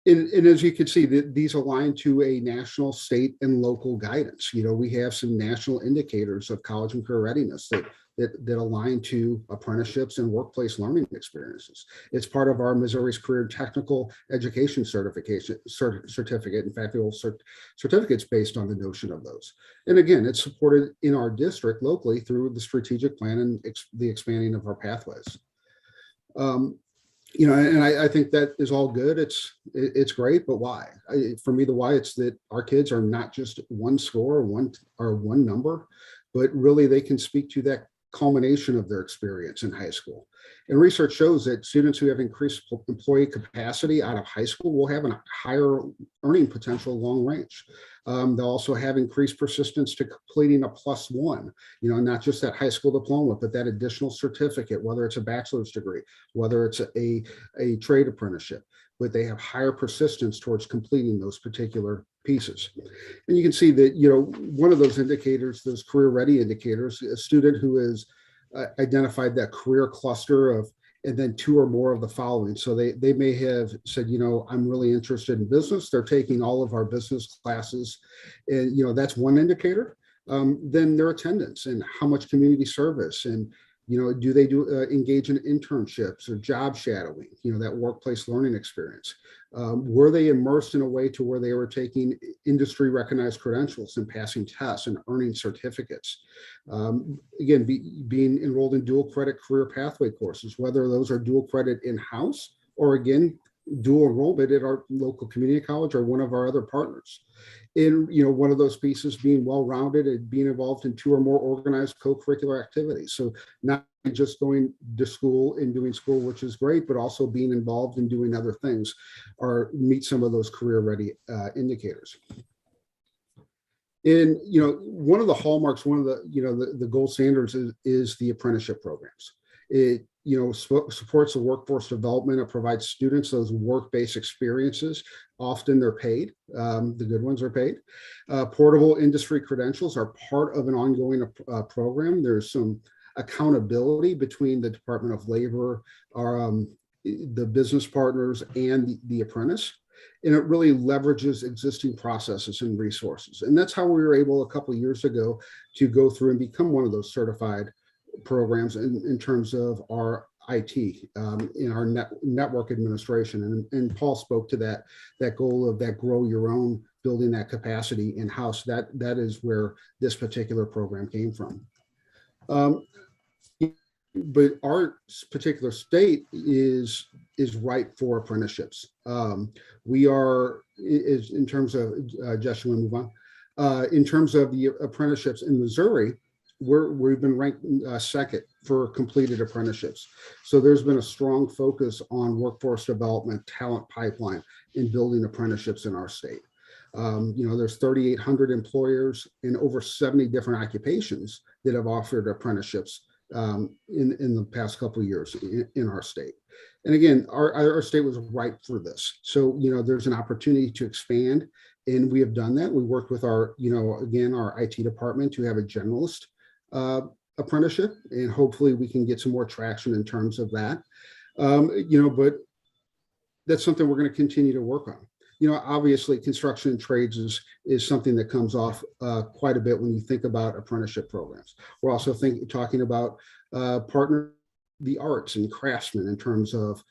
And as you can see, these align to a national, state, and local guidance. We have some national indicators of college and career readiness that align to apprenticeships and workplace learning experiences. It's part of our Missouri's Career Technical Education certificate. In fact, the old certificate's based on the notion of those. And again, it's supported in our district locally through the strategic plan and the expanding of our pathways. And I think that is all good. It's great, but why? For me, the why, it's that our kids are not just one score or one number, but really they can speak to that culmination of their experience in high school. And research shows that students who have increased employee capacity out of high school will have a higher earning potential long range. They'll also have increased persistence to completing a +1, not just that high school diploma, but that additional certificate, whether it's a bachelor's degree, whether it's a trade apprenticeship, but they have higher persistence towards completing those particular pieces. And you can see that, one of those indicators, those career ready indicators, a student who has identified that career cluster of, and then 2 or more of the following. So they may have said, I'm really interested in business. They're taking all of our business classes, and that's one indicator. Then their attendance and how much community service and Do they engage in internships or job shadowing, that workplace learning experience? Were they immersed in a way to where they were taking industry recognized credentials and passing tests and earning certificates? Again, being enrolled in dual credit career pathway courses, whether those are dual credit in-house or again, dual enrollment at our local community college or one of our other partners. In one of those pieces being well-rounded and being involved in 2 or more organized co-curricular activities. So not just going to school and doing school, which is great, but also being involved in doing other things or meet some of those career ready indicators. And one of the hallmarks, one of the gold standards is the apprenticeship programs. It supports the workforce development. It provides students those work-based experiences. Often they're paid. The good ones are paid. Portable industry credentials are part of an ongoing program. There's some accountability between the Department of Labor, the business partners, and the apprentice. And it really leverages existing processes and resources. And that's how we were able a couple of years ago to go through and become one of those certified programs in terms of our IT, in our network administration. And Paul spoke to that goal of that grow your own, building that capacity in-house. That is where this particular program came from. But our particular state is ripe for apprenticeships. We are, in terms of, Jess, you want to move on? In terms of the apprenticeships in Missouri, we've been ranked second for completed apprenticeships. So there's been a strong focus on workforce development, talent pipeline, and building apprenticeships in our state. There's 3,800 employers in over 70 different occupations that have offered apprenticeships in the past couple of years in our state. And again, our state was ripe for this. So, there's an opportunity to expand, and we have done that. We worked with our IT department to have a generalist apprenticeship, and hopefully we can get some more traction in terms of that. But that's something we're going to continue to work on. Obviously construction and trades is something that comes off quite a bit when you think about apprenticeship programs. We're also talking about partner the arts and craftsmen in terms of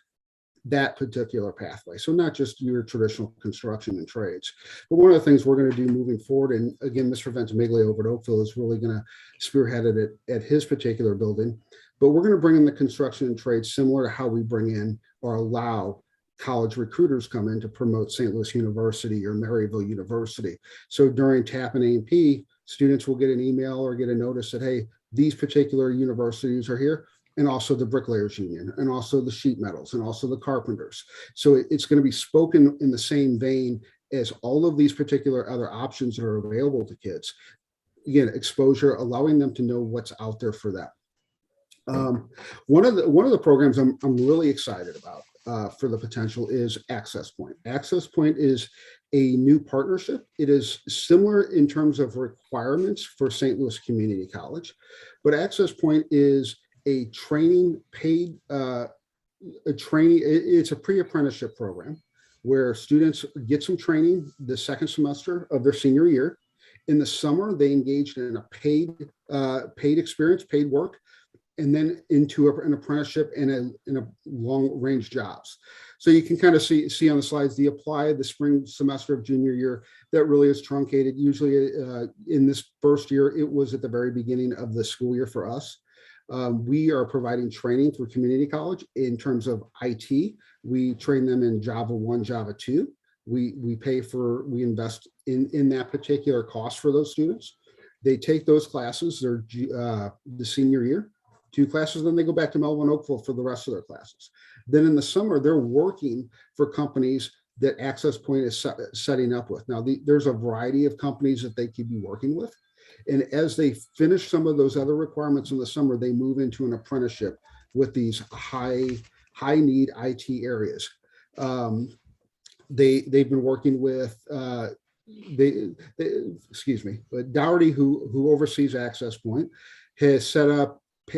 that particular pathway. So not just your traditional construction and trades, but one of the things we're going to do moving forward, and again, Mr. Ventimiglia over at Oakville is really going to spearhead it at his particular building, but we're going to bring in the construction and trades similar to how we bring in or allow college recruiters come in to promote St. Louis University or Maryville University. So during TAP and A&P, students will get an email or get a notice that, hey, these particular universities are here, and also the Bricklayers Union, and also the sheet metals, and also the carpenters. So it's going to be spoken in the same vein as all of these particular other options that are available to kids. Again, exposure, allowing them to know what's out there for them. One of the programs I'm really excited about for the potential is Access Point. Access Point is a new partnership. It is similar in terms of requirements for St. Louis Community College, but Access Point is a training paid, it's a pre-apprenticeship program where students get some training the second semester of their senior year. In the summer, they engaged in a paid experience, paid work, and then into an apprenticeship in a long range jobs. So you can kind of see on the slides, the apply the spring semester of junior year, that really is truncated. Usually in this first year, it was at the very beginning of the school year for us. We are providing training through community college in terms of IT. We train them in Java 1, Java 2. We invest in that particular cost for those students. They take those classes, they're the senior year, 2 classes, then they go back to Mehlville and Oakville for the rest of their classes. Then in the summer, they're working for companies that Access Point is setting up with. Now, there's a variety of companies that they could be working with. And as they finish some of those other requirements in the summer, they move into an apprenticeship with these high need IT areas. They've been working with, but Dougherty, who oversees Access Point, has set up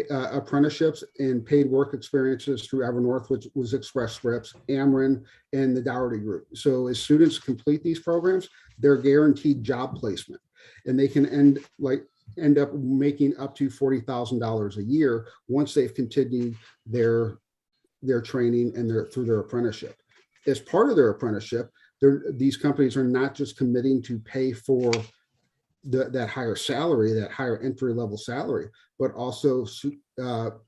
apprenticeships and paid work experiences through Evernorth, which was Express Scripts, Ameren, and the Dougherty Group. So as students complete these programs, they're guaranteed job placement, and they can end end up making up to $40,000 a year once they've continued their training and through their apprenticeship. As part of their apprenticeship, these companies are not just committing to pay for that higher salary, that higher entry level salary, but also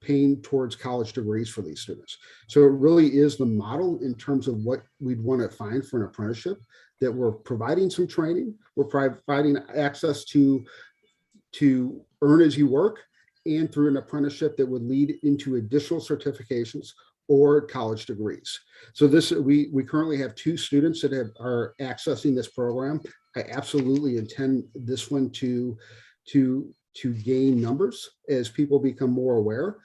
paying towards college degrees for these students. So it really is the model in terms of what we'd want to find for an apprenticeship, that we're providing some training, we're providing access to earn as you work, and through an apprenticeship that would lead into additional certifications or college degrees. So we currently have 2 students that are accessing this program. I absolutely intend this one to gain numbers as people become more aware.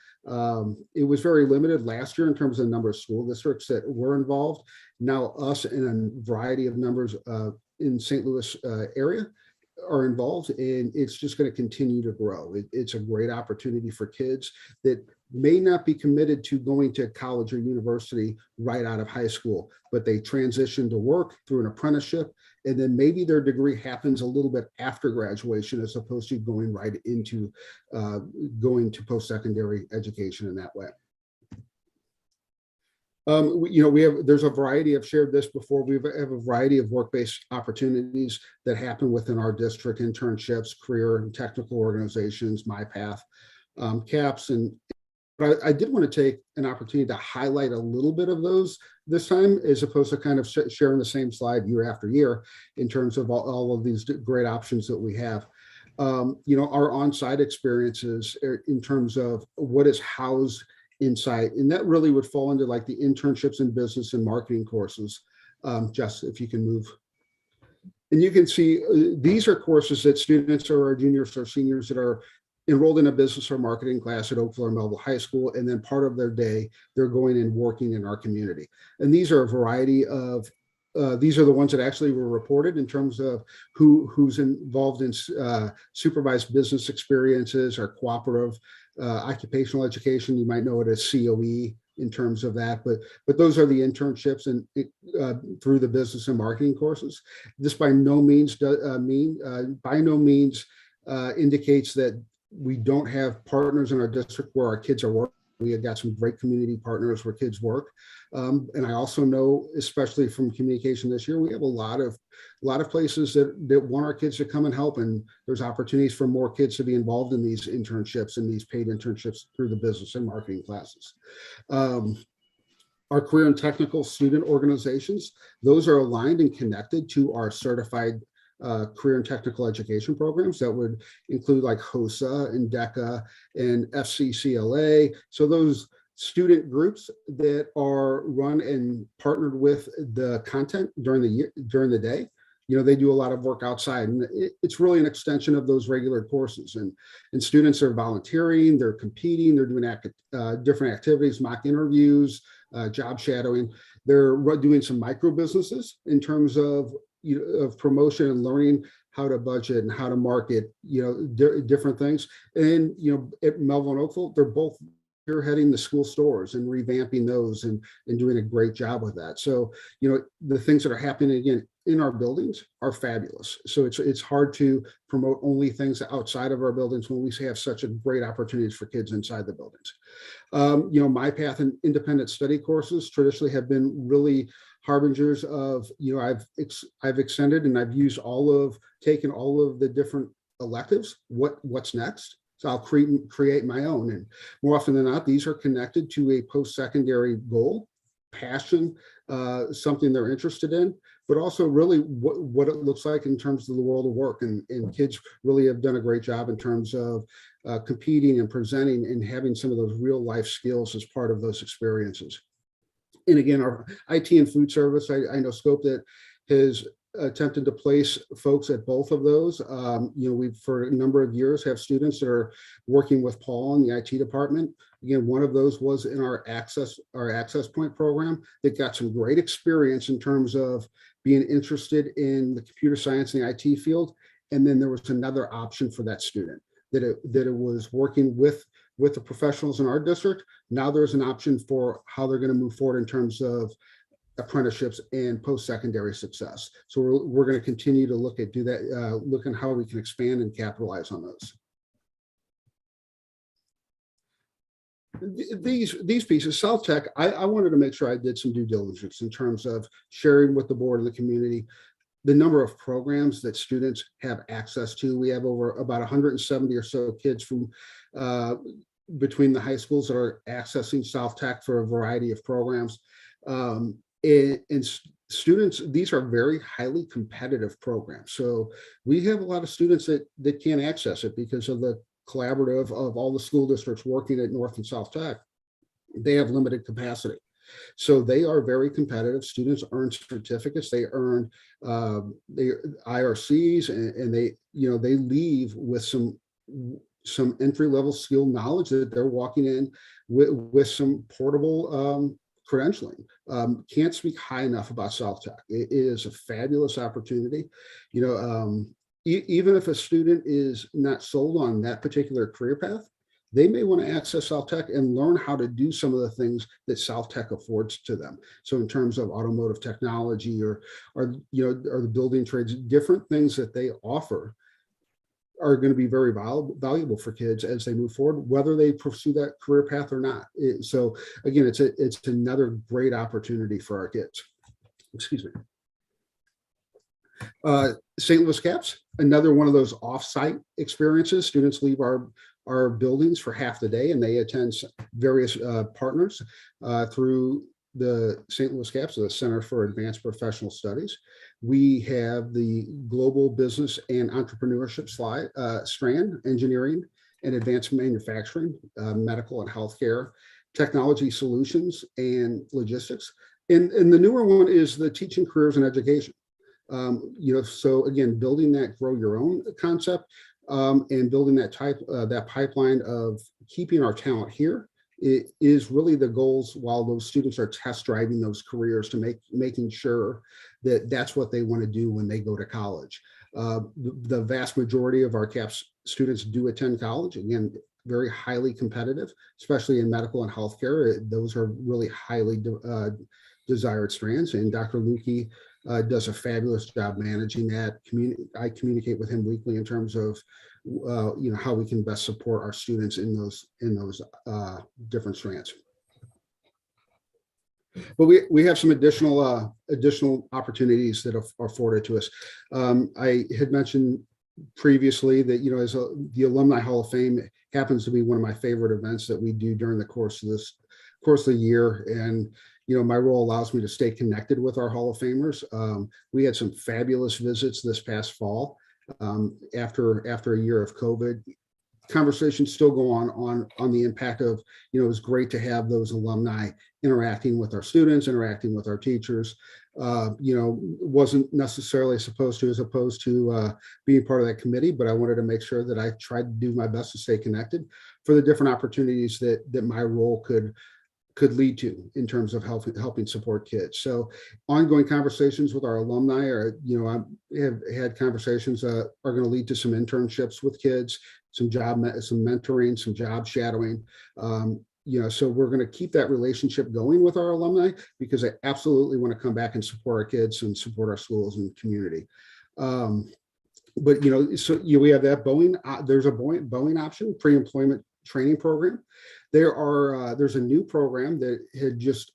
It was very limited last year in terms of the number of school districts that were involved. Now us and a variety of numbers in St. Louis area are involved, and it's just going to continue to grow. It's a great opportunity for kids that may not be committed to going to college or university right out of high school, but they transition to work through an apprenticeship, and then maybe their degree happens a little bit after graduation as opposed to going right into going to post-secondary education in that way. There's a variety, I've shared this before, we have a variety of work-based opportunities that happen within our district: internships, career and technical organizations, MyPath, CAPS. But I did want to take an opportunity to highlight a little bit of those this time, as opposed to kind of sharing the same slide year after year in terms of all of these great options that we have. Our on-site experiences in terms of what is housed insight, and that really would fall into like the internships in business and marketing courses. Just if you can move, and you can see these are courses that students or juniors or seniors that are enrolled in a business or marketing class at Oakville or Mehlville High School, and then part of their day they're going and working in our community. And these are a variety of these are the ones that actually were reported in terms of who's involved in supervised business experiences or cooperative occupational education. You might know it as COE in terms of that, but those are the internships and through the business and marketing courses. This by no means indicates that we don't have partners in our district where our kids are working. We have got some great community partners where kids work. And I also know, especially from communication this year, we have a lot of places that want our kids to come and help. And there's opportunities for more kids to be involved in these internships and these paid internships through the business and marketing classes. Our career and technical student organizations, those are aligned and connected to our certified career and technical education programs that would include like HOSA and DECA and FCCLA. So those student groups that are run and partnered with the content during the day, they do a lot of work outside, and it's really an extension of those regular courses. And students are volunteering, they're competing, they're doing different activities, mock interviews, job shadowing. They're doing some micro businesses in terms of promotion and learning how to budget and how to market, different things. And, at Mehlville and Oakville, they're both heading the school stores and revamping those and doing a great job with that. So, the things that are happening again in our buildings are fabulous. So it's hard to promote only things outside of our buildings when we have such a great opportunities for kids inside the buildings. MyPath and independent study courses traditionally have been really harbingers of, I've extended and I've used taken all of the different electives. What's next? So I'll create my own. And more often than not, these are connected to a post-secondary goal, passion, something they're interested in, but also really what it looks like in terms of the world of work. And kids really have done a great job in terms of competing and presenting and having some of those real life skills as part of those experiences. And again, our IT and food service, I know Scope that has attempted to place folks at both of those. We've for a number of years have students that are working with Paul in the IT department. Again, one of those was in our access point program that got some great experience in terms of being interested in the computer science and the IT field. And then there was another option for that student that it was working with the professionals in our district. Now there's an option for how they're going to move forward in terms of apprenticeships and post-secondary success. So we're going to continue to look at how we can expand and capitalize on those. These pieces, South Tech, I wanted to make sure I did some due diligence in terms of sharing with the board and the community the number of programs that students have access to. We have over about 170 or so kids from between the high schools that are accessing South Tech for a variety of programs. And students, these are very highly competitive programs. So we have a lot of students that can't access it because of the collaborative of all the school districts working at North and South Tech. They have limited capacity. So they are very competitive. Students earn certificates, they earn IRCs, and they, they leave with some entry-level skill knowledge that they're walking in with some portable credentialing. Can't speak high enough about South Tech. It is a fabulous opportunity. Even if a student is not sold on that particular career path, they may want to access South Tech and learn how to do some of the things that South Tech affords to them. So in terms of automotive technology or the building trades, different things that they offer are going to be very valuable for kids as they move forward, whether they pursue that career path or not. So again, it's another great opportunity for our kids. Excuse me. St. Louis Caps, another one of those off-site experiences. Students leave our buildings for half the day and they attend various partners through the St. Louis Caps, the Center for Advanced Professional Studies. We have the Global Business and Entrepreneurship strand, engineering and advanced manufacturing, medical and healthcare, technology solutions, and logistics. And the newer one is the teaching, careers, and education. So again, building that grow your own concept and building that pipeline of keeping our talent here. It is really the goals while those students are test driving those careers to making sure that that's what they want to do when they go to college. The vast majority of our CAPS students do attend college. Again, very highly competitive, especially in medical and healthcare. Those are really highly desired strands. And Dr. Lukey does a fabulous job managing that. I communicate with him weekly in terms of how we can best support our students in those different strands. But we have some additional opportunities that are afforded to us. I had mentioned previously that the Alumni Hall of Fame happens to be one of my favorite events that we do during the course of the year. And my role allows me to stay connected with our Hall of Famers. We had some fabulous visits this past fall. After a year of COVID, conversations still go on the impact of, it was great to have those alumni interacting with our students, interacting with our teachers. Wasn't necessarily as opposed to being part of that committee, but I wanted to make sure that I tried to do my best to stay connected for the different opportunities that my role could lead to in terms of helping support kids. So ongoing conversations with our alumni I have had conversations are going to lead to some internships with kids, some mentoring, some job shadowing. So we're going to keep that relationship going with our alumni because I absolutely want to come back and support our kids and support our schools and community. But we have that Boeing. There's a Boeing option pre-employment training program. There's a new program that had just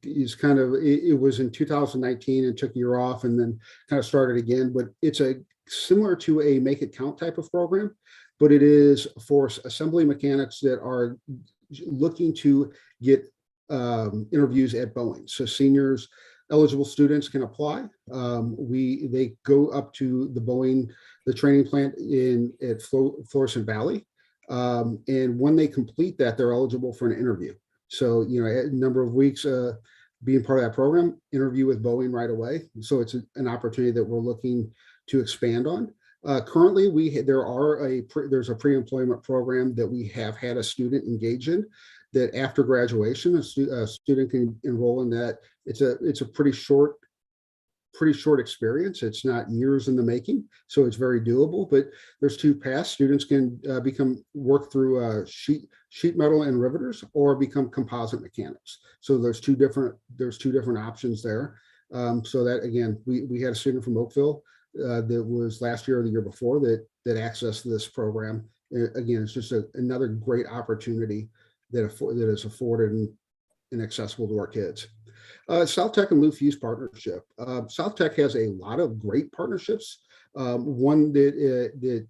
is kind of, it was in 2019 and took a year off and then kind of started again, but it's similar to a Make It Count type of program, but it is for assembly mechanics that are looking to get interviews at Boeing. So seniors, eligible students can apply. They go up to the training plant at Florissant Valley. And when they complete that, they're eligible for an interview. So, a number of weeks being part of that program, interview with Boeing right away. So it's an opportunity that we're looking to expand on. Currently, there's a pre-employment program that we have had a student engage in that after graduation, a student can enroll in that. It's a pretty short experience. It's not years in the making, so it's very doable. But there's two paths. Students can work through sheet metal and riveters, or become composite mechanics. So there's two different options there. So that again, we had a student from Oakville that was last year or the year before that accessed this program. Again, it's just another great opportunity that is afforded and accessible to our kids. South Tech and Lou Fuse partnership. South Tech has a lot of great partnerships. One that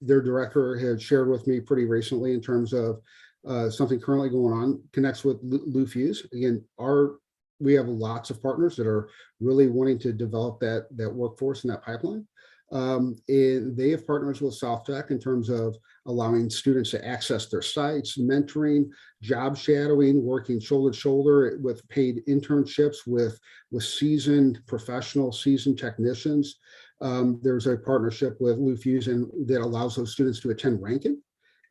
their director had shared with me pretty recently in terms of something currently going on connects with Lou Fuse. Again, we have lots of partners that are really wanting to develop that workforce and that pipeline. And they have partners with South Tech in terms of allowing students to access their sites, mentoring, job shadowing, working shoulder to shoulder with paid internships with seasoned professional, seasoned technicians. There's a partnership with Lou Fuse that allows those students to attend Rankin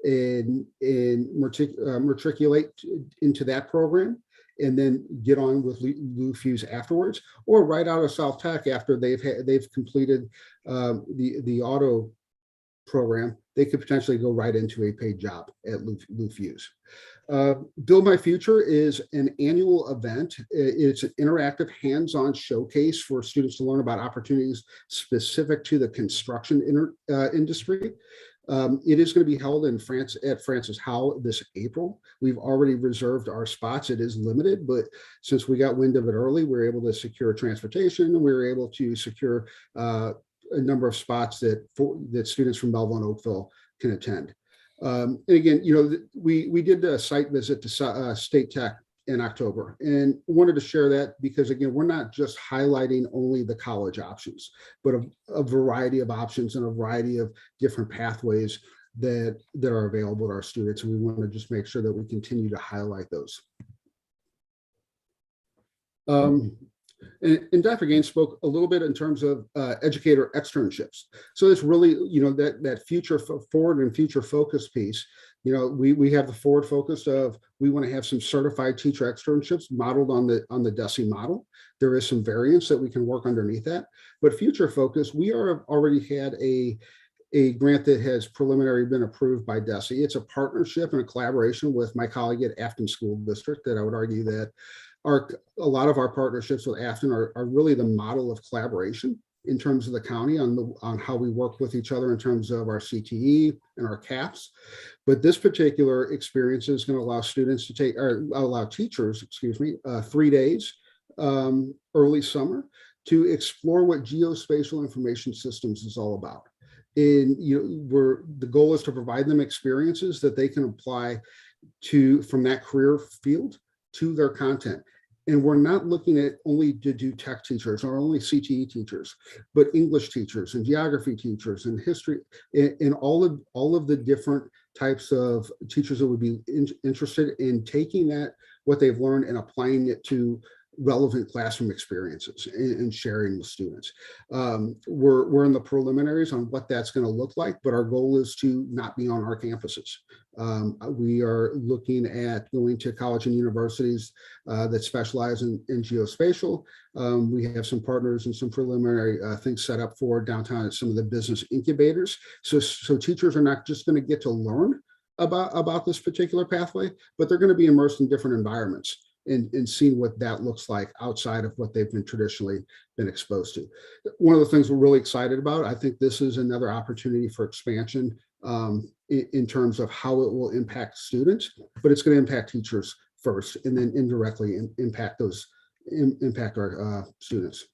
and matriculate into that program, and then get on with Lou Fuse afterwards, or right out of South Tech after they've completed the auto program. They could potentially go right into a paid job at Lou Fuse. Build My Future is an annual event. It's an interactive hands-on showcase for students to learn about opportunities specific to the construction industry. It is going to be held in France at Francis Howell this April. We've already reserved our spots. It is limited, but since we got wind of it early, we were able to secure transportation. We were able to secure a number of spots that students from Mehlville and Oakville can attend. And again, we did a site visit to State Tech in October and wanted to share that because, again, we're not just highlighting only the college options, but a variety of options and a variety of different pathways that are available to our students. And we want to just make sure that we continue to highlight those. And Dr. Gaines spoke a little bit in terms of educator externships. So it's really, that future forward and future focus piece. We have the forward focus of we want to have some certified teacher externships modeled on the DESE model. There is some variance that we can work underneath that, but future focus, we are already had a grant that has preliminary been approved by DESE. It's a partnership and a collaboration with my colleague at Afton School District that I would argue that a lot of our partnerships with Afton are really the model of collaboration in terms of the county on how we work with each other in terms of our CTE and our CAPS. But this particular experience is going to allow students to allow teachers, 3 days early summer to explore what geospatial information systems is all about. And the goal is to provide them experiences that they can apply from that career field to their content. And we're not looking at only to do tech teachers or only CTE teachers, but English teachers and geography teachers and history and all of the different types of teachers that would be interested in taking what they've learned and applying it to relevant classroom experiences and sharing with students. We're in the preliminaries on what that's going to look like, but our goal is to not be on our campuses. We are looking at going to college and universities that specialize in geospatial. We have some partners and some preliminary things set up for downtown at some of the business incubators. So teachers are not just going to get to learn about this particular pathway, but they're going to be immersed in different environments and seeing what that looks like outside of what they've traditionally been exposed to. One of the things we're really excited about, I think this is another opportunity for expansion in terms of how it will impact students, but it's going to impact teachers first and then indirectly impact our students.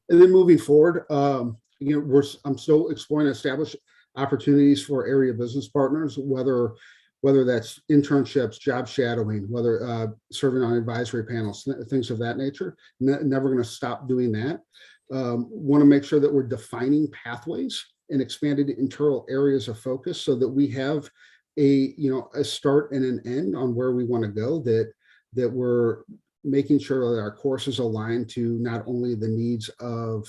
And then moving forward, I'm still exploring established opportunities for area business partners, whether that's internships, job shadowing, whether serving on advisory panels, things of that nature. Never going to stop doing that. Want to make sure that we're defining pathways and expanded internal areas of focus so that we have a start and an end on where we want to go, that we're making sure that our courses align to not only the needs of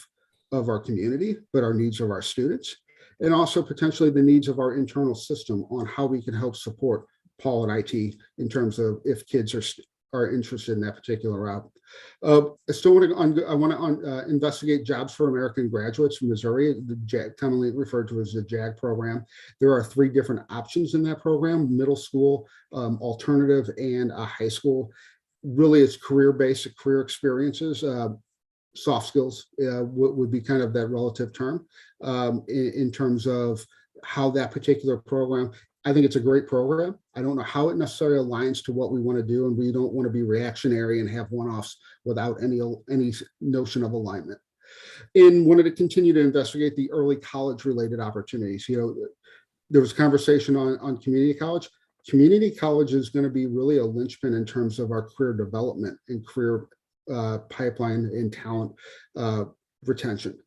our community, but our needs of our students, and also potentially the needs of our internal system on how we can help support Paul and IT in terms of if kids are interested in that particular route. I want to investigate Jobs for American Graduates from Missouri, commonly referred to as the JAG program. There are 3 different options in that program: middle school, alternative, and a high school. Really, it's career-based career experiences. Soft skills would be kind of that relative term in terms of how that particular program I think it's a great program. I don't know how it necessarily aligns to what we want to do, and we don't want to be reactionary and have one-offs without any notion of alignment. And wanted to continue to investigate the early college-related opportunities. There was conversation on community college. Community college is going to be really a linchpin in terms of our career development and career pipeline and talent retention.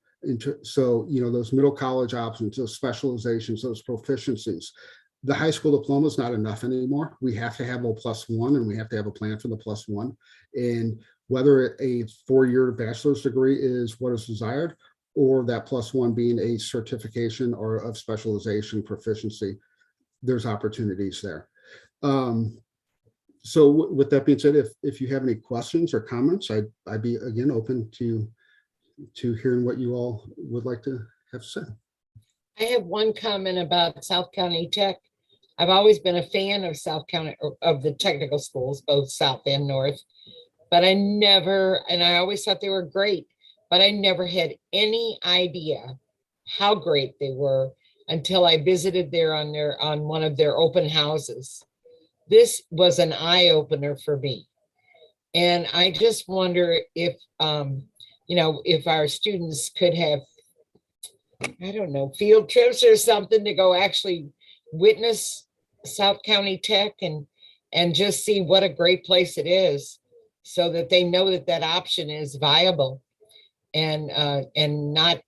So, those middle college options, those specializations, those proficiencies, the high school diploma is not enough anymore. We have to have a +1, and we have to have a plan for the +1. And whether a 4-year bachelor's degree is what is desired, or that +1 being a certification or of specialization proficiency, there's opportunities there. So with that being said, if you have any questions or comments, I'd be again open to hearing what you all would like to have said. I have one comment about South County Tech. I've always been a fan of South County, of the technical schools, both South and North, but I always thought they were great, but I never had any idea how great they were until I visited there on one of their open houses. This was an eye opener for me. And I just wonder if, if our students could have, I don't know, field trips or something to go actually witness South County Tech and just see what a great place it is, so that they know that that option is viable and not,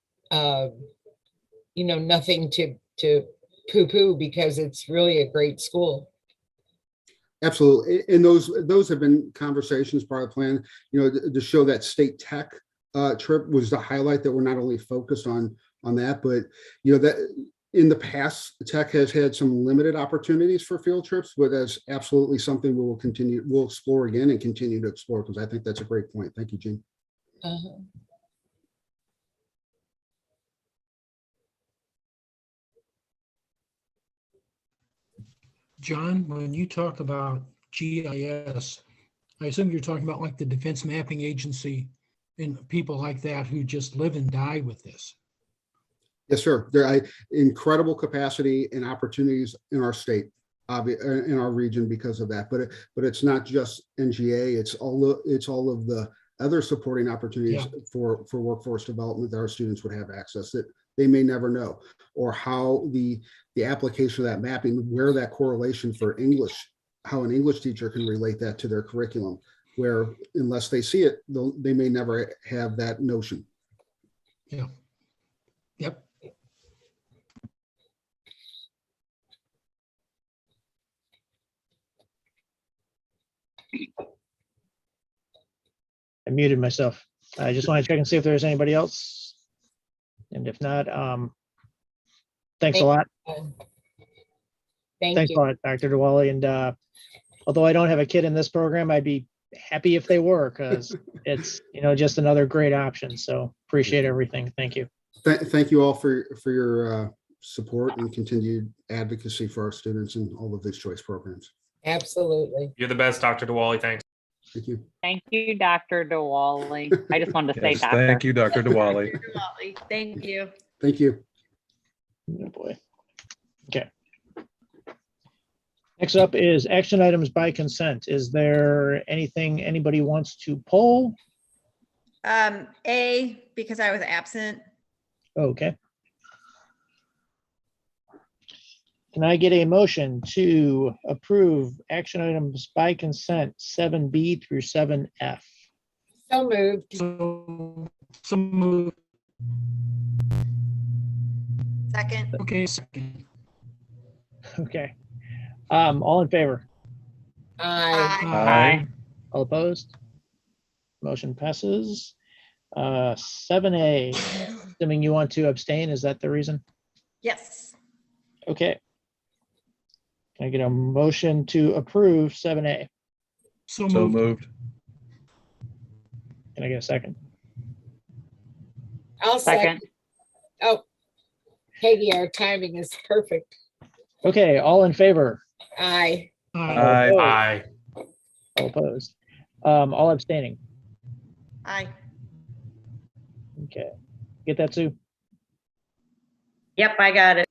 nothing to poo-poo, because it's really a great school. Absolutely. And those have been conversations part of the plan, to show that state tech trip was the highlight, that we're not only focused on that, but that in the past, tech has had some limited opportunities for field trips, but that's absolutely something we'll explore again and continue to explore, because I think that's a great point. Thank you, Jean. John, when you talk about GIS, I assume you're talking about like the Defense Mapping Agency and people like that who just live and die with this. Yes, sir. There are incredible capacity and opportunities in our state, in our region, because of that. But it's not just NGA. It's all of the other supporting opportunities for workforce development that our students would have access that they may never know, or how the application of that mapping, where that correlation for English, how an English teacher can relate that to their curriculum, where unless they see it, they may never have that notion. Yeah. Yep. I muted myself. I just want to check and see if there's anybody else. And if not, thanks a lot. Thanks a lot, Dr. Diwali. And although I don't have a kid in this program, I'd be happy if they were, because it's, just another great option. So appreciate everything. Thank you. Thank you all for your support and continued advocacy for our students in all of these choice programs. Absolutely. You're the best, Dr. Diwali. Thanks. Thank you. Thank you, Dr. Diwali. I just wanted to say Yes, doctor. thank you, Dr. Diwali. Thank you. Thank you. Oh boy. Okay. Next up is action items by consent. Is there anything anybody wants to poll? A, because I was absent. Okay. Can I get a motion to approve action items by consent 7B through 7F? So moved. So moved. Second. Okay, second. Okay. All in favor? Aye. Aye. All opposed? Motion passes. 7A, assuming you want to abstain, is that the reason? Yes. Okay. Can I get a motion to approve 7A? So So moved. moved. Can I get a second? I'll second. Oh, Peggy, our timing is perfect. Okay, all in favor? Aye. Aye. Aye. All opposed? All abstaining. Aye. Okay. Get that, Sue? Yep, I got it.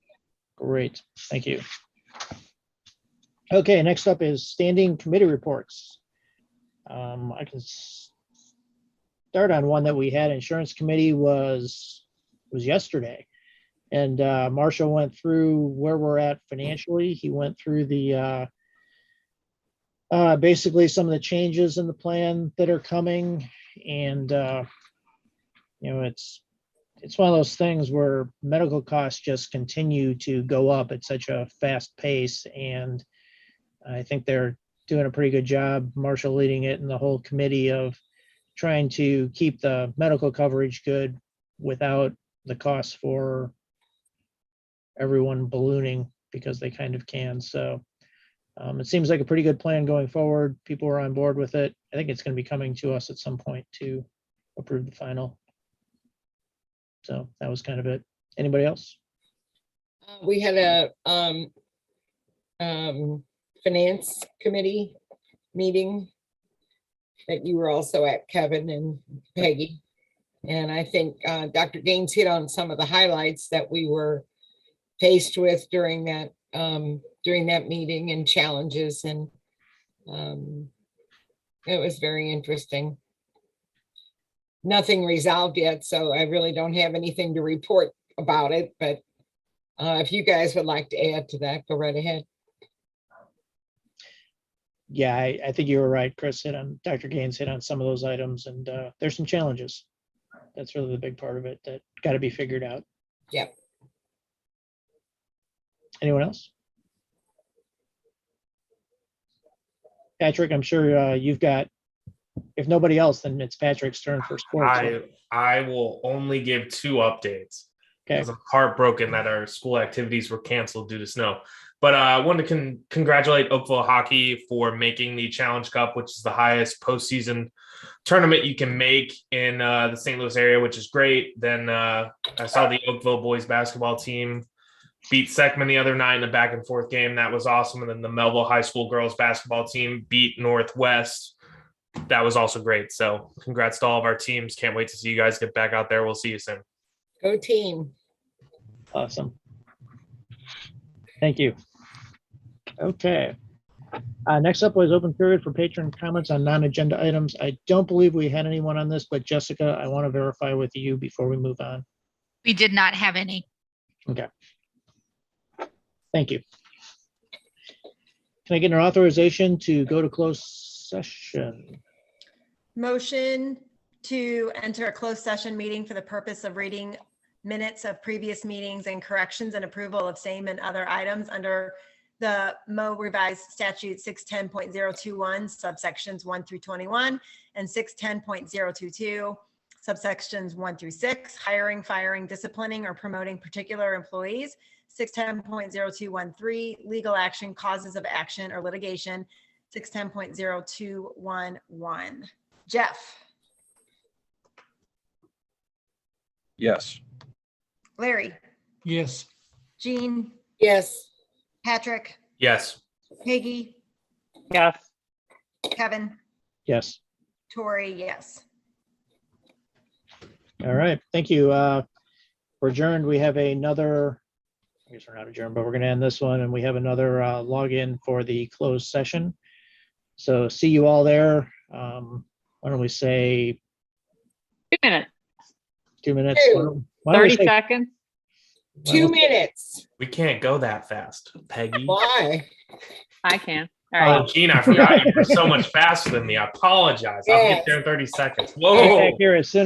Great. Thank you. Okay, next up is standing committee reports. I can start on one that we had. Insurance committee was yesterday. And Marshall went through where we're at financially. He went through the basically some of the changes in the plan that are coming. And it's one of those things where medical costs just continue to go up at such a fast pace. And I think they're doing a pretty good job, Marshall leading it and the whole committee, of trying to keep the medical coverage good without the costs for everyone ballooning, because they kind of can. So it seems like a pretty good plan going forward. People are on board with it. I think it's going to be coming to us at some point to approve the final. So that was kind of it. Anybody else? We had a finance committee meeting that you were also at, Kevin and Peggy. And I think Dr. Gaines hit on some of the highlights that we were faced with during that meeting and challenges. And it was very interesting. Nothing resolved yet, so I really don't have anything to report about it. But if you guys would like to add to that, go right ahead. Yeah, I think you were right. Chris hit on, Dr. Gaines hit on some of those items, and there's some challenges. That's really the big part of it that got to be figured out. Yep. Anyone else? Patrick, I'm sure you've got, if nobody else, then it's Patrick's turn for sports. I will only give 2 updates. Okay. Because I'm heartbroken that our school activities were canceled due to snow. But I wanted to congratulate Oakville Hockey for making the Challenge Cup, which is the highest postseason tournament you can make in the St. Louis area, which is great. Then I saw the Oakville boys basketball team beat Seckman the other night in a back and forth game. That was awesome. And then the Mehlville High School girls basketball team beat Northwest. That was also great. So congrats to all of our teams. Can't wait to see you guys get back out there. We'll see you soon. Go team. Awesome. Thank you. Okay. Next up was open period for patron comments on non-agenda items. I don't believe we had anyone on this, but Jessica, I want to verify with you before we move on. We did not have any. Okay. Thank you. Can I get an authorization to go to closed session? Motion to enter a closed session meeting for the purpose of reading minutes of previous meetings and corrections and approval of same and other items under the Mo revised statute 610.021 subsections 1 through 21 and 610.022 subsections 1 through 6, hiring, firing, disciplining, or promoting particular employees, 610.0213, legal action, causes of action or litigation, 610.0211. Jeff. Yes. Larry. Yes. Jean. Yes. Patrick. Yes. Peggy. Yes. Kevin. Yes. Tori, yes. All right. Thank you. We're adjourned. We have another, I guess we're not adjourned, but we're going to end this one, and we have another login for the closed session. So see you all there. Why don't we say 2 minutes. 2 minutes? 30 seconds. 2 minutes. We can't go that fast, Peggy. Why? I can. All right. Oh, Gene, I forgot you were so much faster than me. I apologize. I'll get there in 30 seconds. Whoa. Back here as soon